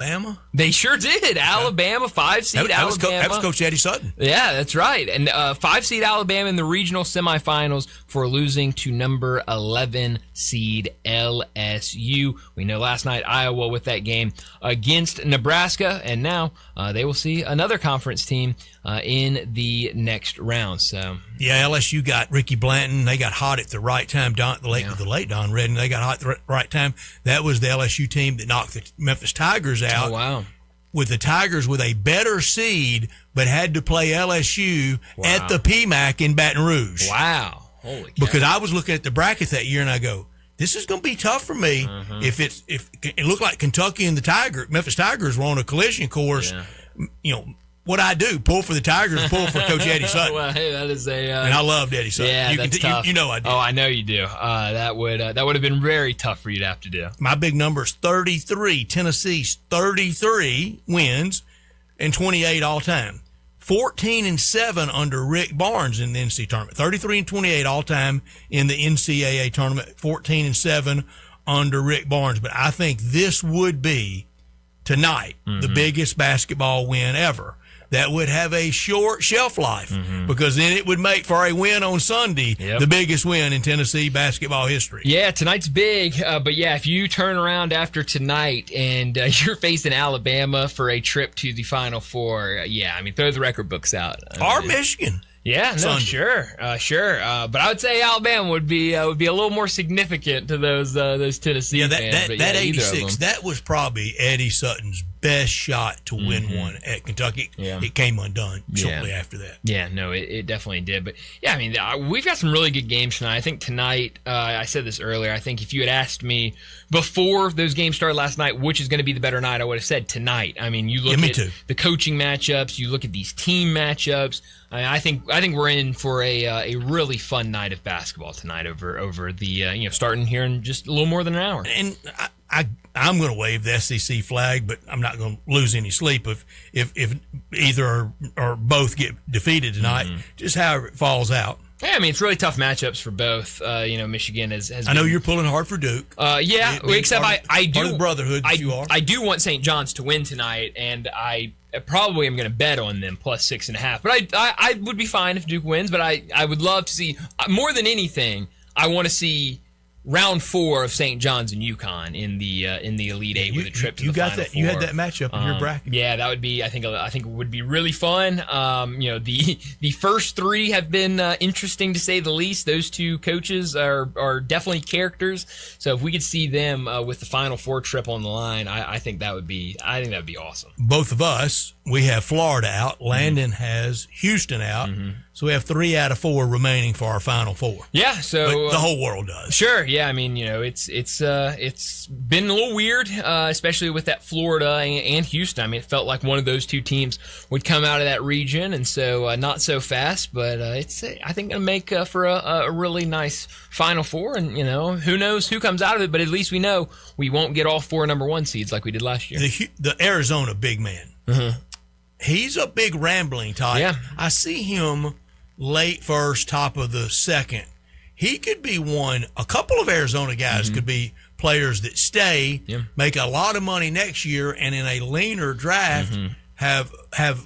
Alabama? They sure did. Alabama, 5-seed Alabama. That was Coach Eddie Sutton. Yeah, that's right. And 5-seed Alabama in the regional semifinals for losing to number 11 seed LSU. We know last night Iowa with that game against Nebraska, and now they will see another conference team in the next round. So yeah, LSU got Ricky Blanton. They got hot at the right time. The late Don Redden. They got hot at the right time. That was the LSU team that knocked the Memphis Tigers out. Oh, wow. With the Tigers with a better seed, but had to play LSU at the PMAC in Baton Rouge. Wow. Holy cow. Because I was looking at the bracket that year and I go, this is going to be tough for me if it looked like Kentucky and the Memphis Tigers were on a collision course. Yeah. You know, what I do, pull for the Tigers, pull for Coach Eddie Sutton. Well, hey, that is a... and I loved Eddie Sutton. Yeah, that's tough. You know I do. Oh, I know you do. That would have been very tough for you to have to do. My big number is 33. Tennessee's 33 wins and 28 all-time. 14-7 under Rick Barnes in the NCAA tournament. 33-28 all-time in the NCAA tournament. 14-7 under Rick Barnes. But I think this would be, tonight, the biggest basketball win ever. That would have a short shelf life because then it would make for a win on Sunday the biggest win in Tennessee basketball history. Yeah, tonight's big. But yeah, if you turn around after tonight and you're facing Alabama for a trip to the Final Four, throw the record books out. Or Michigan. Yeah, no, Sunday. sure. But I would say Alabama would be a little more significant to those Tennessee fans. That 86, that was probably Eddie Sutton's best shot to win one at Kentucky. Yeah. It came undone shortly after that. Yeah, no, it definitely did. But yeah, we've got some really good games tonight. I think tonight, I said this earlier, I think if you had asked me before those games started last night, which is going to be the better night, I would have said tonight. You look at the coaching matchups, you look at these team matchups. I think we're in for a really fun night of basketball tonight over the starting here in just a little more than an hour. And I'm going to wave the SEC flag, but I'm not going to lose any sleep if either or both get defeated tonight. Just however it falls out. Yeah, it's really tough matchups for both. Michigan has I know you're pulling hard for Duke. Except I do. Part of the brotherhood that you are. I do want St. John's to win tonight, and I probably am going to bet on them plus 6.5. But I would be fine if Duke wins. But I would love to see, more than anything, I want to see round 4 of St. John's and UConn in the Elite Eight with a trip to the Final Four. You had that matchup in your bracket. Yeah, that would be. I think it would be really fun. The first 3 have been interesting to say the least. Those 2 coaches are definitely characters. So if we could see them with the Final Four trip on the line, I think that would be awesome. Both of us, we have Florida out. Landon has Houston out. So we have 3 out of 4 remaining for our Final Four. Yeah, so but the whole world does. Sure, yeah. It's been a little weird, especially with that Florida and Houston. It felt like one of those 2 teams would come out of that region, and so not so fast. But it's I think going to make for a really nice Final Four, and who knows who comes out of it. But at least we know we won't get all 4 number 1 seeds like we did last year. The Arizona big man. He's a big rambling type. Yeah. I see him late first, top of the second. He could be one. A couple of Arizona guys could be players that stay, make a lot of money next year, and in a leaner draft have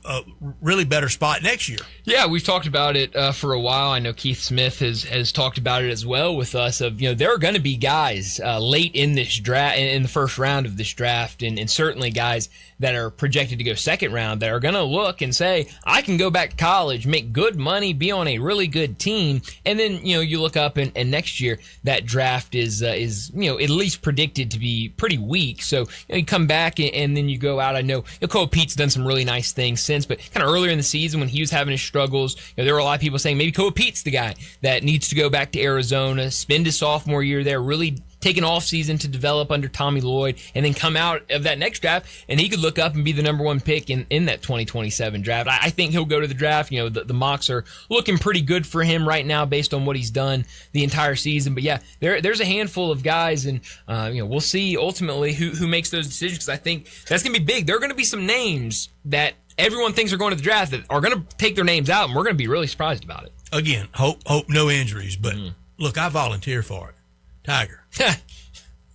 a really better spot next year. Yeah, we've talked about it for a while. I know Keith Smith has talked about it as well with us. There are going to be guys late in this draft, in the first round of this draft, and certainly guys that are projected to go second round that are going to look and say, I can go back to college, make good money, be on a really good team. And then, you look up and next year that draft is at least predicted to be pretty weak. So you come back and then you go out. I know Cole Pete's done some really nice things since, but kind of earlier in the season when he was having his struggles, there were a lot of people saying maybe Cole Pete's the guy that needs to go back to Arizona, spend his sophomore year there, really take an off season to develop under Tommy Lloyd, and then come out of that next draft, and he could look up and be the number one pick in that 2027 draft. I think he'll go to the draft. The mocks are looking pretty good for him right now based on what he's done the entire season. But yeah, there's a handful of guys, and we'll see ultimately who makes those decisions, because I think that's going to be big. There are going to be some names that everyone thinks are going to the draft that are going to take their names out, and we're going to be really surprised about it. Again, hope no injuries, but look, I volunteer for it. Tiger.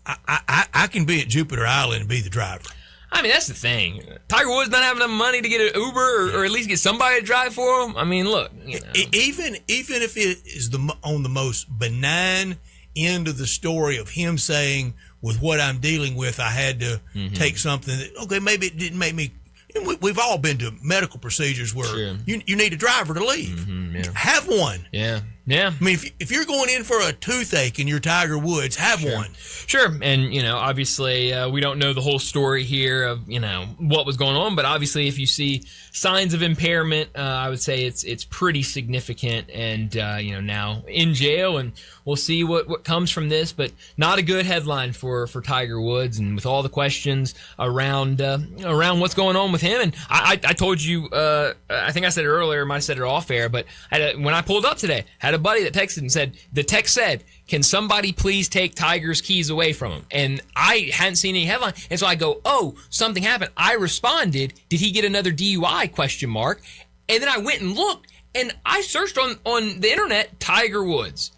I can be at Jupiter Island and be the driver. I mean, that's the thing. Tiger Woods not having enough money to get an Uber or at least get somebody to drive for him. I mean, look. Even if it is on the most benign end of the story of him saying, with what I'm dealing with, I had to take something that, okay, maybe it didn't make me. We've all been to medical procedures where you need a driver to leave. Have one. Yeah. I mean, if you're going in for a toothache and you're Tiger Woods, have one. Sure. And, obviously we don't know the whole story here of, what was going on. But obviously if you see signs of impairment, I would say it's pretty significant. And, now in jail, and we'll see what comes from this. But not a good headline for Tiger Woods, and with all the questions around what's going on with him. And I told you, I think I said it earlier, I might have said it off air, but when I pulled up today, had a buddy that texted and said, the text said, can somebody please take Tiger's keys away from him? And I hadn't seen any headline. And so I go, oh, something happened. I responded, did he get another DUI ? And then I went and looked, and I searched on the internet, Tiger Woods.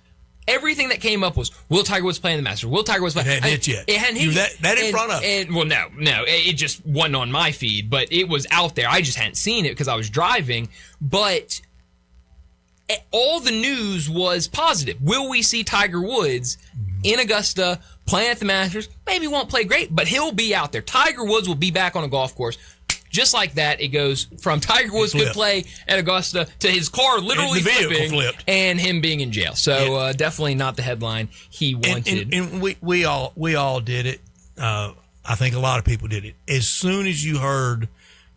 Everything that came up was, will Tiger Woods play in the Masters? Will Tiger Woods play? It hadn't hit yet. It hadn't hit yet. That in front of it. Well, no. It just wasn't on my feed, but it was out there. I just hadn't seen it because I was driving. But all the news was positive. Will we see Tiger Woods in Augusta playing at the Masters? Maybe won't play great, but he'll be out there. Tiger Woods will be back on a golf course. Just like that, it goes from Tiger Woods could play at Augusta to his car literally flipping and him being in jail. So definitely not the headline he wanted. And we all did it. I think a lot of people did it. As soon as you heard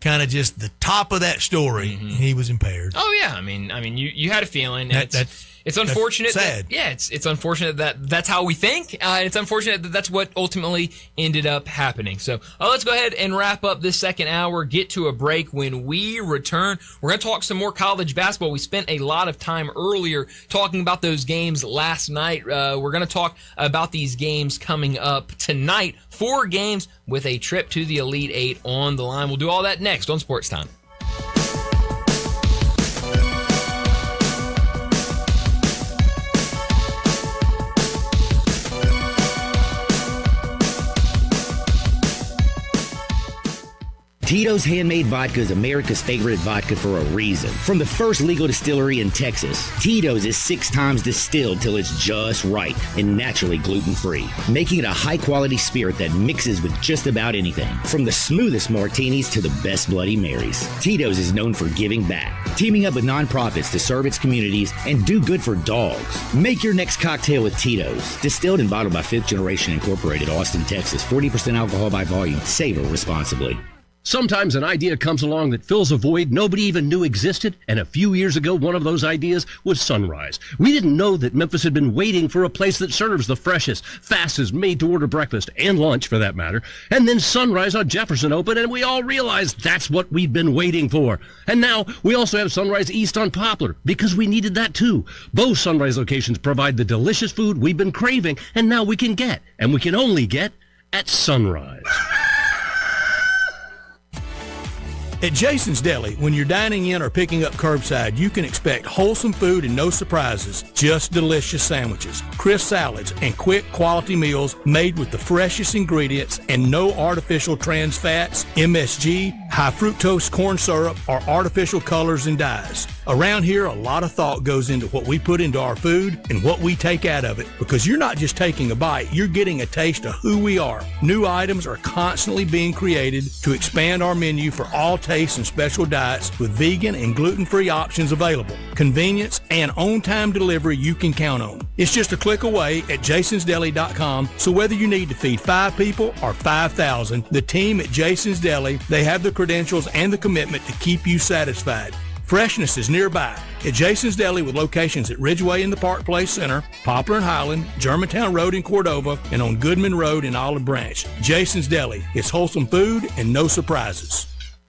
kind of just the top of that story, he was impaired. Oh yeah, I mean, you had a feeling. It's unfortunate. Sad. It's unfortunate that that's how we think. And it's unfortunate that that's what ultimately ended up happening. So let's go ahead and wrap up this second hour, get to a break. When we return, we're going to talk some more college basketball. We spent a lot of time earlier talking about those games last night. We're going to talk about these games coming up tonight. 4 games with a trip to the Elite Eight on the line. We'll do all that next on Sports Time. Tito's Handmade Vodka is America's favorite vodka for a reason. From the first legal distillery in Texas, Tito's is 6 times distilled till it's just right and naturally gluten-free, making it a high-quality spirit that mixes with just about anything. From the smoothest martinis to the best Bloody Marys, Tito's is known for giving back, teaming up with nonprofits to serve its communities and do good for dogs. Make your next cocktail with Tito's. Distilled and bottled by 5th Generation Incorporated, Austin, Texas. 40% alcohol by volume. Savor responsibly. Sometimes an idea comes along that fills a void nobody even knew existed, and a few years ago, one of those ideas was Sunrise. We didn't know that Memphis had been waiting for a place that serves the freshest, fastest, made-to-order breakfast, and lunch, for that matter. And then Sunrise on Jefferson opened, and we all realized that's what we'd been waiting for. And now, we also have Sunrise East on Poplar, because we needed that too. Both Sunrise locations provide the delicious food we've been craving, and now we can get, and we can only get, at Sunrise. At Jason's Deli, when you're dining in or picking up curbside, you can expect wholesome food and no surprises, just delicious sandwiches, crisp salads, and quick quality meals made with the freshest ingredients and no artificial trans fats, MSG, high fructose corn syrup, or artificial colors and dyes. Around here, a lot of thought goes into what we put into our food and what we take out of it, because you're not just taking a bite, you're getting a taste of who we are. New items are constantly being created to expand our menu for all tastes and special diets, with vegan and gluten-free options available. Convenience and on-time delivery you can count on. It's just a click away at jasonsdeli.com, so whether you need to feed 5 people or 5,000, the team at Jason's Deli, they have the credentials and the commitment to keep you satisfied. Freshness is nearby at Jason's Deli with locations at Ridgeway in the Park Place Center, Poplar and Highland, Germantown Road in Cordova, and on Goodman Road in Olive Branch. Jason's Deli. It's wholesome food and no surprises.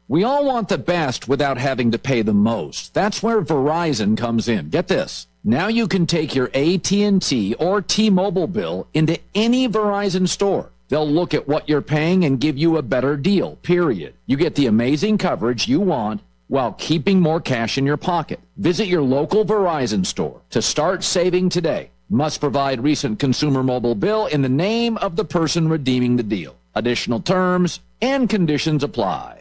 We all want the best without having to pay the most. That's where Verizon comes in. Get this. Now you can take your AT&T or T-Mobile bill into any Verizon store. They'll look at what you're paying and give you a better deal, period. You get the amazing coverage you want while keeping more cash in your pocket. Visit your local Verizon store to start saving today. Must provide recent consumer mobile bill in the name of the person redeeming the deal. Additional terms and conditions apply.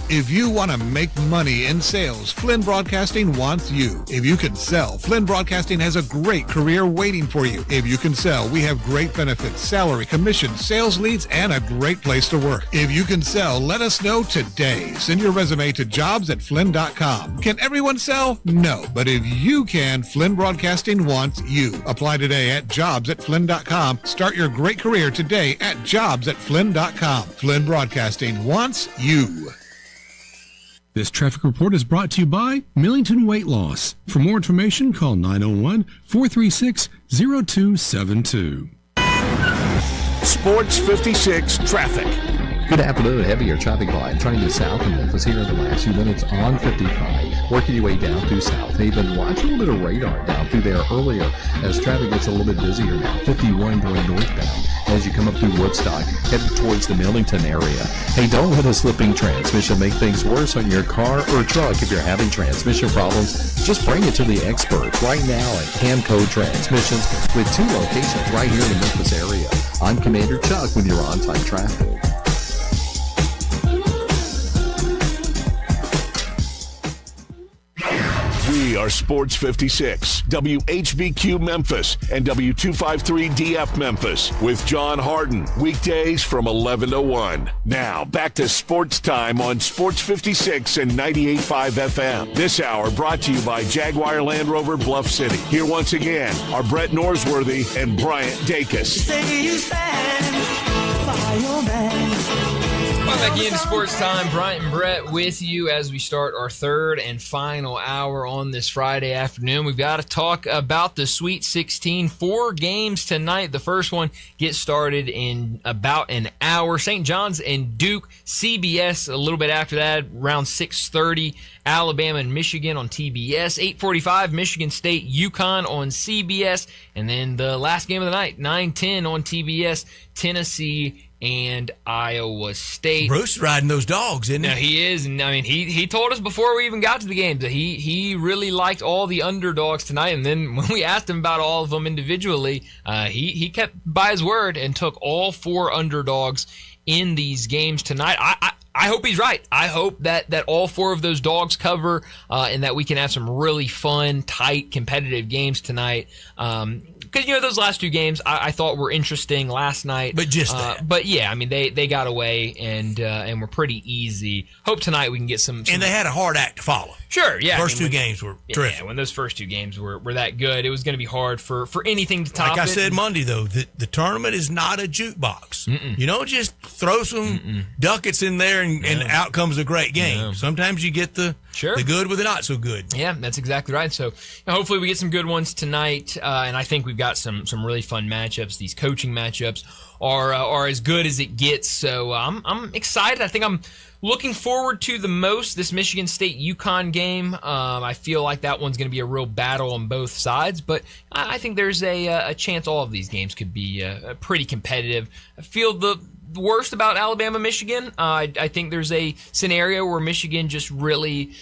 If you want to make money in sales, Flynn Broadcasting wants you. If you can sell, Flynn Broadcasting has a great career waiting for you. If you can sell, we have great benefits, salary, commission, sales leads, and a great place to work. If you can sell, let us know today. Send your resume to jobs@flynn.com. Can everyone sell? No. But if you can, Flynn Broadcasting wants you. Apply today at jobs@flynn.com. Start your great career today at jobs@flynn.com. Flynn Broadcasting wants you. This traffic report is brought to you by Millington Weight Loss. For more information, call 901-436-0272. Sports 56 traffic. Good afternoon. Heavier traffic line trying to south in Memphis here in the last few minutes on 55. Working your way down through South Haven. Watch a little bit of radar down through there earlier as traffic gets a little bit busier now. 51 going northbound as you come up through Woodstock, headed towards the Millington area. Hey, don't let a slipping transmission make things worse on your car or truck. If you're having transmission problems, just bring it to the experts right now at Camco Transmissions with 2 locations right here in the Memphis area. I'm Commander Chuck with your on-time traffic. We are Sports 56, WHBQ Memphis, and W253DF Memphis with John Harden, weekdays from 11 to 1. Now, back to Sports Time on Sports 56 and 98.5 FM. This hour brought to you by Jaguar Land Rover Bluff City. Here once again are Brett Norsworthy and Bryant Dacus. Say you stand by your man. Welcome back into Sports Time. Bryant and Brett with you as we start our third and final hour on this Friday afternoon. We've got to talk about the Sweet 16. 4 games tonight. The first one gets started in about an hour. St. John's and Duke. CBS a little bit after that, around 6:30. Alabama and Michigan on TBS. 8:45, Michigan State, UConn on CBS. And then the last game of the night, 9:10 on TBS, Tennessee and Iowa State. Bruce riding those dogs, isn't he? No, he is. And I mean, he told us before we even got to the game that he really liked all the underdogs tonight. And then when we asked him about all of them individually, he kept by his word and took all 4 underdogs in these games tonight. I hope he's right. I hope that all 4 of those dogs cover and that we can have some really fun, tight, competitive games tonight. Because, those last 2 games I thought were interesting last night. But just that. But, yeah, I mean, they got away and were pretty easy. Hope tonight we can get some... And they had a hard act to follow. Sure, yeah. First 2 games were terrific. Yeah, when those first 2 games were that good, it was going to be hard for anything to top it. Like I said Monday, though, the tournament is not a jukebox. Mm-mm. You don't just throw some ducats in there and out comes a great game. No. Sometimes you get the good with the not so good. Yeah, that's exactly right. So hopefully we get some good ones tonight, and I think we've got some really fun matchups. These coaching matchups are as good as it gets. So I'm excited. I think I'm looking forward to the most this Michigan State UConn game. I feel like that one's going to be a real battle on both sides, but I think there's a chance all of these games could be pretty competitive. I feel the worst about Alabama-Michigan. I think there's a scenario where Michigan just really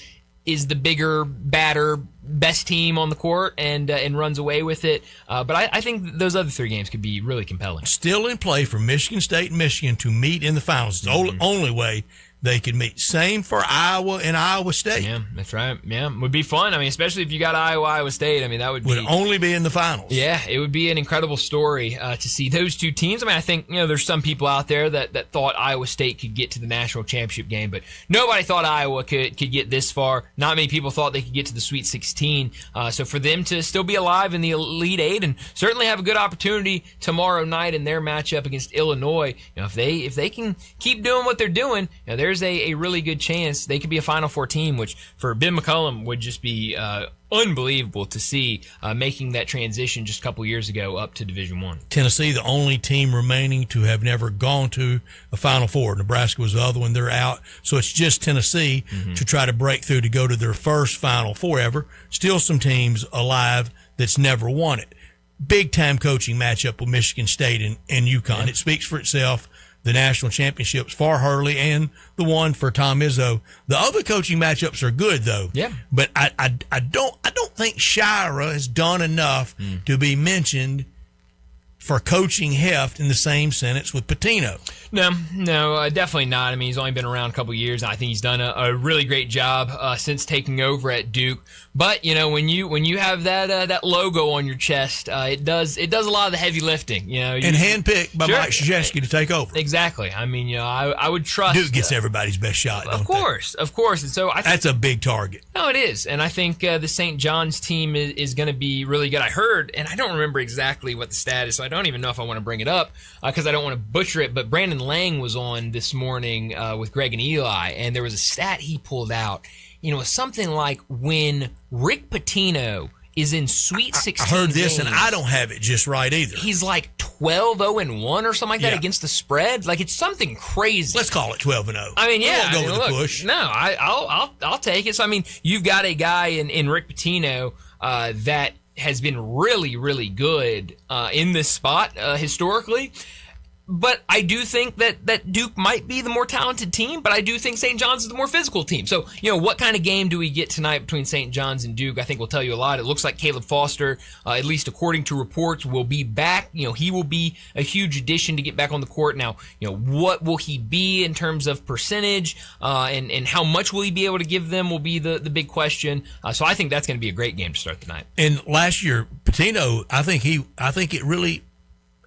is the bigger, badder, best team on the court and runs away with it. But I think those other 3 games could be really compelling. Still in play for Michigan State and Michigan to meet in the finals. It's the only way they can meet. Same for Iowa and Iowa State. Yeah, that's right. Yeah, would be fun. I mean, especially if you got Iowa State. I mean, that would only be in the finals. Yeah, it would be an incredible story to see those 2 teams. I mean, I think there's some people out there that thought Iowa State could get to the national championship game, but nobody thought Iowa could get this far. Not many people thought they could get to the Sweet 16. So for them to still be alive in the Elite 8 and certainly have a good opportunity tomorrow night in their matchup against Illinois, if they can keep doing what they're doing, there's a really good chance they could be a Final Four team, which for Ben McCollum would just be unbelievable to see making that transition just a couple years ago up to Division I. Tennessee, the only team remaining to have never gone to a Final Four. Nebraska was the other one. They're out. So it's just Tennessee to try to break through to go to their first Final Four ever. Still some teams alive that's never won it. Big-time coaching matchup with Michigan State and UConn. It speaks for itself. The national championships for Hurley and the one for Tom Izzo. The other coaching matchups are good though. Yeah. But I don't think Shira has done enough to be mentioned for coaching heft in the same sentence with Pitino. No, definitely not. I mean, he's only been around a couple years, and I think he's done a really great job since taking over at Duke. But when you have that logo on your chest, it does a lot of the heavy lifting. And handpicked by Mike Krzyzewski to take over. Exactly. I mean, I would trust Duke gets everybody's best shot. Of course. And so I think that's a big target. No, it is, and I think the St. John's team is going to be really good. I heard, and I don't remember exactly what the stat is, so I don't even know if I want to bring it up because I don't want to butcher it. But Brandon Lang was on this morning with Greg and Eli, and there was a stat he pulled out. Something like when Rick Pitino is in Sweet 16 I heard this, games, and I don't have it just right either. He's like 12-0-1 or something like that against the spread. Like, it's something crazy. Let's call it 12-0. I mean, yeah. We'll go with the push. No, I'll take it. So, I mean, you've got a guy in Rick Pitino that has been really, really good in this spot historically. But I do think that Duke might be the more talented team, but I do think St. John's is the more physical team. So, what kind of game do we get tonight between St. John's and Duke? I think will tell you a lot. It looks like Caleb Foster, at least according to reports, will be back. He will be a huge addition to get back on the court. Now, what will he be in terms of percentage and how much will he be able to give them will be the big question. So I think that's going to be a great game to start the night. And last year, Pitino, I think it really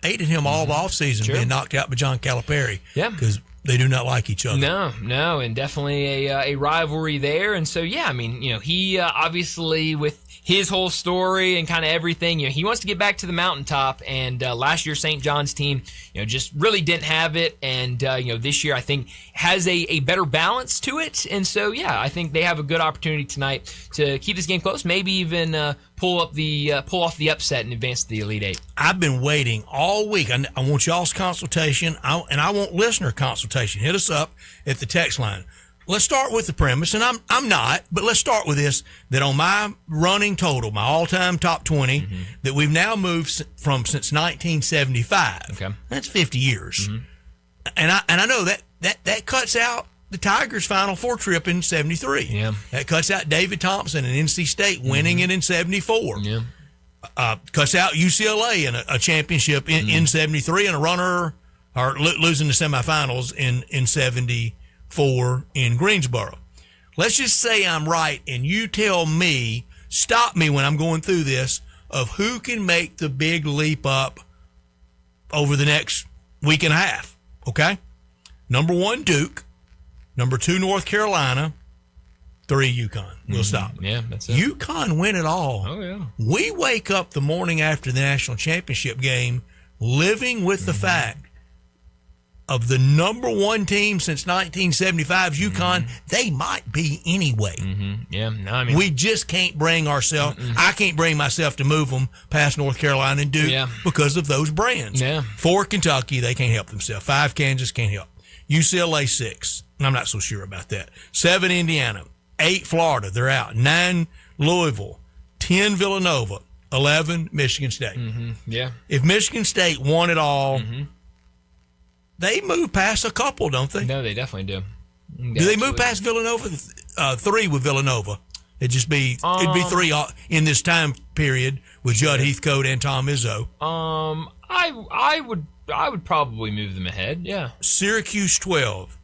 aided him all the offseason being knocked out by John Calipari. Yeah. Because they do not like each other. No, and definitely a rivalry there. And so, yeah, I mean, he obviously with his whole story and kind of everything, he wants to get back to the mountaintop. And last year, St. John's team, just really didn't have it. And, this year, I think, has a better balance to it. And so, yeah, I think they have a good opportunity tonight to keep this game close, maybe even pull off the upset and advance to the Elite Eight. I've been waiting all week. I want y'all's consultation, and I want listener consultation. Hit us up at the text line. Let's start with the premise, and I'm not, but let's start with this, that on my running total, my all-time top 20, that we've now moved from since 1975. Okay. That's 50 years. And I know that cuts out the Tigers' Final Four trip in 73. Yeah. That cuts out David Thompson and NC State winning it in 74. Yeah. Cuts out UCLA in a championship in 73 and a runner or losing the semifinals in 74 in Greensboro. Let's just say I'm right, and you tell me, stop me when I'm going through this, of who can make the big leap up over the next week and a half. Okay? Number 1, Duke. Number 2, North Carolina. 3, UConn. We'll stop. Yeah, that's it. UConn win it all. Oh, yeah. We wake up the morning after the national championship game living with the fact of the number 1 team since 1975's UConn, they might be anyway. Yeah, no, I mean, we just can't bring ourselves. I can't bring myself to move them past North Carolina and Duke because of those brands. Yeah. 4, Kentucky, they can't help themselves. 5, Kansas, can't help. UCLA 6, and I'm not so sure about that. 7, Indiana. 8, Florida, they're out. 9, Louisville. 10, Villanova. 11, Michigan State. Yeah. If Michigan State won it all, they move past a couple, don't they? No, they definitely do. Do they move past Villanova? 3 with Villanova. It'd just be it'd be 3 in this time period with Judd Heathcote and Tom Izzo. I would probably move them ahead. Yeah. Syracuse 12,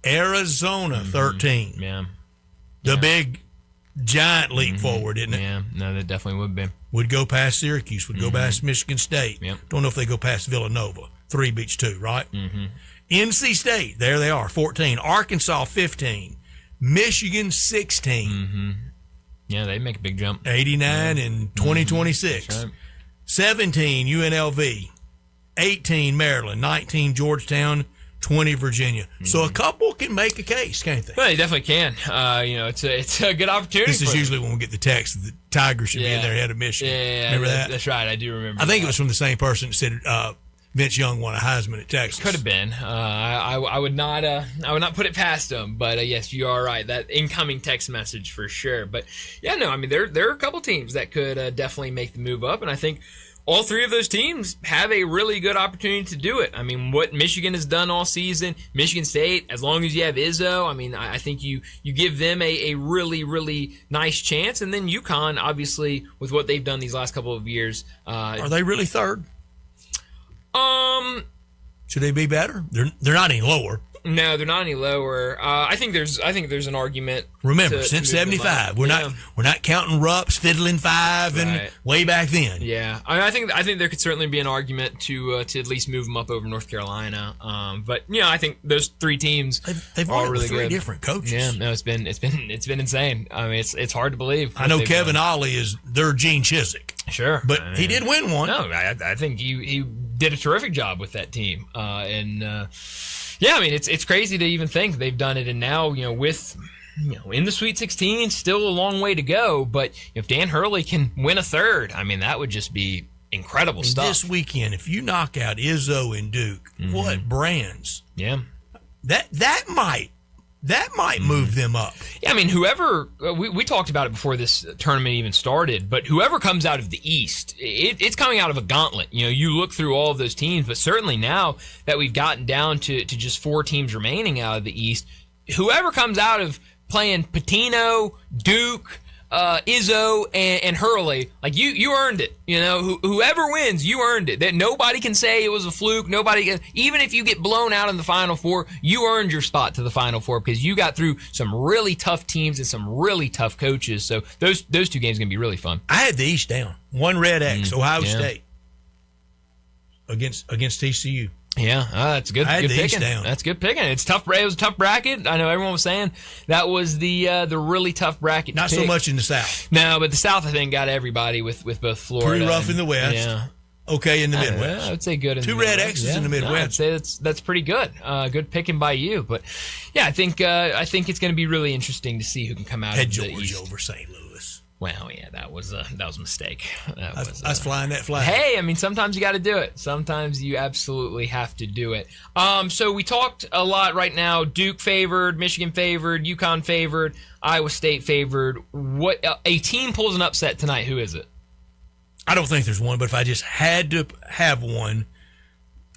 Arizona 13. Yeah. The big giant leap forward, isn't it? Yeah. No, that definitely would be. Would go past Syracuse. Would go past Michigan State. Yep. Don't know if they go past Villanova. 3 beats 2, right? NC State, there they are, 14. Arkansas 15. Michigan 16. Yeah, they make a big jump. 89 and 2026. That's right. 17 UNLV. 18 Maryland. 19 Georgetown. 20 Virginia. So a couple can make a case, can't they? Well, they definitely can. It's a good opportunity. This is usually when we get the text that the Tigers should be in there ahead of Michigan. Yeah, remember that? That's right. I do remember. I think it was from the same person that said Vince Young won a Heisman at Texas. Could have been. I would not put it past them. But yes, you are right. That incoming text message for sure. But yeah, no, I mean there are a couple teams that could definitely make the move up, and I think all three of those teams have a really good opportunity to do it. I mean, what Michigan has done all season, Michigan State, as long as you have Izzo, I mean, I think you give them a really, really nice chance. And then UConn, obviously, with what they've done these last couple of years. Are they really third? Should they be better? They're not any lower. No, they're not any lower. I think there's an argument. Remember, since '75, we're not counting Rupp's fiddling five and way back then. Yeah, I think there could certainly be an argument to at least move them up over North Carolina. But I think those three teams they've are won really three good. different coaches. Yeah, no, it's been insane. I mean, it's hard to believe. I know Kevin Ollie is their Gene Chizik. Sure, but he did win one. No, I think he did a terrific job with that team, yeah, I mean, it's crazy to even think they've done it, and now, with, in the Sweet 16, still a long way to go, but if Dan Hurley can win a third, I mean, that would just be incredible stuff. This weekend, if you knock out Izzo and Duke, what brands? Yeah. That might move them up. Yeah, I mean, whoever we talked about it before this tournament even started, but whoever comes out of the East, it's coming out of a gauntlet. You look through all of those teams, but certainly now that we've gotten down to just 4 teams remaining out of the East, whoever comes out of playing Pitino, Duke, Izzo and Hurley, like you earned it. Whoever wins, you earned it. That nobody can say it was a fluke. Even if you get blown out in the Final Four, you earned your spot to the Final Four because you got through some really tough teams and some really tough coaches. So those 2 games are gonna be really fun. I had the East down. 1 red X, Ohio State against TCU. Yeah, that's good. I had good the picking. East down. That's good picking. It's tough. It was a tough bracket. I know everyone was saying that was the really tough bracket. Not so much in the South. No, but the South I think got everybody with both Florida. Pretty rough in the West. Yeah. Okay in the Midwest. I would say good in 2 the red Midwest. X's in the Midwest. I'd say that's pretty good. Good picking by you. But yeah, I think it's going to be really interesting to see who can come out of the Georgia East. over St. Louis. Well, yeah, that was a mistake. I was flying that flag. Hey, I mean, sometimes you got to do it. Sometimes you absolutely have to do it. So we talked a lot right now. Duke favored, Michigan favored, UConn favored, Iowa State favored. What a team pulls an upset tonight? Who is it? I don't think there's one, but if I just had to have one,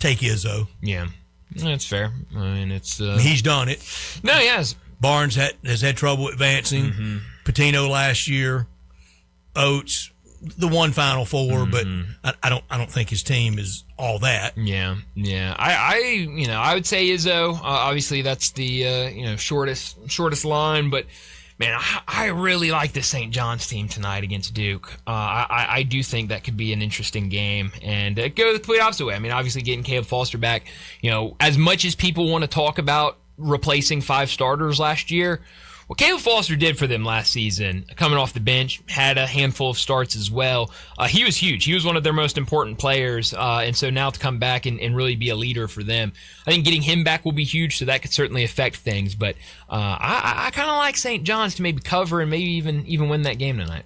take Izzo. Yeah, that's fair. I mean, he's done it. No, he has. Barnes has had trouble advancing. Pitino last year. Oates, the one Final Four, but I don't think his team is all that. Yeah. I would say Izzo. Obviously, that's the shortest line, but man, I really like the St. John's team tonight against Duke. I do think that could be an interesting game, and it goes the complete opposite way. I mean, obviously getting Caleb Foster back. As much as people want to talk about replacing 5 starters last year, what Caleb Foster did for them last season, coming off the bench, had a handful of starts as well. He was huge. He was one of their most important players. And so now to come back and really be a leader for them, I think getting him back will be huge, so that could certainly affect things. But I kind of like St. John's to maybe cover and maybe even win that game tonight.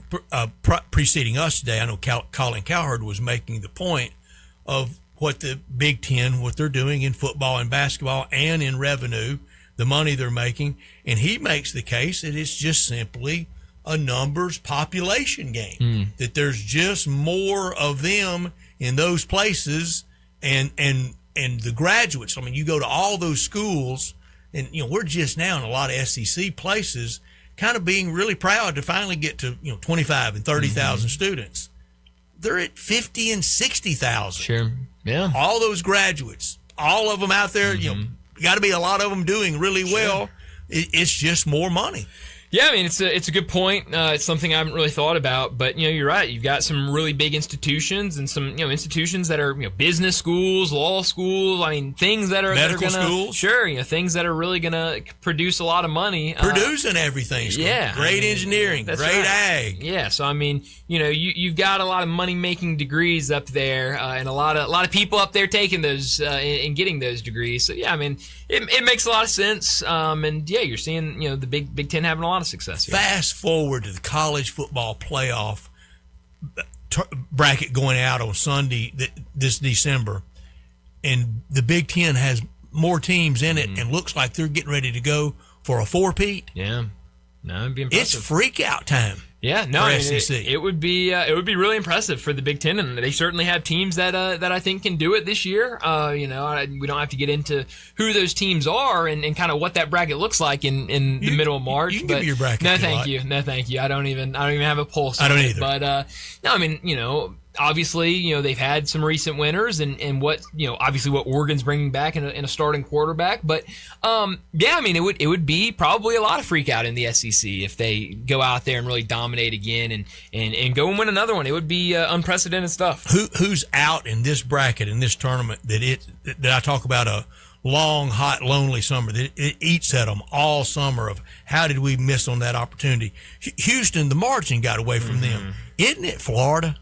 Preceding us today, I know Colin Cowherd was making the point of what the Big Ten, what they're doing in football and basketball and in revenue, the money they're making, and he makes the case that it's just simply a numbers population game, that there's just more of them in those places, and the graduates. I mean, you go to all those schools, and we're just now in a lot of SEC places kind of being really proud to finally get to 25 and 30,000 students. They're at 50 and 60,000. Sure, yeah. All those graduates, all of them out there, got to be a lot of them doing really well. It's just more money. Yeah, I mean, it's a good point. It's something I haven't really thought about, but you're right. You've got some really big institutions and some institutions that are business schools, law schools. I mean, things that are medical gonna, schools. Sure, things that are really gonna produce a lot of money. Producing everything. Yeah, great engineering, great ag. Yeah, so I mean, you've got a lot of money making degrees up there, and a lot of people up there taking those and getting those degrees. So yeah, I mean, it makes a lot of sense. And yeah, you're seeing the Big Ten having a lot of success here. Fast forward to the college football playoff bracket going out on Sunday this December, and the Big Ten has more teams in it and looks like they're getting ready to go for a four-peat. Yeah, no, it'd be impressive. It's freak out time. Yeah, no, for I mean, SEC. it would be really impressive for the Big Ten, and they certainly have teams that I think can do it this year. We don't have to get into who those teams are and kind of what that bracket looks like in the middle of March. You can give me your bracket. No, thank you. No, thank you. I don't even have a pulse. I don't on either. It. But no, I mean, obviously, they've had some recent winners and what, obviously what Oregon's bringing back in a starting quarterback. But, yeah, I mean, it would be probably a lot of freak out in the SEC if they go out there and really dominate again and go and win another one. It would be unprecedented stuff. Who's out in this bracket, in this tournament, that I talk about a long, hot, lonely summer, that it eats at them all summer of how did we miss on that opportunity? Houston, the margin got away from them. Isn't it Florida?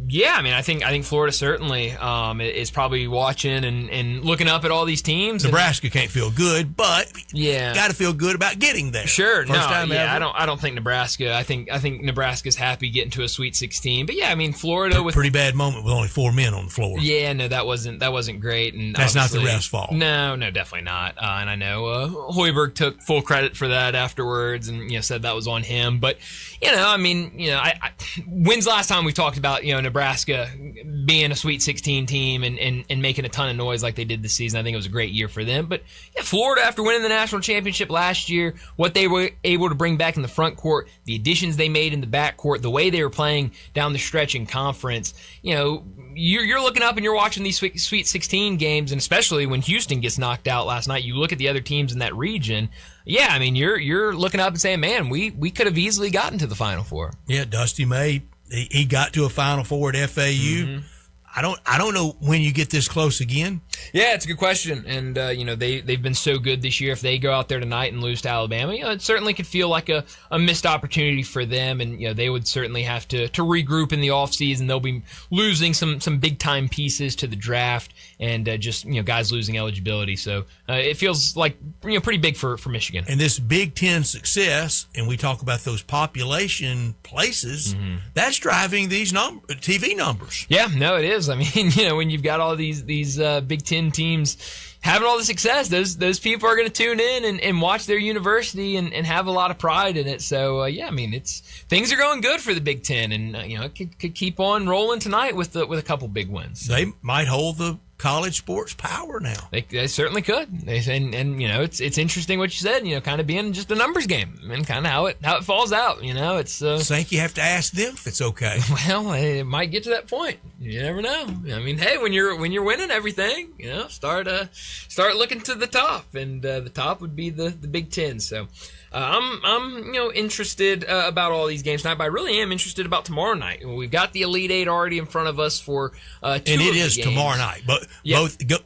Yeah, I mean, I think Florida certainly is probably watching and looking up at all these teams. Nebraska can't feel good, but yeah, got to feel good about getting there. Sure, First time ever. I don't think Nebraska. I think Nebraska's happy getting to a Sweet 16. But yeah, I mean, Florida with pretty bad moment with only 4 men on the floor. Yeah, no, that wasn't great, and that's not the ref's fault. No, definitely not. And I know Hoiberg took full credit for that afterwards, and said that was on him. But I mean, when's the last time we talked about Nebraska being a Sweet 16 team and making a ton of noise like they did this season? I think it was a great year for them. But yeah, Florida, after winning the national championship last year, what they were able to bring back in the front court, the additions they made in the back court, the way they were playing down the stretch in conference, you're looking up and you're watching these Sweet 16 games, and especially when Houston gets knocked out last night, you look at the other teams in that region. Yeah, I mean, you're looking up and saying, man, we could have easily gotten to the Final Four. Yeah, Dusty May, he got to a Final Four at FAU. Mm-hmm. I don't know when you get this close again. Yeah, it's a good question, and they've been so good this year. If they go out there tonight and lose to Alabama, it certainly could feel like a missed opportunity for them, and they would certainly have to regroup in the offseason. They'll be losing some big time pieces to the draft, and just guys losing eligibility. So it feels like pretty big for Michigan. And this Big Ten success, and we talk about those population places, that's driving these TV numbers. Yeah, no, it is. I mean, when you've got all these Big Ten teams having all the success, those people are going to tune in and watch their university and have a lot of pride in it. So yeah, I mean, things are going good for the Big Ten, and it could keep on rolling tonight with a couple big wins. They might hold the college sports power now. They certainly could. And it's interesting what you said. Kind of being just a numbers game and kind of how it falls out. It's think you have to ask them if it's okay. Well, it might get to that point. You never know. I mean, hey, when you're winning everything, start looking to the top, and the top would be the Big Ten. So. I'm interested about all these games tonight, but I really am interested about tomorrow night. We've got the Elite Eight already in front of us for 2 and it is games. Tomorrow night, but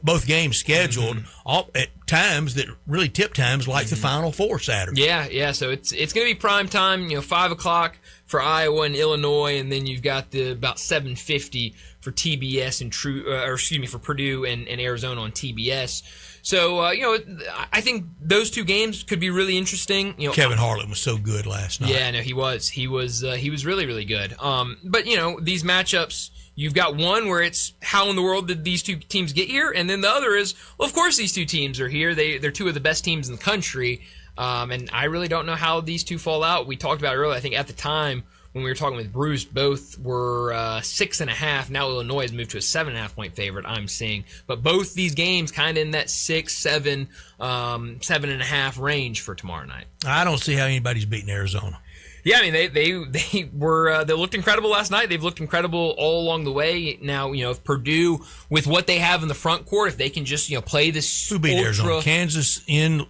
both games scheduled all at times that really tip times like the Final Four Saturday. Yeah. So it's going to be prime time. 5:00 for Iowa and Illinois, and then you've got about 7:50 for TBS and for Purdue and Arizona on TBS. So, I think those two games could be really interesting. Kevin Harlan was so good last night. Yeah, no, he was. He was really, really good. But, these matchups, you've got one where it's how in the world did these two teams get here? And then the other is, well, of course these two teams are here. They're two of the best teams in the country. And I really don't know how these two fall out. We talked about it earlier. I think at the time, when we were talking with Bruce, both were 6.5. Now Illinois has moved to a 7.5 point favorite, I'm seeing. But both these games kind of in that 6, 7, 7.5 range for tomorrow night. I don't see how anybody's beating Arizona. Yeah, I mean, they looked incredible last night. They've looked incredible all along the way. Now, if Purdue, with what they have in the front court, if they can just, play this Who beat Arizona? Kansas in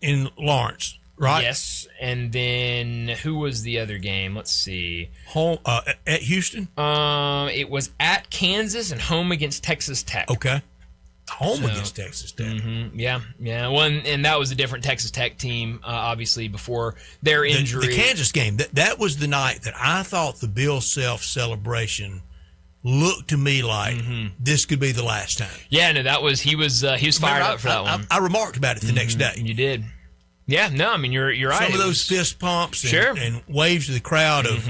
in Lawrence, right? Yes, and then who was the other game? Let's see. Home at Houston? It was at Kansas and home against Texas Tech. Okay. Home against Texas Tech. Yeah. Well, and that was a different Texas Tech team, obviously, before their injury. The Kansas game, that was the night that I thought the Bill Self celebration looked to me like this could be the last time. Yeah, no, he was fired up for that one. I remarked about it the next day. You did. Yeah, no, I mean, you're right. Some of those fist pumps and waves to the crowd of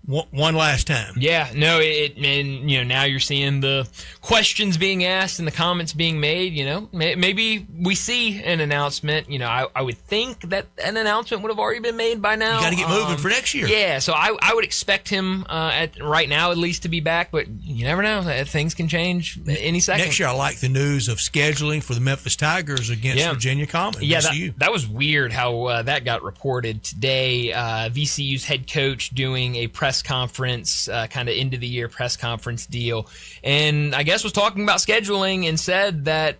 one last time. Yeah, no, and now you're seeing the questions being asked and the comments being made. Maybe we see an announcement. I would think that an announcement would have already been made by now. You got to get moving for next year. Yeah, so I would expect him right now at least to be back, but you never know. Things can change any second. Next year, I like the news of scheduling for the Memphis Tigers against Virginia Common. Yeah, that was weird how that got reported today. VCU's head coach doing a press conference, kind of end of the year press conference deal, and I guess was talking about scheduling and said that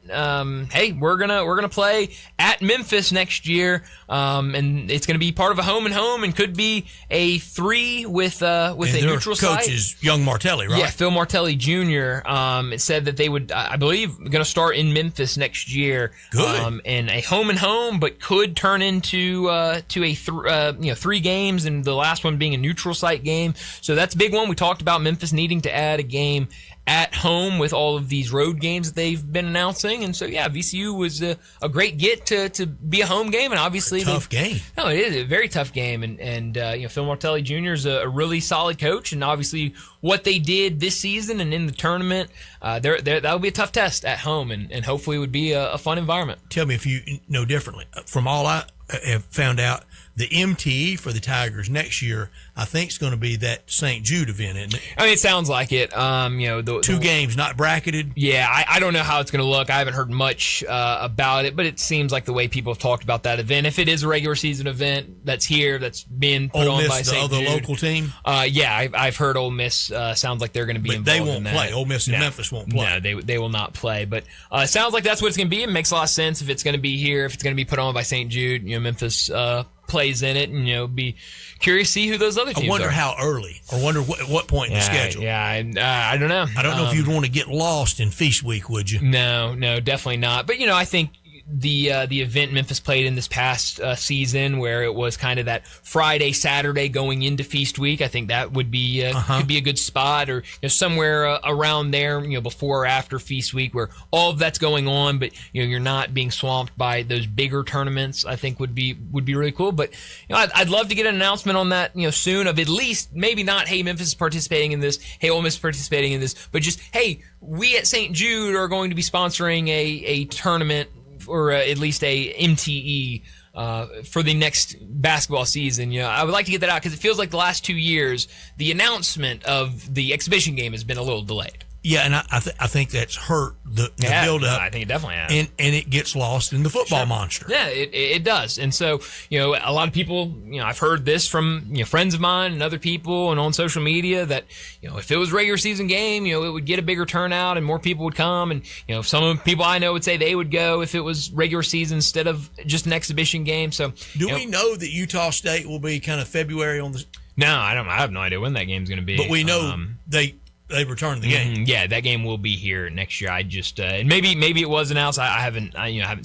hey, we're gonna play at Memphis next year, and it's gonna be part of a home and home, and could be a 3 with a neutral site. Coach is young Martelli, right? Yeah, Phil Martelli Jr. It said that they would, I believe, going to start in Memphis next year. Good. And a home and home, but could turn into a 3 games, and the last one being a neutral site game. So that's a big one. We talked about Memphis needing to add a game at home with all of these road games that they've been announcing. And so, yeah, VCU was a great get to be a home game. And obviously, tough game. No, it is a very tough game. And Phil Martelli Jr. is a really solid coach. And obviously, what they did this season and in the tournament, that'll be a tough test at home. And hopefully, it would be a fun environment. Tell me if you know differently. From all I have found out, the MTE for the Tigers next year, I think, is going to be that St. Jude event, isn't it? I mean, it sounds like it. Two games, not bracketed. Yeah, I don't know how it's going to look. I haven't heard much about it, but it seems like the way people have talked about that event. If it is a regular season event that's here, that's being put on by St. Jude. The local team? Yeah, I've heard Ole Miss sounds like they're going to be involved in that. They won't play. Ole Miss and Memphis won't play. No, they will not play. But it sounds like that's what it's going to be. It makes a lot of sense if it's going to be here, if it's going to be put on by St. Jude. Memphis plays in it, and be curious to see who those other teams are. I wonder how early, or wonder at what point in the schedule. Yeah, I don't know. I don't know if you'd want to get lost in Feast Week, would you? No, definitely not. But I think the event Memphis played in this past season, where it was kind of that Friday, Saturday going into Feast Week, I think that would be could be a good spot, or somewhere around there, before or after Feast Week, where all of that's going on, but you're not being swamped by those bigger tournaments. I think would be really cool. But I'd love to get an announcement on that soon, of at least maybe not, hey, Memphis is participating in this, hey, Ole Miss is participating in this, but just, hey, we at St. Jude are going to be sponsoring a tournament, or at least a MTE for the next basketball season. I would like to get that out, because it feels like the last 2 years, the announcement of the exhibition game has been a little delayed. Yeah, and I think that's hurt the build-up. I think it definitely has. And it gets lost in the football monster. Yeah, it does. And so, a lot of people, I've heard this from, friends of mine and other people and on social media that, if it was a regular season game, it would get a bigger turnout and more people would come. And, some of the people I know would say they would go if it was regular season instead of just an exhibition game. So, do we know that Utah State will be kind of February on the... No, I don't. I have no idea when that game's going to be. But we know they returned the game. Yeah, that game will be here next year. I just and maybe it was announced. I haven't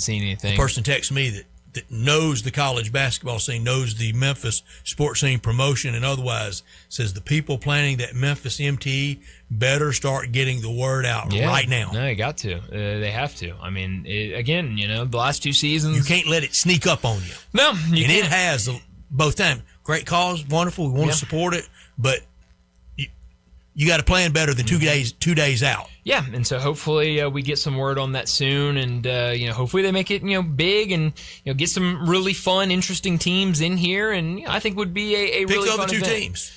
seen anything. A person texts me that knows the college basketball scene, knows the Memphis sports scene, promotion and otherwise, says the people planning that Memphis MTE better start getting the word out right now. No, they got to. They have to. I mean, again, the last 2 seasons, you can't let it sneak up on you. No, you can't. It has both times. Great cause, wonderful. We want to support it, but you got to plan better than 2 days out. Yeah, and so hopefully we get some word on that soon, and hopefully they make it big, and get some really fun, interesting teams in here, and I think would be a really fun event. Pick the other 2 teams.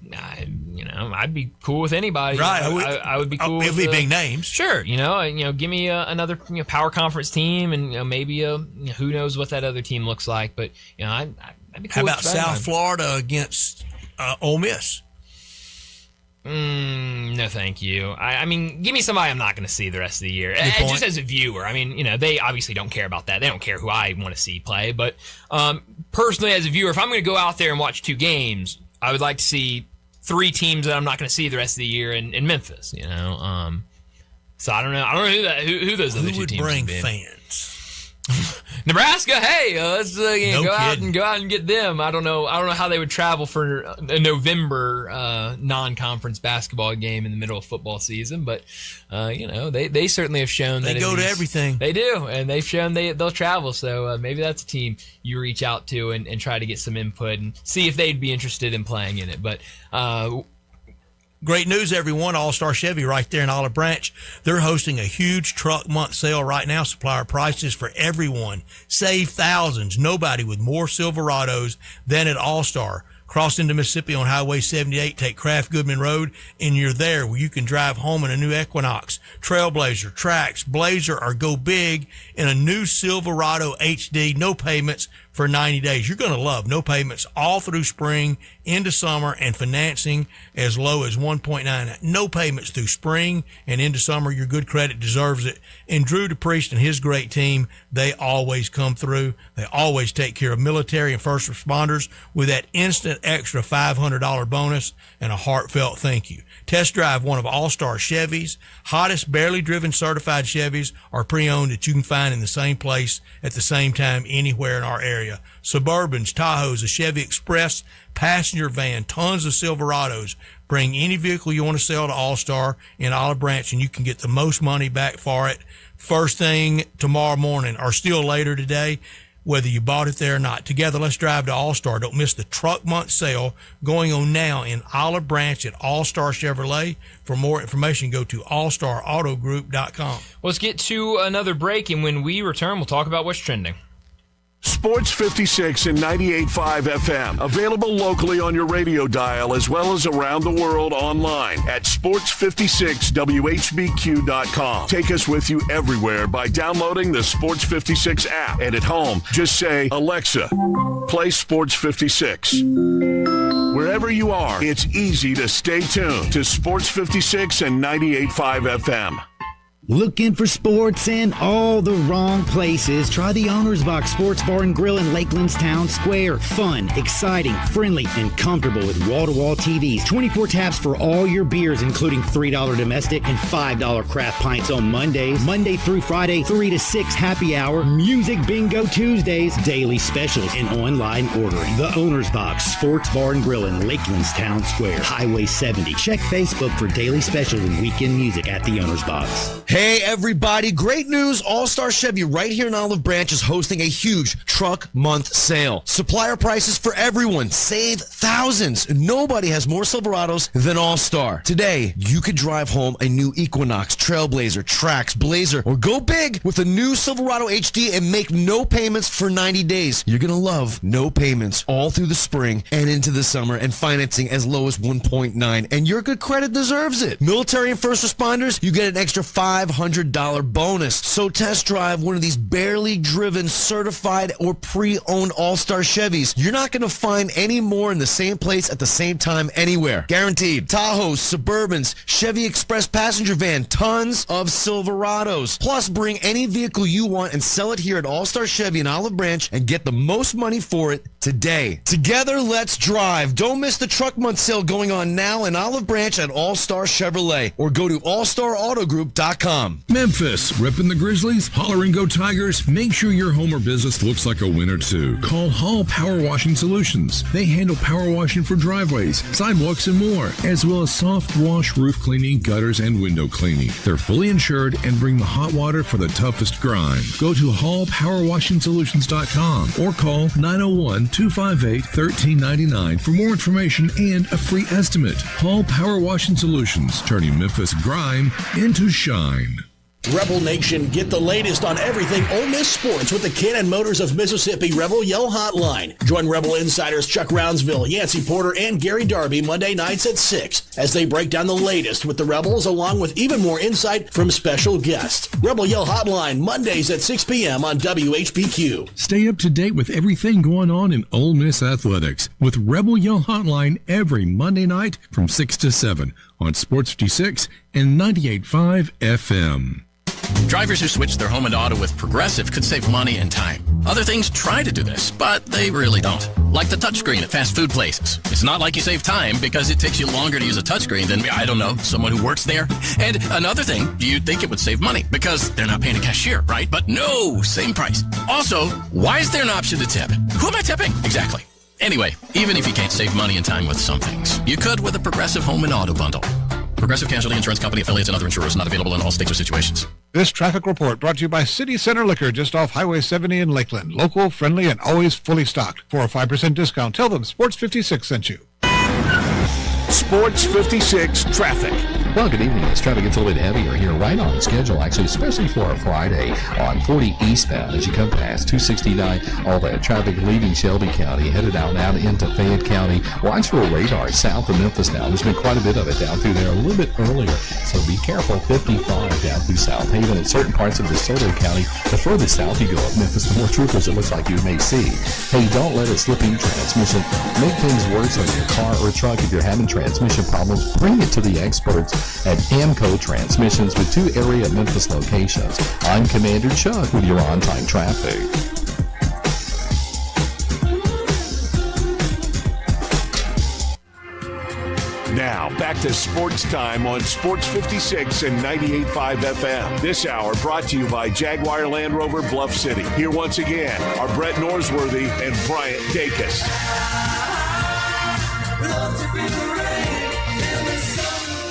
I'd be cool with anybody. Right, I would be cool. It'd be big names. Sure, give me another power conference team, and maybe who knows what that other team looks like, but I'd be cool. How about South Florida against Ole Miss? No, thank you. I mean, give me somebody I'm not going to see the rest of the year. Just as a viewer. I mean, they obviously don't care about that. They don't care who I want to see play. But personally, as a viewer, if I'm going to go out there and watch 2 games, I would like to see 3 teams that I'm not going to see the rest of the year in Memphis. So I don't know. I don't know who those other 2 teams would bring be. fans. Nebraska, hey, let's go out and get them. I don't know how they would travel for a November non-conference basketball game in the middle of football season, but they certainly have shown that they go to everything. They do, and they've shown they'll travel. So maybe that's a team you reach out to and try to get some input and see if they'd be interested in playing in it. But great news, everyone. All-Star Chevy right there in Olive Branch. They're hosting a huge truck month sale right now. Supplier prices for everyone. Save thousands. Nobody with more Silverados than at All-Star. Cross into Mississippi on Highway 78, take Kraft Goodman Road, and you're there where you can drive home in a new Equinox, Trailblazer, Trax, Blazer, or go big in a new Silverado HD. No payments for 90 days. You're going to love no payments all through spring into summer and financing as low as 1.9. No payments through spring and into summer. Your good credit deserves it. And Drew DePriest and his great team, they always come through. They always take care of military and first responders with that instant extra $500 bonus and a heartfelt thank you. Test drive one of All-Star Chevys. Hottest barely driven certified Chevys are pre-owned that you can find in the same place at the same time anywhere in our area. Suburbans, Tahoes, a Chevy Express passenger van, tons of Silverados. Bring any vehicle you want to sell to All-Star in Olive Branch and you can get the most money back for it first thing tomorrow morning or still later today, whether you bought it there or not. Together, let's drive to All-Star. Don't miss the truck month sale going on now in Olive Branch at All-Star Chevrolet. For more information, go to allstarautogroup.com. Let's get to another break, and when we return, we'll talk about what's trending. Sports 56 and 98.5 FM. Available locally on your radio dial as well as around the world online at sports56whbq.com. Take us with you everywhere by downloading the Sports 56 app. And at home, just say, Alexa, play Sports 56. Wherever you are, it's easy to stay tuned to Sports 56 and 98.5 FM. Looking for sports in all the wrong places? Try the Owner's Box Sports Bar and Grill in Lakeland's Town Square. Fun, exciting, friendly, and comfortable with wall-to-wall TVs. 24 taps for all your beers, including $3 domestic and $5 craft pints on Mondays. Monday through Friday, 3 to 6 happy hour. Music bingo Tuesdays. Daily specials and online ordering. The Owner's Box Sports Bar and Grill in Lakeland's Town Square. Highway 70. Check Facebook for daily specials and weekend music at the Owner's Box. Hey everybody, great news. All-Star Chevy right here in Olive Branch is hosting a huge truck month sale. Supplier prices for everyone. Save thousands. Nobody has more Silverados than All-Star. Today, you could drive home a new Equinox, Trailblazer, Trax, Blazer, or go big with a new Silverado HD and make no payments for 90 days. You're going to love no payments all through the spring and into the summer and financing as low as 1.9. And your good credit deserves it. Military and first responders, you get an extra $500 bonus. So test drive one of these barely driven, certified, or pre-owned All-Star Chevys. You're not going to find any more in the same place at the same time anywhere. Guaranteed. Tahoes, Suburbans, Chevy Express passenger van, tons of Silverados. Plus, bring any vehicle you want and sell it here at All-Star Chevy in Olive Branch and get the most money for it today. Together, let's drive. Don't miss the truck month sale going on now in Olive Branch at All-Star Chevrolet or go to allstarautogroup.com. Memphis, repping the Grizzlies, holler and go Tigers. Make sure your home or business looks like a winner too. Call Hall Power Washing Solutions. They handle power washing for driveways, sidewalks, and more, as well as soft wash, roof cleaning, gutters, and window cleaning. They're fully insured and bring the hot water for the toughest grind. Go to hallpowerwashingsolutions.com or call 901-258-1399 for more information and a free estimate. Hall Power Washing Solutions, turning Memphis grime into shine. Rebel Nation, get the latest on everything Ole Miss sports with the Cannon Motors of Mississippi Rebel Yell Hotline. Join Rebel insiders Chuck Rounsville, Yancey Porter, and Gary Darby Monday nights at 6 as they break down the latest with the Rebels along with even more insight from special guests. Rebel Yell Hotline, Mondays at 6 p.m. on WHBQ. Stay up to date with everything going on in Ole Miss athletics with Rebel Yell Hotline every Monday night from 6 to 7 on Sports 56 and 98.5 FM. Drivers who switch their home and auto with Progressive could save money and time. Other things try to do this, but they really don't. Like the touchscreen at fast food places. It's not like you save time because it takes you longer to use a touchscreen than, I don't know, someone who works there. And another thing, you'd think it would save money because they're not paying a cashier, right? But no, same price. Also, why is there an option to tip? Who am I tipping? Exactly. Anyway, even if you can't save money and time with some things, you could with a Progressive home and auto bundle. Progressive Casualty Insurance Company, affiliates, and other insurers not available in all states or situations. This traffic report brought to you by City Center Liquor, just off Highway 70 in Lakeland. Local, friendly, and always fully stocked. For a 5% discount, tell them Sports 56 sent you. Sports 56 traffic. Well, good evening. This traffic gets a little bit heavier here, right on schedule, actually, especially for a Friday on 40 eastbound as you come past 269. All that traffic leaving Shelby County, headed out into Fayette County. Watch for a radar south of Memphis now. There's been quite a bit of it down through there a little bit earlier, so be careful. 55 down through South Haven in certain parts of DeSoto County. The further south you go up Memphis, the more troopers it looks like you may see. Hey, don't let it slip in your transmission. Make things worse on your car or truck. If you're having transmission problems, bring it to the experts at Amco Transmissions with 2 area Memphis locations. I'm Commander Chuck with your on-time traffic. Now, back to Sports Time on Sports 56 and 98.5 FM. This hour brought to you by Jaguar Land Rover Bluff City. Here once again are Brett Norsworthy and Bryant Dacus.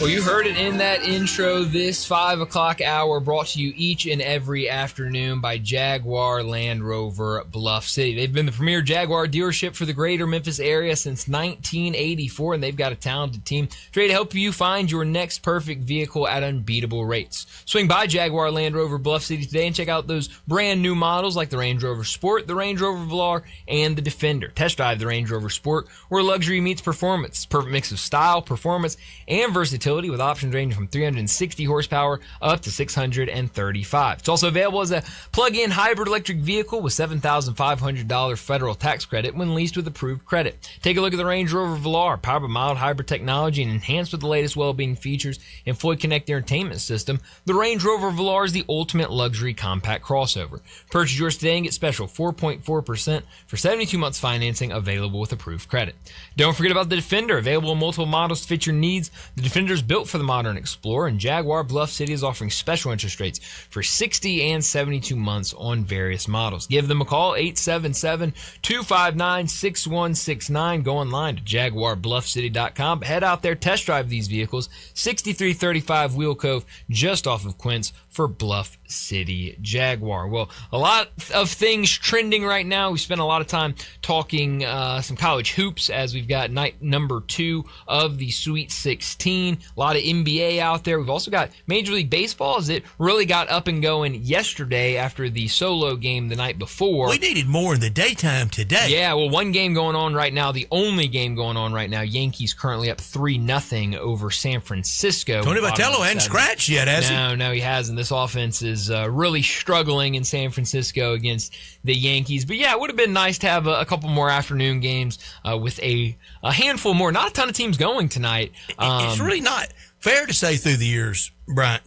Well, you heard it in that intro. This 5 o'clock hour brought to you each and every afternoon by Jaguar Land Rover Bluff City. They've been the premier Jaguar dealership for the greater Memphis area since 1984, and they've got a talented team ready to help you find your next perfect vehicle at unbeatable rates. Swing by Jaguar Land Rover Bluff City today and check out those brand new models like the Range Rover Sport, the Range Rover Velar, and the Defender. Test drive the Range Rover Sport, where luxury meets performance. Perfect mix of style, performance, and versatility, with options ranging from 360 horsepower up to 635. It's also available as a plug-in hybrid electric vehicle with $7,500 federal tax credit when leased with approved credit. Take a look at the Range Rover Velar, powered by mild hybrid technology and enhanced with the latest well-being features and fully connected entertainment system. The Range Rover Velar is the ultimate luxury compact crossover. Purchase yours today and get special 4.4% for 72 months financing available with approved credit. Don't forget about the Defender, available in multiple models to fit your needs. The Defender is built for the modern explorer, and Jaguar Bluff City is offering special interest rates for 60 and 72 months on various models. Give them a call, 877-259-6169. Go online to jaguarbluffcity.com. Head out there, test drive these vehicles. 6335 Wheel Cove, just off of Quince, for Bluff City Jaguar. Well, a lot of things trending right now. We spent a lot of time talking some college hoops as we've got night number 2 of the Sweet 16. A lot of NBA out there. We've also got Major League Baseball as it really got up and going yesterday after the solo game the night before. We needed more in the daytime today. Yeah, well, one game going on right now, the only game going on right now. Yankees currently up 3-0 over San Francisco. Tony Vitello hadn't scratched yet, has he? No, he hasn't. This offense is really struggling in San Francisco against the Yankees. But yeah, it would have been nice to have a couple more afternoon games with a handful more. Not a ton of teams going tonight. It's really not fair to say through the years, Bryant,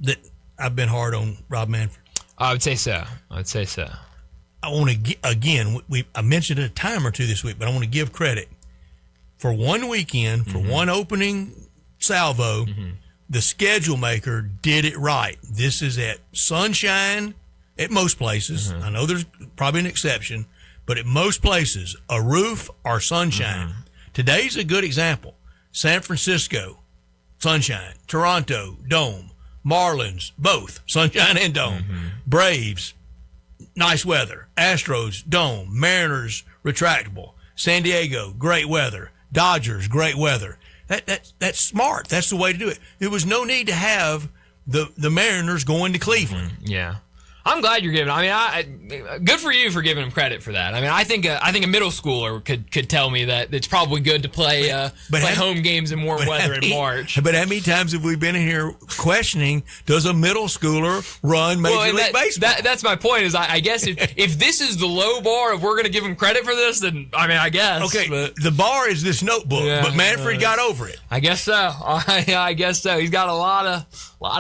that I've been hard on Rob Manfred. I would say so. I want to, again, I mentioned it a time or two this week, but I want to give credit for one weekend, for one opening salvo. The schedule maker did it right. This is at sunshine at most places. I know there's probably an exception, but at most places, a roof or sunshine. Today's a good example. San Francisco, sunshine. Toronto, dome. Marlins, both, sunshine and dome. Braves, nice weather. Astros, dome. Mariners, retractable. San Diego, great weather. Dodgers, great weather. That's smart. That's the way to do it. There was no need to have the Mariners going to Cleveland. Yeah. I'm glad you're giving. I mean, good for you for giving him credit for that. I mean, I think a middle schooler could tell me that it's probably good to play home games in warm weather in March. But how many times have we been in here questioning, does a middle schooler run Major League Baseball? That's my point. Is I guess if this is the low bar, if we're going to give him credit for this, then I guess. Okay, the bar is this notebook, but Manfred got over it. I guess so. I guess so. He's got a lot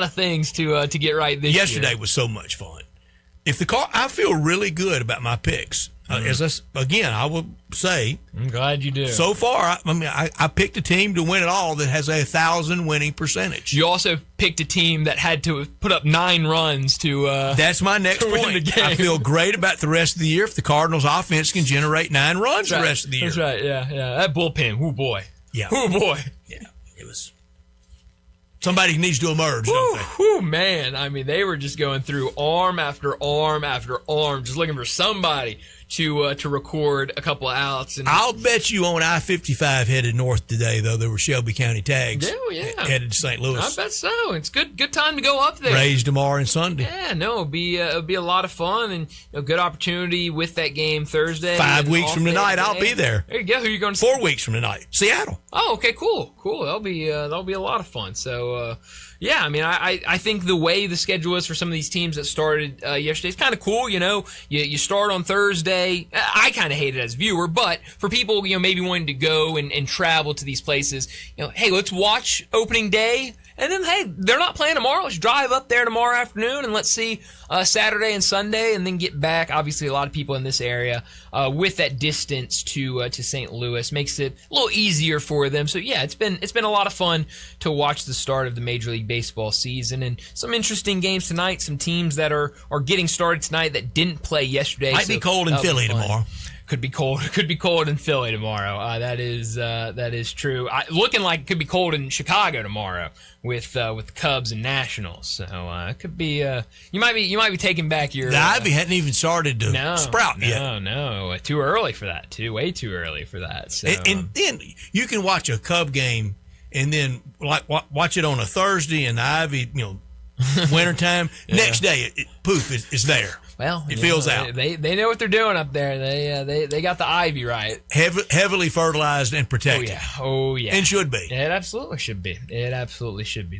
of things to get right this year. Yesterday was so much fun. I feel really good about my picks. I will say, I'm glad you do. So far, I picked a team to win it all that has 1,000 winning percentage. You also picked a team that had to put up 9 runs to. That's my next point. I feel great about the rest of the year if the Cardinals' offense can generate 9 runs the rest of the year. That's right. Yeah. That bullpen. Oh boy. Yeah. Oh boy. Yeah. It was. Somebody needs to emerge, don't they? Whew, man. I mean, they were just going through arm after arm after arm, just looking for somebody to record a couple of outs. And I'll bet you on I-55 headed north today, though. There were Shelby County tags headed to St. Louis. I bet so. It's good time to go up there. Raised tomorrow and Sunday. Yeah, no, it'll be a lot of fun and a good opportunity with that game Thursday. 5 weeks from tonight, I'll be there. There you go. Who are you going to see? 4 weeks from tonight, Seattle. Oh, okay, cool. That'll be a lot of fun. So, yeah, I mean, I think the way the schedule is for some of these teams that started yesterday is kind of cool. You know, you start on Thursday. I kind of hate it as a viewer, but for people, maybe wanting to go and travel to these places, hey, let's watch opening day. And then, hey, they're not playing tomorrow. Let's drive up there tomorrow afternoon and let's see Saturday and Sunday, and then get back. Obviously, a lot of people in this area with that distance to St. Louis makes it a little easier for them. So yeah, it's been a lot of fun to watch the start of the Major League Baseball season, and some interesting games tonight. Some teams that are getting started tonight that didn't play yesterday. Might be cold in Philly tomorrow. Could be cold. Could be cold in Philly tomorrow. That is true. Looking like it could be cold in Chicago tomorrow with Cubs and Nationals. So it could be. You might be taking back your. The ivy hadn't even started to sprout yet. No, too early for that. Way too early for that. So. And then you can watch a Cub game and then watch it on a Thursday in the ivy. Wintertime. Next day, poof, it's there. Well, it feels out. They know what they're doing up there. They got the ivy right. Heavily fertilized and protected. Oh yeah. And should be. It absolutely should be.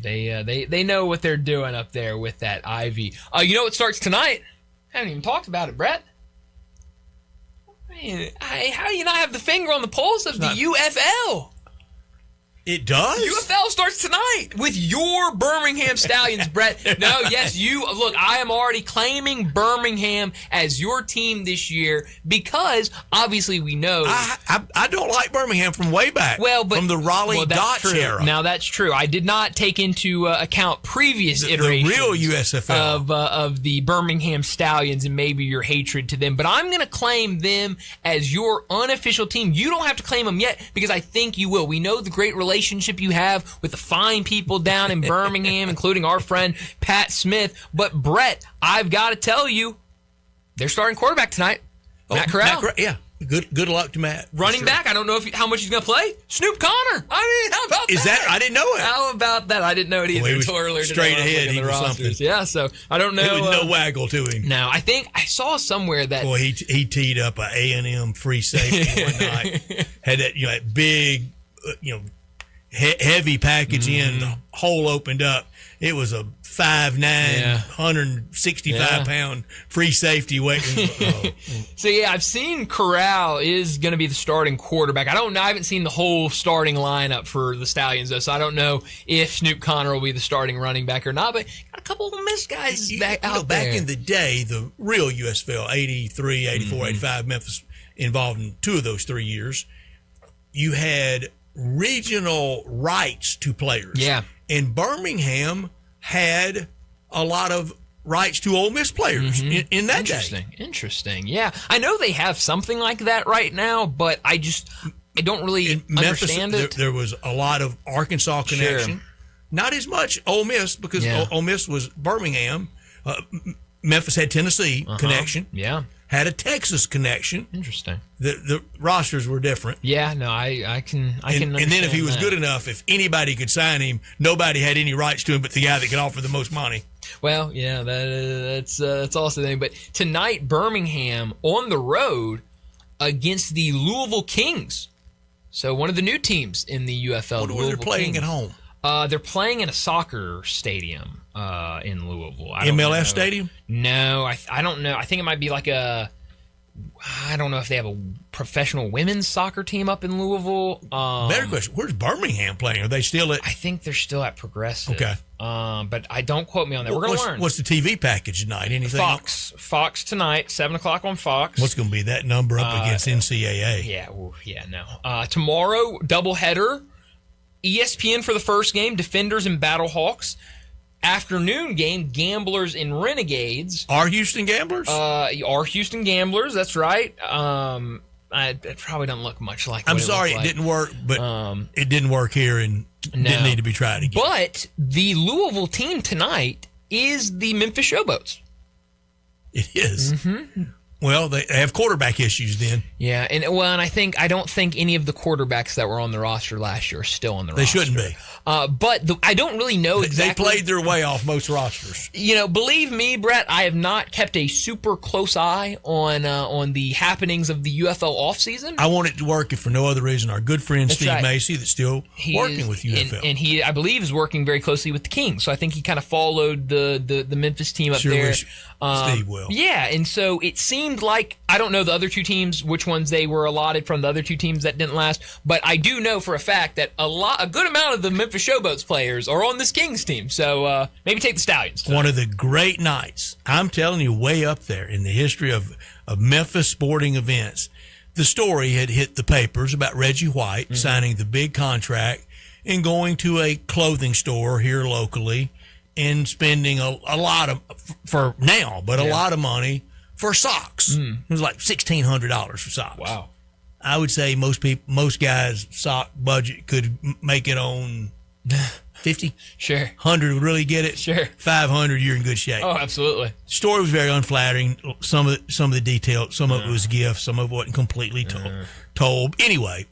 They know what they're doing up there with that ivy. You know what starts tonight? I haven't even talked about it, Brett. Man, how do you not have the finger on the pulse of the UFL? It does? UFL starts tonight with your Birmingham Stallions, Brett. No, yes, look, I am already claiming Birmingham as your team this year because obviously we know. I don't like Birmingham from way back. From the Raleigh Dodge era. Now, that's true. I did not take into account previous iterations the real USFL of the Birmingham Stallions and maybe your hatred to them. But I'm going to claim them as your unofficial team. You don't have to claim them yet because I think you will. We know the great relationship you have with the fine people down in Birmingham, including our friend Pat Smith. But Brett, I've got to tell you, they're starting quarterback tonight. Matt Corral. Yeah. Good luck to Matt. Running back, I don't know how much he's going to play. Snoop Connor. I mean, how about that? Is that? I didn't know it. How about that? I didn't know it either until earlier today. Straight ahead, he was something. Yeah, so I don't know. There was no waggle to him. No, I think I saw somewhere that. Boy, he teed up a A&M free safety one night. Had that big, heavy package in, the hole opened up. It was a 5'9", 165-pound free safety waiting. So, yeah, I've seen Corral is going to be the starting quarterback. I don't know. I haven't seen the whole starting lineup for the Stallions, though, so I don't know if Snoop Connor will be the starting running back or not, but got a couple of missed guys back there. Back in the day, the real USFL, 83, 84, 85, Memphis involved in 2 of those 3 years, you had regional rights to players. Yeah. And Birmingham had a lot of rights to Ole Miss players in that day. Interesting. Yeah. I know they have something like that right now, but I don't really understand it. There was a lot of Arkansas connection. Sure. Not as much Ole Miss because Ole Miss was Birmingham. Memphis had Tennessee connection. Yeah. Had a Texas connection. Interesting. The rosters were different. Yeah, no, I can understand. And then if he was good enough, if anybody could sign him, nobody had any rights to him but the guy that could offer the most money. Well, yeah, that's also the thing. But tonight, Birmingham on the road against the Louisville Kings. So one of the new teams in the UFL. What are they playing Kings. at home? They're playing in a soccer stadium in Louisville. MLS stadium? No, I don't know. I think it might be like I don't know if they have a professional women's soccer team up in Louisville. Better question, where's Birmingham playing? Are they still at... I think they're still at Progressive. Okay. But I don't quote me on that. We're going to learn. What's the TV package tonight? Anything? Fox tonight, 7 o'clock on Fox. What's going to be that number up against NCAA? Yeah, no. Tomorrow, doubleheader. ESPN for the first game, Defenders and Battlehawks. Afternoon game, Gamblers and Renegades. Are Houston Gamblers? Are Houston Gamblers, that's right. It probably doesn't look much like I'm what sorry it it didn't work, but it didn't work here and didn't need to be tried again. But the Louisville team tonight is the Memphis Showboats. It is. Mm-hmm. Well, they have quarterback issues then. Yeah, and I don't think any of the quarterbacks that were on the roster last year are still on the roster. They shouldn't be. But I don't really know exactly. They played their way off most rosters. Believe me, Brett, I have not kept a super close eye on the happenings of the UFL offseason. I want it to work if for no other reason. Our good friend That's Steve right. Macy that's still working with UFL. And he, I believe, is working very closely with the Kings. So I think he kind of followed the Memphis team up there. Wish Steve will. Yeah, and so it seemed like, I don't know the other two teams, which ones they were allotted from the other two teams that didn't last, but I do know for a fact that a good amount of the Memphis Showboats players are on this Kings team. So maybe take the Stallions tonight. One of the great nights, I'm telling you, way up there in the history of Memphis sporting events. The story had hit the papers about Reggie White signing the big contract and going to a clothing store here locally and spending a lot of, for now, but a lot of money for socks. It was like $1,600 for socks. Wow. I would say most guys' sock budget could make it on 50. Sure. 100 would really get it. Sure. 500, you're in good shape. Oh, absolutely. The story was very unflattering. Some of the details, some of it was gift, some of it wasn't completely told. Anyway,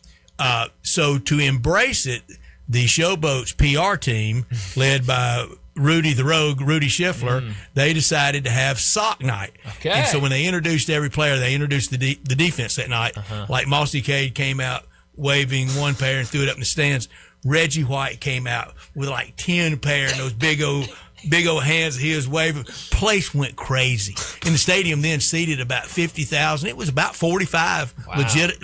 so to embrace it, the Showboats PR team, led by Rudy the Rogue, Rudy Schiffler, they decided to have sock night. Okay. And so when they introduced every player, they introduced the defense that night. Like Mossy Cade came out waving one pair and threw it up in the stands. Reggie White came out with like 10 pair and those big old hands that he was waving. Place went crazy. And the stadium then seated about 50,000. It was about 45 legit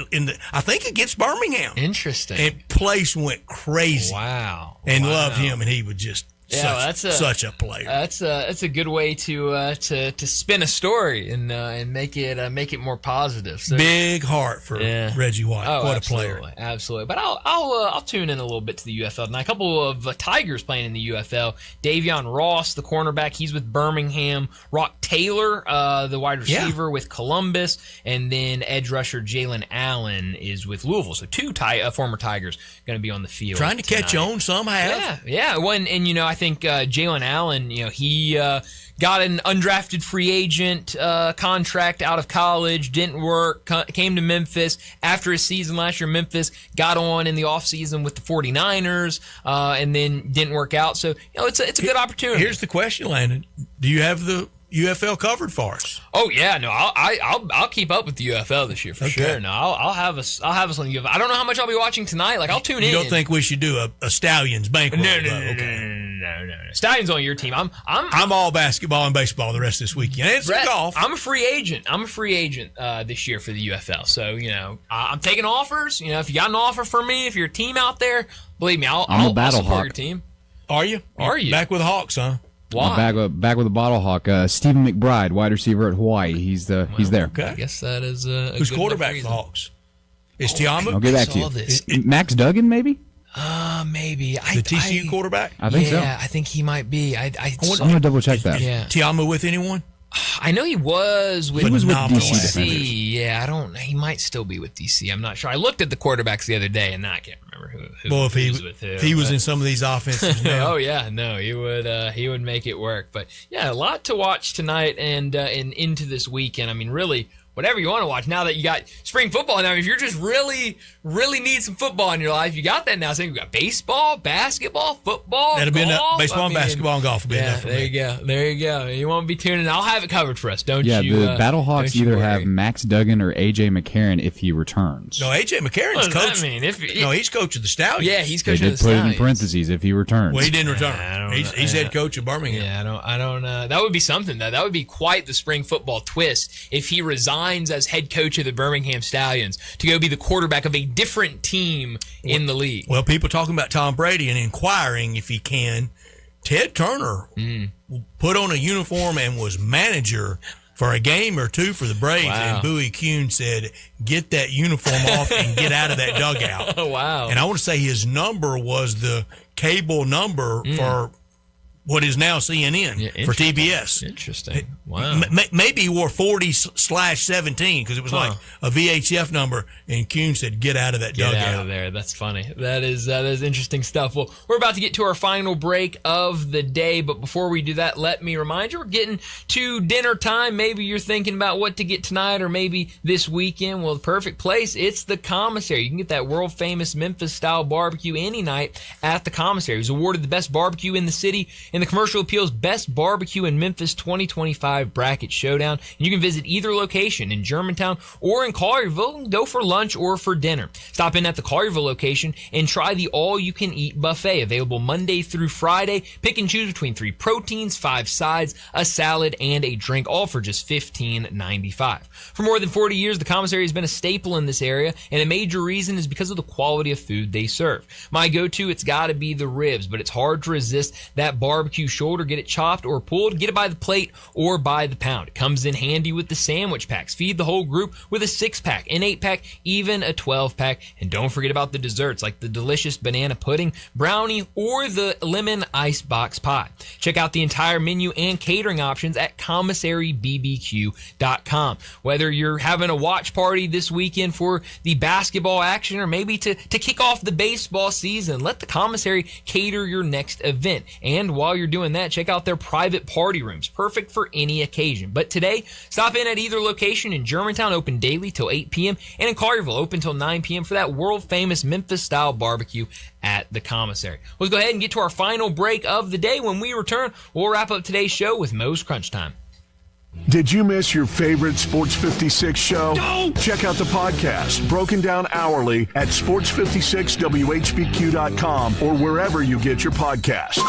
I think against Birmingham. Interesting. And place went crazy. Wow. And loved him, and he was just such a player. That's a good way to spin a story and make it more positive. So, big heart for Reggie White. Oh, what absolutely, a player! Absolutely. But I'll tune in a little bit to the UFL tonight. A couple of Tigers playing in the UFL. Davion Ross, the cornerback, he's with Birmingham. Rock Taylor, the wide receiver, with Columbus, and then edge rusher Jalen Allen is with Louisville. So two former Tigers going to be on the field. Trying to catch on somehow. Yeah. I think Jalen Allen, he got an undrafted free agent contract out of college, didn't work, came to Memphis. After his season last year, Memphis got on in the offseason with the 49ers and then didn't work out. So, it's a good opportunity. Here's the question, Landon. Do you have the UFL covered for us? Oh yeah, no, I'll keep up with the UFL this year for sure. No, I'll have us on the UFL. I don't know how much I'll be watching tonight. Like I'll tune in. You don't think we should do a Stallions bankroll? No. Stallions on your team. I'm all basketball and baseball the rest of this weekend. It's Brett, golf. I'm a free agent. This year for the UFL. So I'm taking offers. If you got an offer for me, if you're a team out there, believe me, I'll support your team. Are you? Back with Hawks, huh? Why? Back with the Bottle Hawk. Stephen McBride, wide receiver at Hawaii. He's there. Okay. I guess that is who's quarterback for the Hawks? Is Tiamu? I'll get back to you. Is Max Duggan, maybe? Maybe. The TCU quarterback? I think so. Yeah, I think he might be. I'm going to double check that. Yeah. Tiamu with anyone? I know he was with DC. Yeah, he might still be with DC. I'm not sure. I looked at the quarterbacks the other day, and I can't remember who well, if he was with who. If he was in some of these offenses now. Oh, yeah. No, he would make it work. But, yeah, a lot to watch tonight and into this weekend. I mean, really, whatever you want to watch. Now that you got spring football, now if you're just really need some football in your life, you got that now. So you got baseball, basketball, football, That'll golf. be enough. Baseball, and basketball, and golf will be enough for me. There you go. You won't be tuning in. I'll have it covered for us. Don't yeah, you? the Battlehawks either have Max Duggan or A.J. McCarron if he returns. No, A.J. McCarron's coach. No, he's coach of the Stallions. Yeah, he's They coaching the did put it in Stallions. parentheses if he returns. Well, he didn't return. He's head coach of Birmingham. Yeah, I don't. That would be something, though. That would be quite the spring football twist if he resigns as head coach of the Birmingham Stallions to go be the quarterback of a different team in the league. Well, people talking about Tom Brady and inquiring if he can. Ted Turner put on a uniform and was manager for a game or two for the Braves, and Bowie Kuhn said, get that uniform off and get out of that dugout. Wow. And I want to say his number was the cable number for what is now CNN for TBS. Interesting. Wow. Maybe he wore 40/17 because it was like a VHF number, and Kuhn said, get out of that dugout. Get out of there. That's funny. That is interesting stuff. Well, we're about to get to our final break of the day, but before we do that, let me remind you, we're getting to dinner time. Maybe you're thinking about what to get tonight or maybe this weekend. Well, the perfect place, it's the Commissary. You can get that world-famous Memphis-style barbecue any night at the Commissary. It was awarded the best barbecue in the city in the Commercial Appeal's Best Barbecue in Memphis 2025 Bracket Showdown. And you can visit either location in Germantown or in Collierville and go for lunch or for dinner. Stop in at the Collierville location and try the all-you-can-eat buffet, available Monday through Friday. Pick and choose between 3 proteins, 5 sides, a salad, and a drink, all for just $15.95. For more than 40 years, the Commissary has been a staple in this area, and a major reason is because of the quality of food they serve. My go-to, it's got to be the ribs, but it's hard to resist that barbecue shoulder. Get it chopped or pulled, get it by the plate or by the pound. It comes in handy with the sandwich packs. Feed the whole group with a 6-pack, an 8-pack, even a 12-pack. And don't forget about the desserts like the delicious banana pudding, brownie, or the lemon icebox pie. Check out the entire menu and catering options at commissarybbq.com. Whether you're having a watch party this weekend for the basketball action or maybe to kick off the baseball season, let the Commissary cater your next event. And while you're doing that, check out their private party rooms, perfect for any occasion. But today, stop in at either location in Germantown, open daily till 8 p.m., and in Collierville, open till 9 p.m. for that world-famous Memphis-style barbecue at the Commissary. Let's go ahead and get to our final break of the day. When we return, we'll wrap up today's show with Moe's Crunch Time. Did you miss your favorite Sports 56 show? No! Check out the podcast, broken down hourly at sports56whbq.com or wherever you get your podcasts.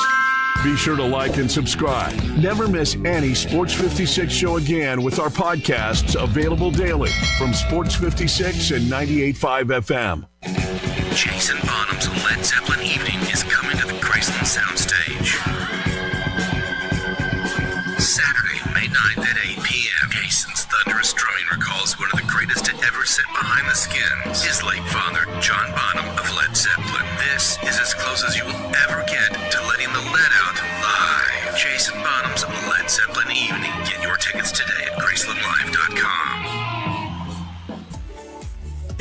Be sure to like and subscribe. Never miss any Sports 56 show again with our podcasts available daily from Sports 56 and 98.5 FM. Jason Bonham's Led Zeppelin Evening is coming to the Graceland Soundstage. Saturday, May 9th at 8 p.m. Jason's thunderous drumming recalls one of the greatest to ever sit behind the skins, his late father, John Bonham of Led Zeppelin. This is as close as you will ever get to letting the lead out live. Jason Bonham's Led Zeppelin Evening. Get your tickets today at GracelandLive.com.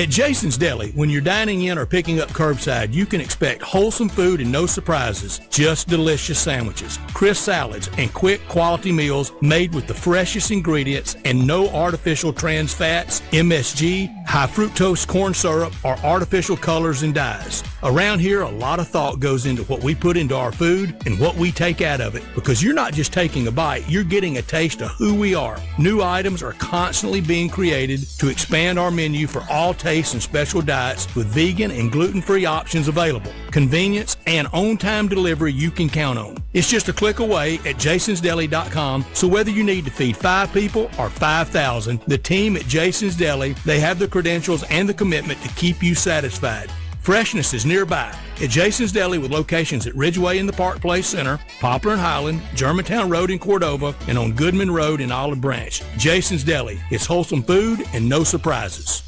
At Jason's Deli, when you're dining in or picking up curbside, you can expect wholesome food and no surprises, just delicious sandwiches, crisp salads, and quick quality meals made with the freshest ingredients and no artificial trans fats, MSG, high fructose corn syrup, or artificial colors and dyes. Around here, a lot of thought goes into what we put into our food and what we take out of it, because you're not just taking a bite, you're getting a taste of who we are. New items are constantly being created to expand our menu for all tastes and special diets with vegan and gluten-free options available. Convenience and on-time delivery you can count on. It's just a click away at jasonsdeli.com, so whether you need to feed 5 people or 5,000, the team at Jason's Deli, they have the credentials and the commitment to keep you satisfied. Freshness is nearby at Jason's Deli with locations at Ridgeway in the Park Place Center, Poplar and Highland, Germantown Road in Cordova, and on Goodman Road in Olive Branch. Jason's Deli. It's wholesome food and no surprises.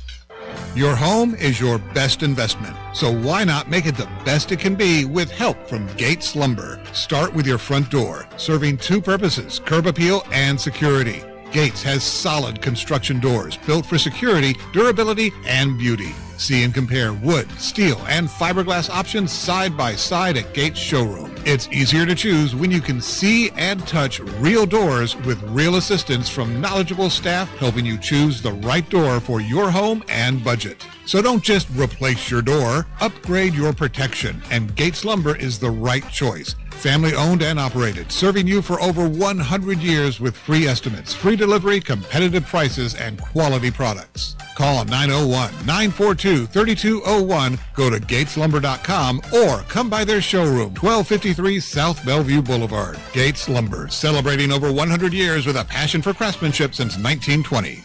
Your home is your best investment, so why not make it the best it can be with help from Gates Lumber? Start with your front door, serving 2 purposes, curb appeal and security. Gates has solid construction doors built for security, durability, and beauty. See and compare wood, steel, and fiberglass options side by side at Gates Showroom. It's easier to choose when you can see and touch real doors with real assistance from knowledgeable staff helping you choose the right door for your home and budget. So don't just replace your door, upgrade your protection, and Gates Lumber is the right choice. Family owned and operated, serving you for over 100 years with free estimates, free delivery, competitive prices, and quality products. Call 901-942-3201, go to gateslumber.com, or come by their showroom, 1253 South Bellevue Boulevard. Gates Lumber, celebrating over 100 years with a passion for craftsmanship since 1920.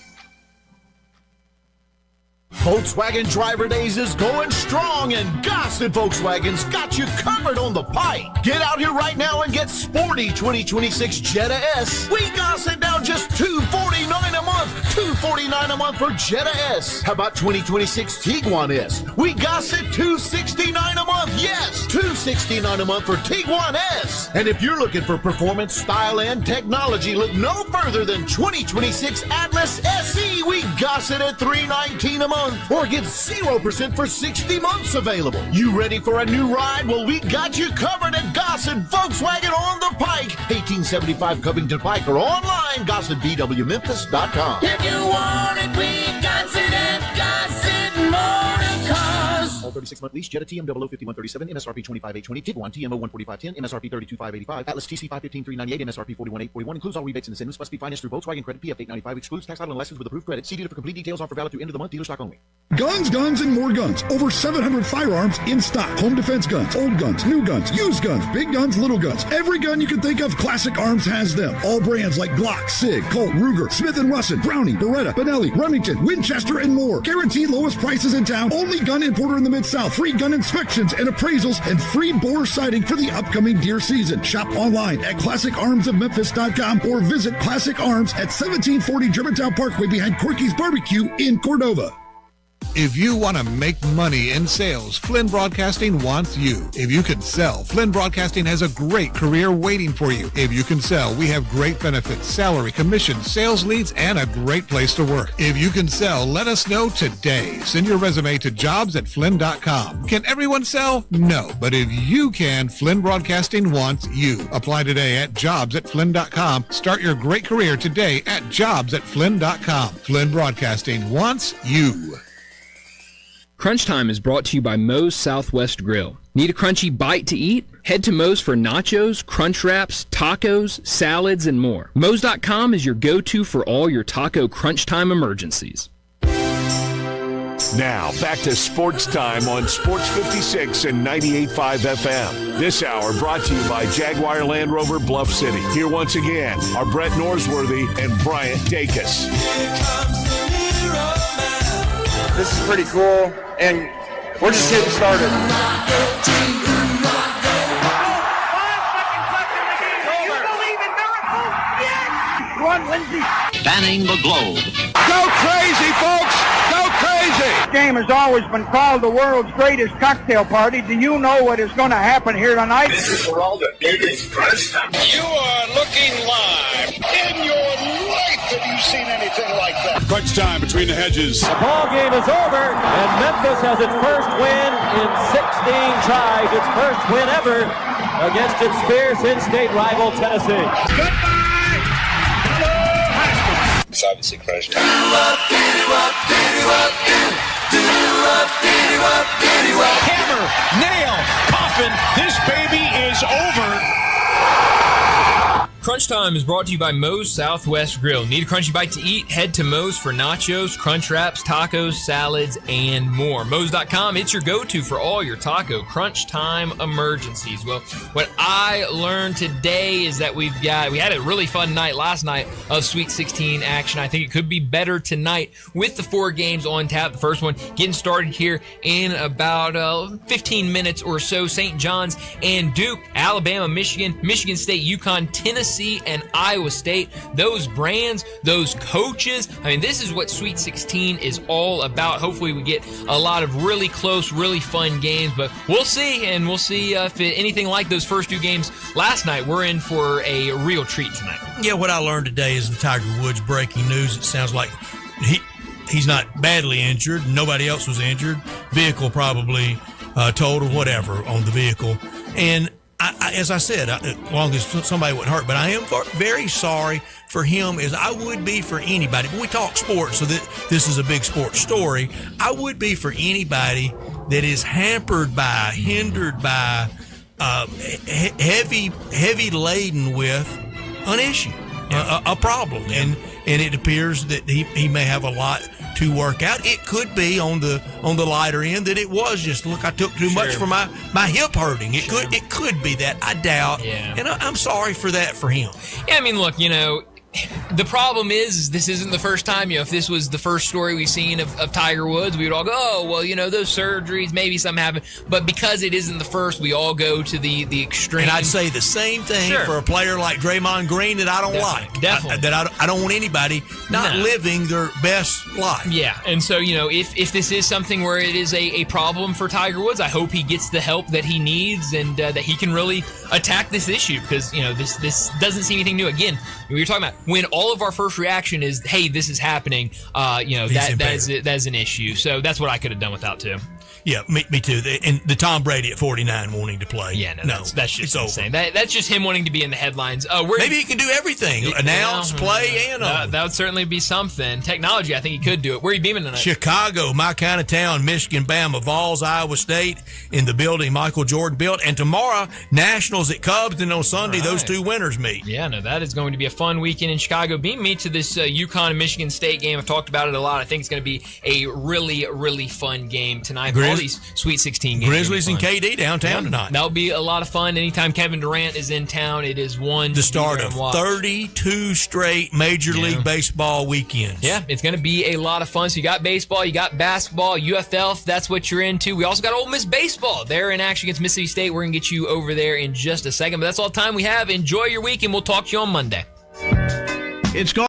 Volkswagen Driver Days is going strong, and Gossett Volkswagen's got you covered on the pike. Get out here right now and get sporty 2026 Jetta S. We Gossett now just $249 a month. $249 a month for Jetta S. How about 2026 Tiguan S? We Gossett $269 a month. Yes, $269 a month for Tiguan S. And if you're looking for performance, style, and technology, look no further than 2026 Atlas SE. We Gossett at $319 a month. Or get 0% for 60 months available. You ready for a new ride? Well, we got you covered at Gossett Volkswagen on the Pike, 1875 Covington Pike, or online, GossettVWMemphis.com. If you want it, we got it at Gossett Motor Cars. All 36-month lease, Jetta TM 005137, MSRP 25820, Tiguan TMO 14510, MSRP 32585, Atlas TC 515,398, MSRP 41841, includes all rebates and incentives, must be financed through Volkswagen Credit PF 895, excludes tax title and license with approved credit. See dealer for complete details. Offer valid through end of the month, dealer stock only. Guns, guns, and more guns. Over 700 firearms in stock. Home defense guns, old guns, new guns, used guns, big guns, little guns. Every gun you can think of, Classic Arms has them. All brands like Glock, Sig, Colt, Ruger, Smith & Wesson, Brownie, Beretta, Benelli, Remington, Winchester, and more. Guaranteed lowest prices in town. Only gun importer in the Mid-South. Free gun inspections and appraisals, and free bore sighting for the upcoming deer season. Shop online at ClassicArmsOfMemphis.com or visit Classic Arms at 1740 Germantown Parkway behind Corky's Barbecue in Cordova. If you want to make money in sales, Flynn Broadcasting wants you. If you can sell, Flynn Broadcasting has a great career waiting for you. If you can sell, we have great benefits, salary, commission, sales leads, and a great place to work. If you can sell, let us know today. Send your resume to jobs@flynn.com. Can everyone sell? No. But if you can, Flynn Broadcasting wants you. Apply today at jobs@flynn.com. Start your great career today at jobs@flynn.com. Flynn Broadcasting wants you. Crunch Time is brought to you by Moe's Southwest Grill. Need a crunchy bite to eat? Head to Moe's for nachos, crunch wraps, tacos, salads, and more. Moe's.com is your go-to for all your taco crunch time emergencies. Now, back to Sports Time on Sports 56 and 98.5 FM. This hour brought to you by Jaguar Land Rover Bluff City. Here once again are Brett Norsworthy and Bryant Dacus. This is pretty cool, and we're just getting started. Spanning the globe. Go crazy, folks! Go crazy! This game has always been called the world's greatest cocktail party. Do you know what is going to happen here tonight? This is for all the biggest Crunch Time. You are looking live. In your life have you seen anything like that? Crunch time between the hedges. The ball game is over, and Memphis has its first win in 16 tries, its first win ever against its fierce in-state rival Tennessee. It's obviously Crunch time. Hammer, nail, coffin, this baby is over. Crunch Time is brought to you by Moe's Southwest Grill. Need a crunchy bite to eat? Head to Moe's for nachos, crunch wraps, tacos, salads, and more. Moe's.com, it's your go-to for all your taco crunch time emergencies. Well, what I learned today is that we had a really fun night last night of Sweet 16 action. I think it could be better tonight with the 4 games on tap. The first one getting started here in about 15 minutes or so. St. John's and Duke, Alabama, Michigan, Michigan State, UConn, Tennessee, and Iowa State. Those brands, those coaches. I mean, this is what Sweet 16 is all about. Hopefully we get a lot of really close, really fun games, but we'll see, and we'll see if anything like those first 2 games last night. We're in for a real treat tonight. Yeah, what I learned today is the Tiger Woods breaking news. It sounds like he's not badly injured. Nobody else was injured. Vehicle probably totaled, whatever, on the vehicle. And as I said, as long as somebody wasn't hurt, but I am very sorry for him, as I would be for anybody. But we talk sports, so that this is a big sports story. I would be for anybody that is hindered by, heavy laden with an issue, a problem, and it appears that he may have a lot to work out. It could be on the lighter end that it was just, look, I took too much for my hip hurting. It could be that. I doubt, and I'm sorry for that for him. Yeah, I mean, look, the problem is this isn't the first time. If this was the first story we've seen of Tiger Woods, we would all go, oh, well, those surgeries, maybe some happen. But because it isn't the first, we all go to the extreme. And I'd say the same thing for a player like Draymond Green that I don't like. Definitely. I don't want anybody not living their best life. Yeah, and so, if this is something where it is a problem for Tiger Woods, I hope he gets the help that he needs and that he can really attack this issue, because, this doesn't seem anything new. Again, we were talking about when all of our first reaction is, hey, this is happening, that is an issue. So that's what I could have done without too. Yeah, me too. And the Tom Brady at 49 wanting to play. Yeah, no. That's just insane. That's just him wanting to be in the headlines. Maybe he can do everything. Announce, play, and all. That would certainly be something. Technology, I think he could do it. Where are you beaming tonight? Chicago, my kind of town, Michigan, Bama, Vols, Iowa State, in the building Michael Jordan built. And tomorrow, Nationals at Cubs, and on Sunday, those two winners meet. Yeah, no, that is going to be a fun weekend in Chicago. Beam me to this UConn and Michigan State game. I've talked about it a lot. I think it's going to be a really, really fun game tonight. All these Sweet 16 games. Grizzlies and KD downtown tonight. That'll be a lot of fun. Anytime Kevin Durant is in town, it is the start of 32 straight Major League Baseball weekends. Yeah, it's going to be a lot of fun. So you got baseball, you got basketball, UFL, if that's what you're into. We also got Ole Miss baseball. They're in action against Mississippi State. We're going to get you over there in just a second. But that's all the time we have. Enjoy your week, and we'll talk to you on Monday. It's gone.